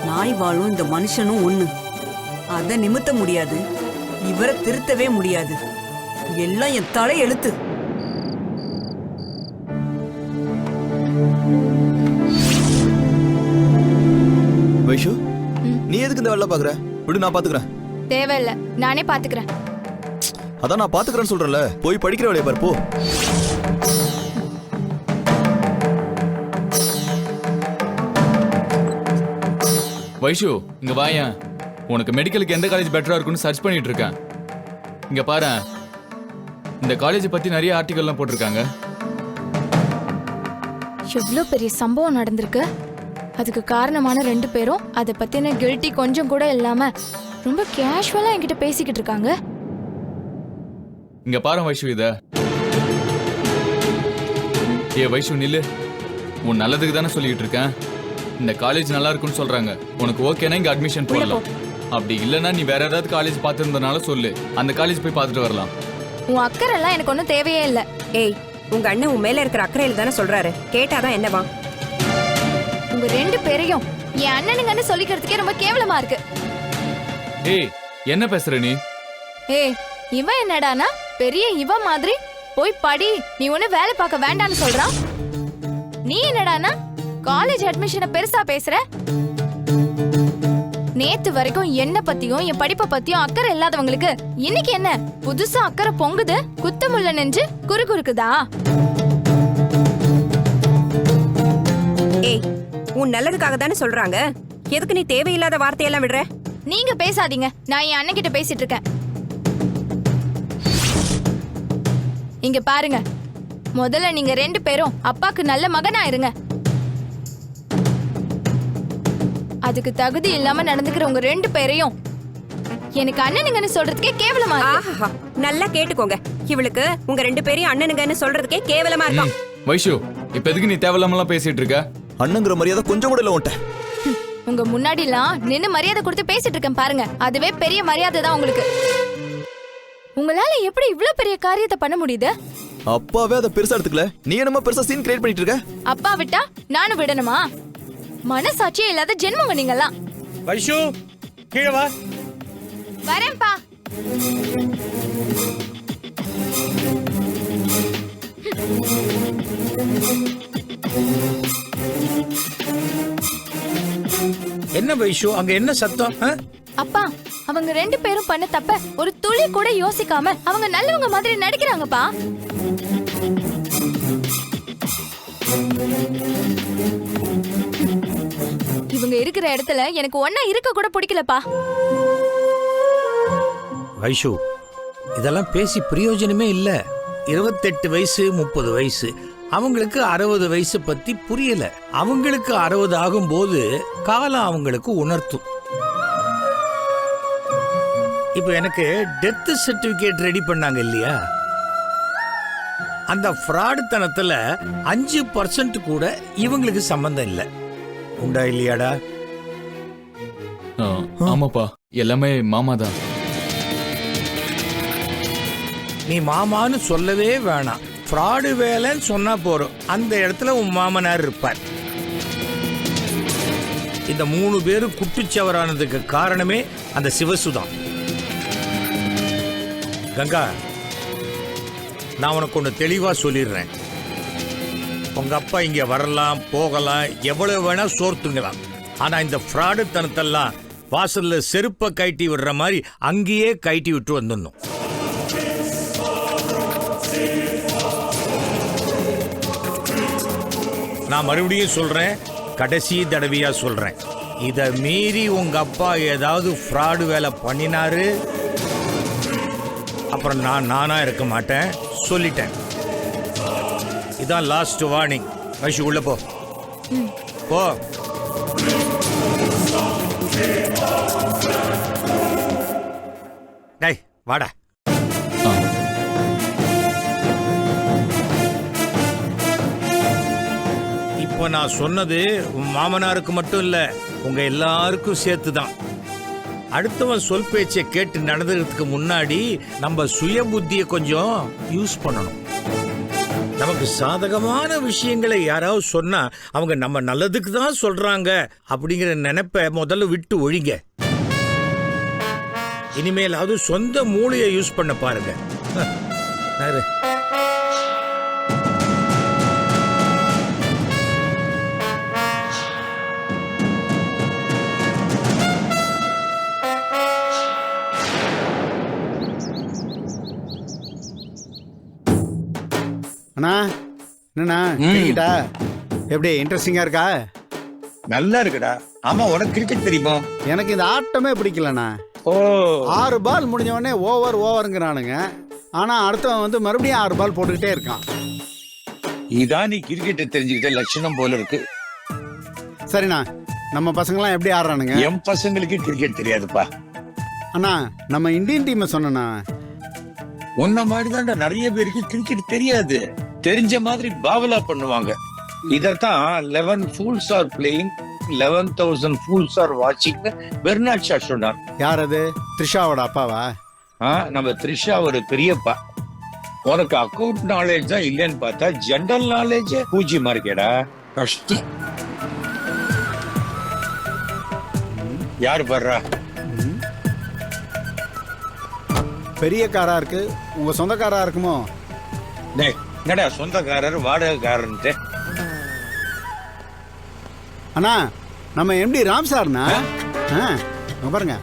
நாய் வாழும் இந்த மனுஷனும் ஒண்ணு. அதை நிமித்த முடியாது, இவரை திருத்தவே முடியாது. எல்லாம் என் தலை எழுத்து. வைஷு, நீ எதுக்கு இந்த வேலை பாக்குற? விடு, நான் பாத்துக்கிறேன். தேவையில்ல, நானே பாத்துக்கிறேன். அதான் நான் பாத்துக்கிறேன்னு சொல்றேன்ல, போய் படிக்கிற வேலையை பாரு, போ. வைஷு இங்க வாயேன். உனக்கு மெடிக்கலுக்கு எந்த காலேஜ் பெட்டரா இருக்குன்னு சர்ச் பண்ணிட்டு இருக்கேன். இங்க பாரு, இந்த காலேஜ் பத்தி நிறைய ஆர்டிகல்லாம் போட்டிருக்காங்க. எவ்வளோ பெரிய சம்பவம் நடந்திருக்கு. அதுக்கு காரணமான 2 பேரும் அதை பத்தின கில்ட்டி கொஞ்சம் கூட இல்லாம ரொம்ப கேஷுவலா என்கிட்ட பேசிக்கிட்டு இருக்காங்க. இங்க பாரு வைஷு, இத வைஷு நில்லு. உன் நல்லதுக்கு தானே சொல்லிட்டு இருக்கேன். இந்த காலேஜ் நல்லா இருக்குன்னு சொல்றாங்க. உனக்கு ஓகேனா இங்க அட்மிஷன் போடலாம். அப்படி இல்லைன்னா நீ வேற ஏதாவது காலேஜ் பார்த்துருந்தனால சொல்லு, அந்த காலேஜ் போய் பார்த்துட்டு வரலாம். உன் அக்கறை எல்லாம் எனக்கு ஒன்றும் தேவையே இல்லை. ஏய், உங்க அண்ணன் உன் மேல இருக்கிற அக்கறையில தானே சொல்றாரு. கேட்டாதான் என்னவா? உங்க 2 பேரையும் என் அண்ணனுங்கன்னு சொல்லிக்கிறதுக்கே ரொம்ப கேவலமா இருக்கு. ஏய், என்ன பேசுற நீ? ஏய், இவன் என்னடானா பெரிய இவன் மாதிரி போய் படி, நீ ஒண்ணு வேலை பார்க்க வேண்டான்னு சொல்றான். நீ என்னடானா காலேஜ் அட்மிஷனை பெருசா பேசுற. நேத்து வரைக்கும் என்ன பத்தியும் என் படிப்பை பத்தியும் அக்கறை இல்லாதவங்களுக்கு இன்னைக்கு என்ன புதுசா அக்கறை பொங்குது? குத்தமுள்ள நெஞ்சு குறுகுறுக்குதா? ஏய், உன் நல்லதுக்காக தானே சொல்றாங்க. எதுக்கு நீ தேவையில்லாத வார்த்தையெல்லாம் விடுற? நீங்க பேசாதீங்க, நான் என் அண்ணன் கிட்ட பேசிட்டு இருக்கேன். இங்க பாருங்க, முதல்ல நீங்க 2 பேரும் அப்பாக்கு நல்ல மகனா இருங்க. அதுக்கு தகுதி இல்லாம நடந்துக்கிற உங்க 2 பேரையும் எனக்கு அண்ணனுங்கன்னு சொல்றதுக்கே கேவலமா இருக்கு. ஆஹா, நல்லா கேட்டுக்கோங்க. இவளுக்கு உங்க 2 பேரையும் அண்ணனுங்கன்னு சொல்றதுக்கே கேவலமா இருக்கா. வைஷு, இப்ப எதுக்கு நீ தேவையில்லாமலாம் பேசிட்டு இருக்க? அண்ணங்கிற மரியாதை கொஞ்சம் கூட இல்ல உன்ட்ட. உங்க முன்னாடிலாம் நின்னு மரியாதை கொடுத்து பேசிட்டு இருக்கேன் பாருங்க, அதுவே பெரிய மரியாதை தான் உங்களுக்கு. உங்களால எப்படி இவ்ளோ பெரிய காரியத்தை பண்ண முடியுது? அப்பாவே அதை பெருசா எடுத்துக்கல, நீ என்னமா பெருசா சீன் கிரியேட் பண்ணிட்டு இருக்க? அப்பா விட்டா நானும் விடணுமா? மனசாட்சியே இல்லாத ஜென்மங்க நீங்கலாம். வைஷு கீழே வா. வரேன்பா. என்ன வைஷு, அங்க என்ன சத்தம்? அப்பா, அவங்க 2 பேரும் பண்ண தப்ப ஒரு துளி கூட யோசிக்காம அவங்க நல்லவங்க மாதிரி நடிக்கிறாங்கப்பா. இவங்க இருக்கிற இடத்துல எனக்கு ஒண்ணா இருக்க கூட பிடிக்கலப்பா. வைஷு, இதெல்லாம் பேசி பிரயோஜனமே இல்ல. 28 வயசு 30 வயசு, அவங்களுக்கு 60 வயசு பத்தி புரியல. அவங்களுக்கு 60 ஆகும்போது காலம் அவங்களுக்கு உணர்த்தும். இப்ப எனக்கு டெத் சர்டிபிகேட் ரெடி பண்ணாங்க இல்லையா, அந்த ஃப்ராடு தனத்துல 5% கூட இவங்களுக்கு சம்பந்தம் இல்லை. உண்டா இல்லையாடா? ஆமாப்பா, எல்லாமே மாமா தான். நீ மாமான்னு சொல்லவே வேணாம், ஃப்ராடு வேலைன்னு சொன்னா போறோம். அந்த இடத்துல உன் மாமனார் இருப்பார். இந்த 3 பேரும் குட்டிச்சவரானதுக்கு காரணமே அந்த சிவசுதான். கங்கா, நான் உனக்கு ஒன்று தெளிவா சொல்லிடுறேன். உங்க அப்பா இங்க வரலாம் போகலாம், எவ்வளவு வேணா சோர்த்துங்கலாம். ஆனா இந்த ஃப்ராடு தனத்தெல்லாம் வாசல்ல செருப்பை கைட்டி விடுற மாதிரி அங்கேயே கைட்டி விட்டு வந்துடணும். நான் மறுபடியும் சொல்றேன், கடைசி தடவையா சொல்றேன், இத மீறி உங்க அப்பா ஏதாவது ஃப்ராடு வேலை பண்ணினாரு, அப்புறம் நானா இருக்க மாட்டேன், சொல்லிட்டேன். இதான் லாஸ்ட் வார்னிங். வைஷு உள்ள போ. போ. டேய் வாடா. இப்போ நான் சொன்னது உன் மாமனாருக்கு மட்டும் இல்ல, உங்க எல்லாருக்கும் சேர்த்துதான். அடுத்தவன் சொல் பேச்சை கேட்டு நடந்துக்கிறதுக்கு முன்னாடி நம்ம சுய புத்தியை கொஞ்சம் யூஸ் பண்ணணும். நமக்கு சாதகமான விஷயங்களை யாராவது சொன்னா அவங்க நம்ம நல்லதுக்கு தான் சொல்றாங்க அப்படிங்கிற நினைப்ப முதல்ல விட்டு ஒழிங்க. இனிமேலாவது சொந்த மூளையை யூஸ் பண்ண பாருங்க. அண்ணா, என்னண்ணா கேட்டா எப்படி இன்ட்ரெஸ்டிங்கா இருக்கா? நல்லா இருக்குடா. ஆமா, உனக்கு கிரிக்கெட் தெரியுமா? எனக்கு இந்த ஆட்டமே பிடிக்கலண்ணா. ஓ, 6 பால் முடிஞ்ச உடனே ஓவருங்கிறானுங்க. ஆனா அடுத்தவன் வந்து மறுபடியும் 6 பால் போட்டுக்கிட்டே இருக்கான். இதான் நீ கிரிக்கெட்டை தெரிஞ்சுக்கிட்ட லட்சணம் போல இருக்கு. சரிண்ணா, நம்ம பசங்களாம் எப்படி ஆடுறானுங்க? என் பசங்களுக்கு கிரிக்கெட் தெரியாதுப்பா. அண்ணா, நம்ம இந்தியன் டீமை சொன்னா உன்ன மாதிரி தான்டா நிறைய பேருக்கு கிரிக்கெட் தெரியாது. தெரிஞ்ச மாதிரி பாவலா பண்ணுவாங்க. இதத்தான் 11 fools are playing, 11,000 fools are watching Bernard Shaw சொன்னார். யார் அது? த்ரிஷாவோட அப்பாவா? நம்ம த்ரிஷா ஒரு பெரியப்பா. உனக்கு அக்கௌண்ட் நாலேஜ் தான் இல்லைன்னு பார்த்தா ஜெனரல் நாலேஜ் பூஜ்யமா இருக்கேடா. கஷ்டம். யாரு பாடுறா? பெரிய காரா இருக்கு. உங்க சொந்தக்காரா இருக்குமோ? என்னடா சொந்தக்காரர் வாடகைக்காரன்ட்டு? அண்ணா, நம்ம எம்டி ராம் சார்னா? பாருங்க.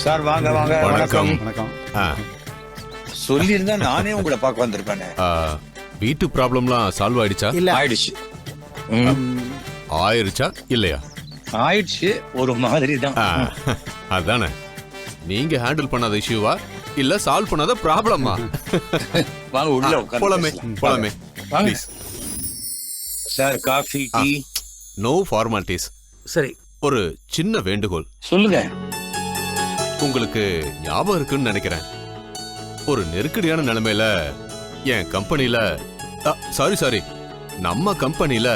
சார் வாங்க வாங்க. வணக்கம். வணக்கம். சொல்லியிருந்தா நானே உங்களை பார்க்க வந்திருப்பேன். வீட்டு ப்ராப்ளம்லாம் சால்வ் ஆயிடுச்சா? இல்ல, ஆயிடுச்சு. ஆயிருச்சா இல்லையா? ஆயிடுச்சு, ஒரு மாதிரி தான். அதானே, நீங்க ஹேண்டில் பண்ணாத இஷ்யூவா இல்ல சால்வ் பண்ணாத ப்ராப்ளமா? வாங்க உள்ள உட்கார்ந்து போலாமே போலாமே. Please sir, coffee tea? No formalities. சரி, ஒரு சின்ன வேண்டுகோள். சொல்லுங்க. உங்களுக்கு ஞாபகம் இருக்குன்னு நினைக்கிறேன், ஒரு நெருக்கடியான நிலைமையில என் கம்பெனில சாரி நம்ம கம்பெனில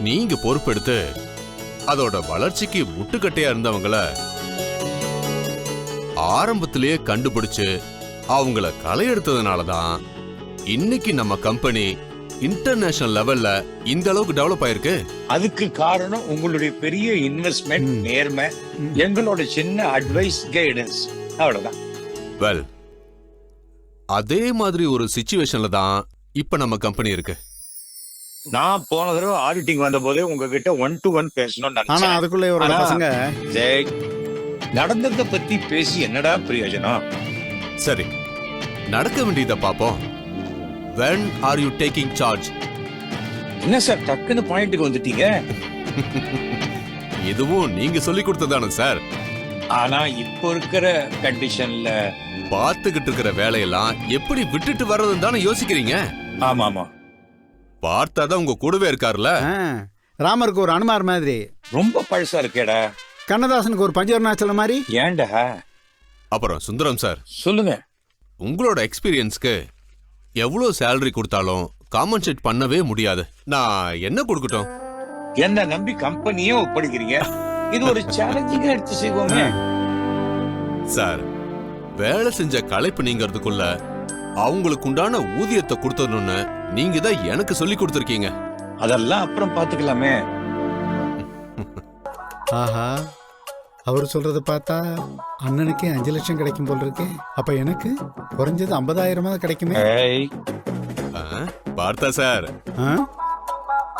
நீங்க பொறுப்பெடுத்து அதோட வளர்ச்சிக்கு முட்டுக்கட்டையா இருந்தவங்கள ஆரம்பத்திலேயே கண்டுபிடிச்சு அவங்கள களை எடுத்ததுனாலதான் இன்னைக்கு நம்ம கம்பெனி இன்டர்நேஷனல் லெவல்ல இந்த அளவுக்கு டெவலப் ஆயிருக்கு. அதுக்கு காரணம் உங்களுடைய பெரிய இன்வெஸ்ட்மெண்ட், நேர்மை, எங்களோட சின்ன அட்வைஸ், கைடன்ஸ், அவ்வளவுதான். வெல், அதே மாதிரி ஒரு சிச்சுவேஷன்ல தான் இப்ப நம்ம கம்பெனி இருக்கு. நான் போன தடவை ஆடிட்டிங் வந்த போதே உங்ககிட்ட 1-to-1 பேசணும்னு ஆனா அதுக்குள்ள ஒரு பசங்க நடந்ததை பத்தி பேசி என்னடா பிரயோஜனம்? சரி, நடக்க வேண்டியதை பாப்போம். When are you taking charge? என்ன சார் டக்குன்னு பாயிண்ட்டுக்கு வந்துட்டீங்க? இதுவும் நீங்க சொல்லி கொடுத்ததானே சார். ஆனா இப்போ இருக்கிற கண்டிஷன்ல பார்த்துக்கிட்டு இருக்கிற வேலையெல்லாம் எப்படி விட்டுட்டு வர்றதுன்னு தானே யோசிக்கிறீங்க. ஆமா ஆமா, பார்த்தாதான் உங்க கூடவே இருக்காருல்ல. ராமருக்கு ஒரு அனுமார் மாதிரி. ரொம்ப பழசா இருக்கேடா. கண்ணதாசனுக்கு ஒரு பஞ்சவர்ணாச்சலம் மாதிரி. ஏன்டா? அப்புறம் சுந்தரம் சார், சொல்லுங்க. உங்களோட எக்ஸ்பீரியன்ஸ்க்கு எவ்வளவு சேலரி கொடுத்தாலும் காம்பன்சேட் பண்ணவே முடியாது. நான் என்ன கொடுக்கட்டும்? என்ன நம்பி கம்பெனியே ஒப்படைக்கிறீங்க. இது ஒரு சேலஞ்சிங்கா எடுத்து செய்வோமே. சார், வேலை செஞ்ச களைப்பு நீங்கிறதுக்குள்ள அவங்களுக்கு உண்டான ஊதியத்தை கொடுத்தணும்னு நீங்க தான் எனக்கு சொல்லி கொடுத்துருக்கீங்க. அதெல்லாம் அப்புறம் பாத்துக்கலாமே. ஆஹா, அவர் சொல்றத பார்த்தா அண்ணனுக்கே 5 லட்சம் கிடைக்கும் போல் இருக்கு. அப்ப எனக்கு குறைஞ்சது 50,000 கிடைக்குமே. பார்த்தா சார்,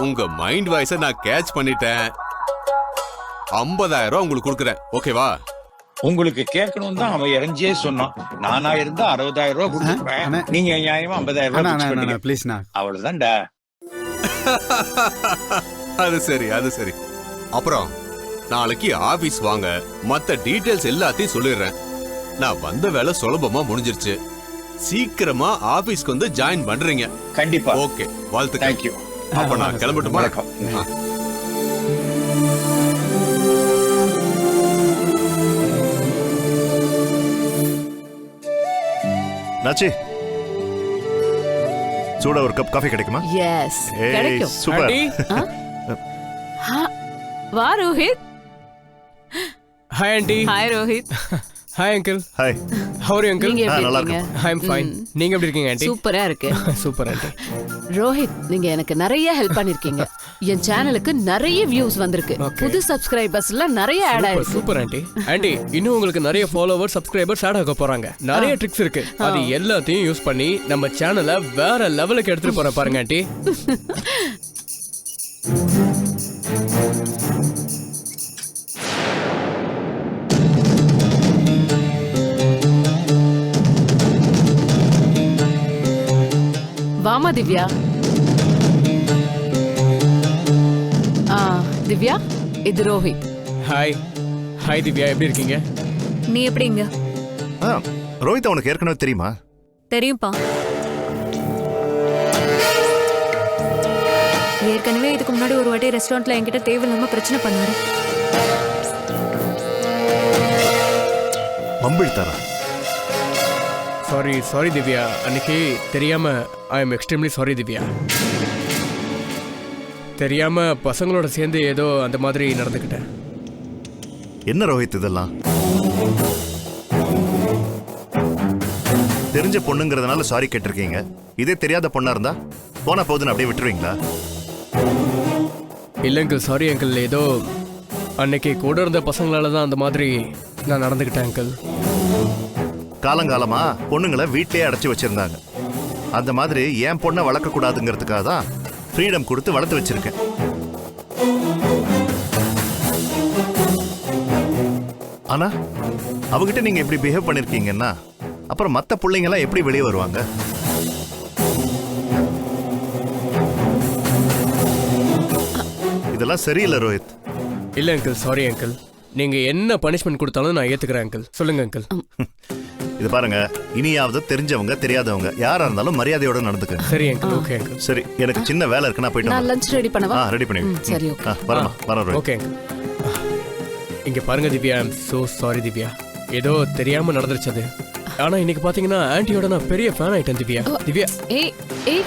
உங்க மைண்ட் வாய்ஸ நான் கேட்ச் பண்ணிட்டேன். 50,000 உங்களுக்கு கொடுக்குறேன், ஓகேவா? உங்களுக்கு கேட்கணும் தான் அவன் இறஞ்சியே சொன்னான். நானா இருந்தா 60,000 கொடுத்துருப்பேன். நீங்க நியாயமா 50,000 ப்ளீஸ்ண்ணா. அவ்வளவுதான்டா. அது சரி, அது சரி. அப்புறம் நாளைக்கு ஆபீஸ் வாங்க, மத்த டீடைல்ஸ் எல்லாத்தையும் சொல்லிடுறேன். நான் வந்த வேலை சுலபமா முடிஞ்சிருச்சு. சீக்கிரமா ஆபீஸ்க்கு வந்து ஜாயின் பண்றீங்க. கண்டிப்பா. ஓகே, வாழ்த்துக்கள். தேங்க்யூ. அப்ப நான் கிளம்பட்டுமா? வணக்கம். நாச்சி, சூடா ஒரு கப் காஃபி கிடைக்குமா? எஸ், ஏய், கிடைக்கும். சூப்பர். வா Rohit. Hi aunty. Hi Rohit. Hi uncle. Hi. How are you uncle? நீங்க எப்படி நல்லா இருக்கீங்க? ஐ அம் ஃபைன். நீங்க எப்படி இருக்கீங்க ஆண்டி? சூப்பரா இருக்கு. Super aunty. ரோஹித், நீங்க எனக்கு நிறைய ஹெல்ப் பண்ணிருக்கீங்க. என் சேனலுக்கு நிறைய வியூஸ் வந்திருக்கு. புது சப்ஸ்கிரைபர்ஸ் எல்லாம் நிறைய ஆட் ஆயிருக்கு. Super aunty. ஆண்டி, இன்னும் உங்களுக்கு நிறைய ஃபாலோவர்ஸ், சப்ஸ்கிரைபர்ஸ் ஆட் ஆக போறாங்க. நிறைய ட்ரிக்ஸ் இருக்கு. அது எல்லாத்தையும் யூஸ் பண்ணி நம்ம சேனலை வேற லெவலுக்கு எடுத்துட்டு போற பாருங்க ஆண்டி. வாமா திவ்யா. திவ்யா இது ரோஹித். ஹாய் ஹாய் திவ்யா, எப்படி இருக்கீங்க? நீ எப்படிங்க? ரோஹித் உனக்கு ஏற்கனவே தெரியுமா? தெரியும்பா. ஏற்கனவே இதுக்கு முன்னாடி ஒரு வாட்டி ரெஸ்டாரண்ட்ல என்கிட்ட தேவையில்லாம பிரச்சனை பண்ணாரு. மம்பிழ்த்தாரா? சாரி திவ்யா, அன்னைக்கு தெரியாம I am extremely sorry Divya. தெரியாம பசங்களோட சேர்ந்து ஏதோ அந்த மாதிரி நடந்துக்கிட்டேன். என்ன ரோஹித் இதெல்லாம்? தெரிஞ்ச பொண்ணுங்கிறதுனால சாரி கேட்டிருக்கீங்க. இதே தெரியாத பொண்ணா இருந்தா போனா போதுன்னு அப்படியே விட்டுருவீங்களா? இல்லை அங்கிள், சாரி அங்கிள். ஏதோ அன்னைக்கு கூட இருந்த பசங்களால தான் அந்த மாதிரி நான் நடந்துக்கிட்டேன் அங்கிள். காலங்காலமா பொண்ணுங்களை வீட்டிலேயே அடைச்சி வச்சிருந்தாங்க. அந்த மாதிரி என் பொண்ணை வளர்க்க கூடாதுங்கிறதுக்காக தான் ஃப்ரீடம் கொடுத்து வளர்த்து வச்சிருக்கேன். ஆனா அவகிட்ட நீங்க எப்படி பிஹேவ் பண்ணிருக்கீங்கன்னா அப்புறம் மற்ற பிள்ளைங்கெல்லாம் எப்படி வெளியே வருவாங்க? இதெல்லாம் சரியில்லை ரோஹித். இல்லை அங்கிள், சாரி அங்கிள். நீங்க என்ன பனிஷ்மெண்ட் கொடுத்தாலும் நான் ஏத்துக்கிறேன் அங்கிள். சொல்லுங்க அங்கிள். இது பாருங்க, இனியாவது தெரிஞ்சவங்க தெரியாதவங்க யாரா இருந்தாலும் மரியாதையோட நடந்துக்க. சரி அங்கிள். Okay uncle. சரி, எனக்கு சின்ன வேலை இருக்கு, நான் போயிட்டு நான் லஞ்ச் ரெடி பண்ணவா? ரெடி பண்ணி. சரி ஓகே. வரேன். Okay uncle. இங்க பாருங்க Divya, I am so sorry Divya. ஏதோ தெரியாம நடந்துருச்சு அது. ஆனா இன்னைக்கு பாத்தீங்கன்னா ஆன்ட்டியோட நான் பெரிய ஃபேன் ஆயிட்டேன் திவ்யா. திவ்யா ஏய் ஏய்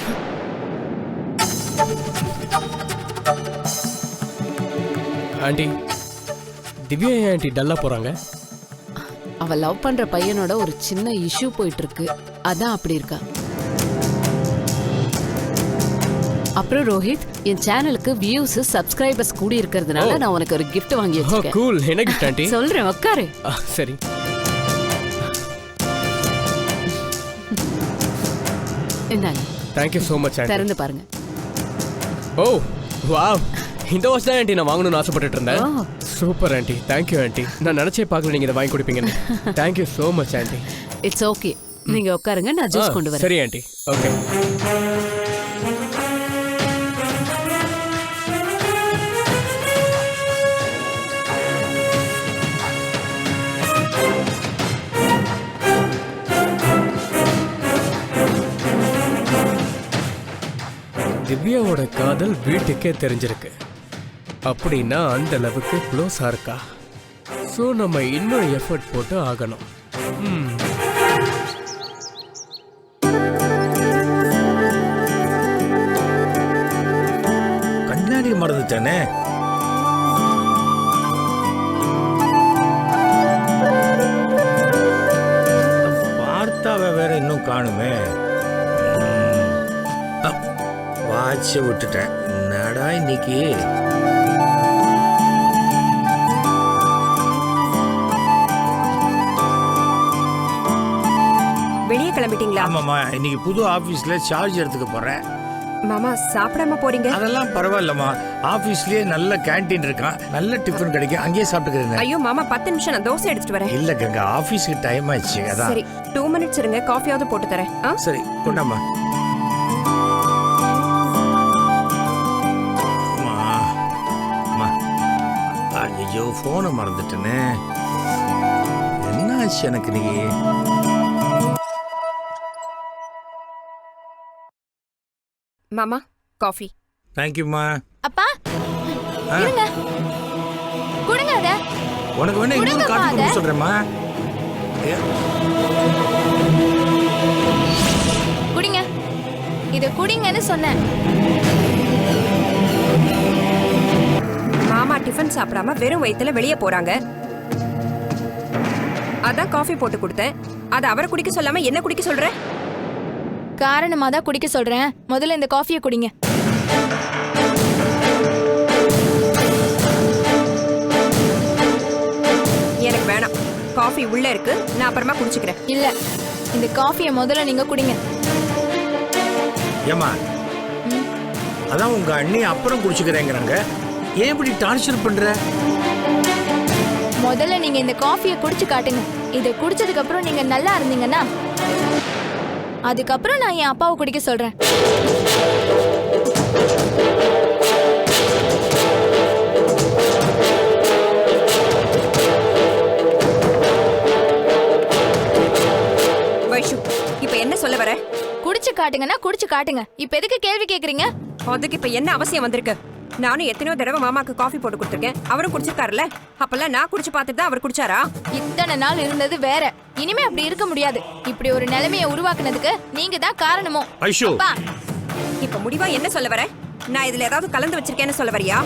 ஆண்டி, திவ்யா ஏன் ஆண்டி டல்லா போறாங்க? அவ லவ் பண்ற பையனோட ஒரு சின்ன இஷ்யூ போயிட்டு இருக்கு, அதான் அப்படி இருக்கா. அப்புறம் ரோஹித், என் சேனலுக்கு வியூஸ் சப்ஸ்கிரைபர்ஸ் கூடி இருக்கிறதுனால நான் உனக்கு ஒரு gift வாங்கி வச்சிருக்கேன். கூல். என்ன gift ஆண்டி? சொல்றேன், உட்காரு. சரி. இந்தாங்க. Thank you so much aunty. திறந்து பாருங்க. ஓ வாவ், இந்த வாட்ச் தான் ஆண்டி நான் வாங்கணும்னு ஆசைப்பட்டுட்டு இருந்தேன். Super aunty, thank you aunty. நான் நினைச்சே பார்க்கல நீங்க இதை வாங்கி கொடுப்பீங்கன்னு. Thank you so much aunty. It's okay, நீங்க உட்காருங்க, நான் ஜூஸ் கொண்டு வரேன். சரி ஆண்டி. ஓகே. திவ்யாவோட காதல் வீட்டுக்கே தெரிஞ்சிருக்கு அப்படின்னா அந்த அளவுக்கு க்ளோஸா இருக்கா. ஸோ நம்ம இன்னும் எஃபர்ட் போட்டு ஆகணும். கண்ணாடி மறந்துட்டானே. பார்த்தாவ வேற இன்னும் காணுமே. வாட்ச விட்டுட்டேன். என்னடா இன்னைக்கு? வெளியே கிளம்பிட்டீங்களா? ஆமாம்மா, இன்னைக்கு புது ஆபீஸ்ல சார்ஜ் எடுத்துக்க போறேன். மாமா சாப்பிடாம போறீங்க? அதெல்லாம் பரவாயில்லம்மா, ஆபீஸ்லயே நல்ல கேண்டீன் இருக்கான், நல்ல டிஃபன் கிடைக்கும், அங்கேயே சாப்பிட்டுக்கிறேன். ஐயோ மாமா, 10 நிமிஷம், நான் தோசை எடுத்துட்டு வரேன். இல்ல கங்கா, ஆபீஸ்க்கு டைம் ஆயிடுச்சு. அதான். சரி, 2 மினிட்ஸ் இருங்க, காஃபியாவது போட்டு தரேன். சரி, கொண்டாம்மா. ஐயோ, போனை மறந்துட்டேனே. என்ன ஆச்சு எனக்கு நீ? மாமா, காஃபி. தேங்க்யூம்மா. அப்பா இருங்க, குடுங்க அத. உனக்கு வேணா இன்னொரு காஃபி கொடுக்க சொல்றேம்மா. குடிங்க, இத குடிங்கன்னு சொன்னேன். மாமா டிஃபன் சாப்பிடாம வெறும் வயித்துல வெளியே போறாங்க. அதான் காஃபி போட்டு கொடுத்தேன். அத அவரை குடிக்க சொல்லாம என்ன குடிக்க சொல்ற? காரணமா தான் குடிக்க சொல்றேன். முதல்ல இந்த காஃபியை குடிங்க. எனக்கு வேணாம், காஃபி உள்ள இருக்கு, நான் அப்புறமா குடிச்சுக்கிறேன். இல்ல, இந்த காஃபியை முதல்ல நீங்க குடிங்க. ஏமா, அதான் உங்க அண்ணி அப்புறம் குடிச்சுக்கிறேங்கிறாங்க. ஏன் இப்படி டார்ச்சர் பண்ற? முதல்ல நீங்க இந்த காஃபியை குடிச்சு காட்டுங்க. இதை குடிச்சதுக்கு அப்புறம் நீங்க நல்லா இருந்தீங்கன்னா அதுக்கப்புறம் நான் என் அப்பாவை குடிக்க சொல்றேன். வர? குடிச்சு காட்டுங்கன்னா குடிச்சு காட்டுங்க. இப்ப எதுக்கு கேள்வி கேக்குறீங்க? அதுக்கு இப்ப என்ன அவசியம் வந்திருக்கு? நானும் எத்தனையோ தடவை மாமாக்கு காஃபி போட்டு கொடுத்துருக்கேன். அவரும் குடிச்சிருக்காருல்ல. அப்பெல்லாம் நான் குடிச்சு பார்த்துட்டு தான் அவர் குடிச்சாரா? இத்தனை நாள் இருந்தது வேற. இனிமே அப்படி இருக்க முடியாது. இப்படி ஒரு நிலைமையை உருவாக்குனதுக்கு நீங்க தான் காரணமோ. அப்பா, இப்ப முடிவா என்ன சொல்ல வர? நான் இதுல ஏதாவது கலந்து வச்சிருக்கேன்னு சொல்ல வரியா?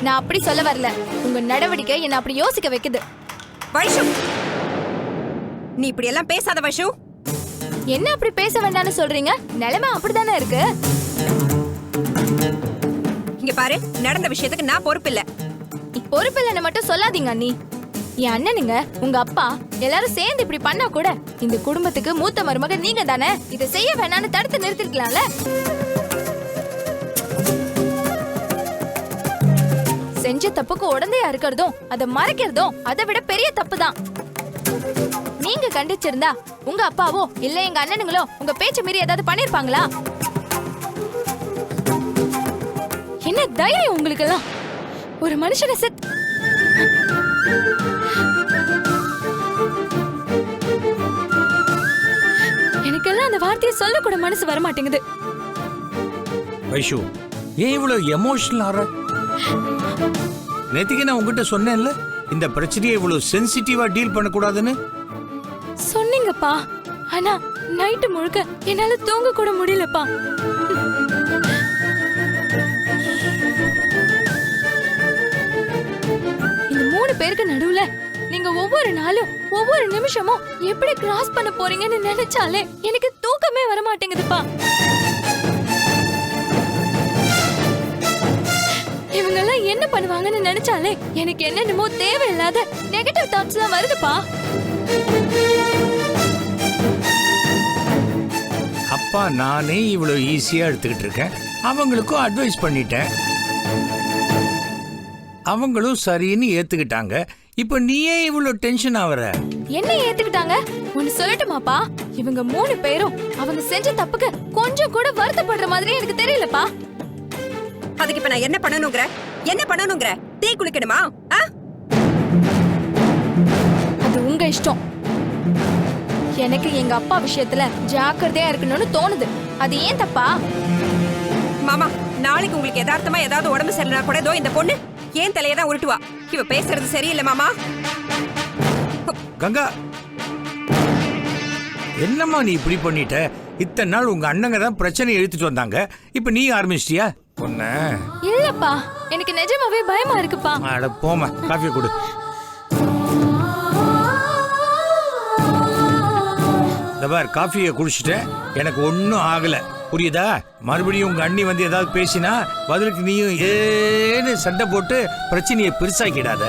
நான் அப்படி சொல்ல வரல. உங்க நடவடிக்கை என்ன அப்படி யோசிக்க வைக்குது. வைஷு, நீ இப்படி எல்லாம் பேசாத வைஷு. என்ன அப்படி பேச வேண்டாம்னு சொல்றீங்க? நிலைமை அப்படிதானே இருக்கு. இங்க பாரு, நடந்த விஷயத்துக்கு நான் பொறுப்பில்ல. பொறுப்பில்லைன்னு மட்டும் சொல்லாதீங்க அண்ணி. என் அண்ணனுங்க, உங்க அப்பா எல்லாரும் சேர்ந்து இப்படி பண்ணா கூட இந்த குடும்பத்துக்கு மூத்த மருமக நீங்க தானே. இதை செய்ய வேணாம்னு தடுத்து நிறுத்திருக்கலாம்ல. செஞ்ச தப்புக்கு உடந்தையா இருக்கிறதும் அதை மறைக்கிறதும் அதை விட பெரிய தப்பு தான். நீங்க கண்டிச்சிருந்தா உங்க அப்பாவோ இல்ல எங்க அண்ணனுங்களோ உங்க பேச்ச மீறி ஏதாவது பண்ணிருப்பாங்களா? என்ன தைரியம் உங்களுக்கு எல்லாம்? ஒரு மனுஷனை எனக்கெல்லாம் அந்த வார்த்தையை சொல்ல கூட மனசு வர மாட்டேங்குது. வைஷு, ஏன் இவ்வளவு எமோஷனல் ஆற? நேத்துக்கு நான் உங்ககிட்ட சொன்னேன்ல, இந்த பிரச்சனையை இவ்வளவு சென்சிட்டிவா டீல் பண்ணக்கூடாதுன்னு. சொன்னீங்கப்பா, ஆனா நைட்டு முழுக்க என்னால தூங்க கூட முடியலப்பா. இந்த 3 பேருக்கு நடுவுல நீங்க ஒவ்வொரு நாளும் ஒவ்வொரு நிமிஷமும் எப்படி கிராஸ் பண்ண போறீங்கன்னு நினைச்சாலே எனக்கு தூக்கமே வர மாட்டேங்குதுப்பா. இவங்க எல்லாம் என்ன பண்ணுவாங்கன்னு நினைச்சாலே எனக்கு என்னென்னமோ தேவையில்லாத நெகட்டிவ் தாட்ஸ் எல்லாம் வருதுப்பா. அப்பா நானே இவ்வளவு ஈஸியா எடுத்துக்கிட்டு இருக்கேன். அவங்களுக்கும் அட்வைஸ் பண்ணிட்டேன். அவங்களும் சரின்னு ஏத்துக்கிட்டாங்க. இப்ப நீயே இவ்வளவு டென்ஷன் ஆவற? என்ன ஏத்துக்கிட்டாங்க? ஒன்னு சொல்லட்டுமாப்பா? இவங்க 3 பேரும் அவங்க செஞ்ச தப்புக்கு கொஞ்சம் கூட வருத்தப்படுற மாதிரி எனக்கு தெரியலப்பா. அதுக்கு இப்ப நான் என்ன பண்ணணும்ங்கற? என்ன பண்ணணும்ங்கற? தீ குளிக்கணுமா? அது உங்க இஷ்டம். எனக்கு எங்க அப்பா விஷயத்துல ஜாக்கிரதையா இருக்கணும்னு தோணுது. அது ஏன் தப்பா? மாமா, நாளைக்கு உங்களுக்கு யதார்த்தமா ஏதாவது உடம்பு சரியில்லைனா கூட இதோ இந்த பொண்ணு ஏன் தலையை தான் உருட்டுவா. இவ பேசுறது சரியில்லை மாமா. கங்கா, என்னம்மா நீ இப்படி பண்ணிட்ட? இத்தனை நாள் உங்க அண்ணங்க தான் பிரச்சனை எடுத்துட்டு வந்தாங்க. இப்ப நீ ஆரம்பிச்சிட்டியா? பொண்ண இல்லப்பா, எனக்கு நிஜமாவே பயமா இருக்குப்பா. அட போமா, காஃபி கொடு. தபார், காஃபியை குடிச்சிட்டேன். எனக்கு ஒன்னும் ஆகல, புரியுதா? மறுபடியும் உங்க அண்ணி வந்து ஏதாவது பேசினா பதிலுக்கு நீயும் ஏன்னு சண்டை போட்டு பிரச்சனையை பெருசாக்கிடாத.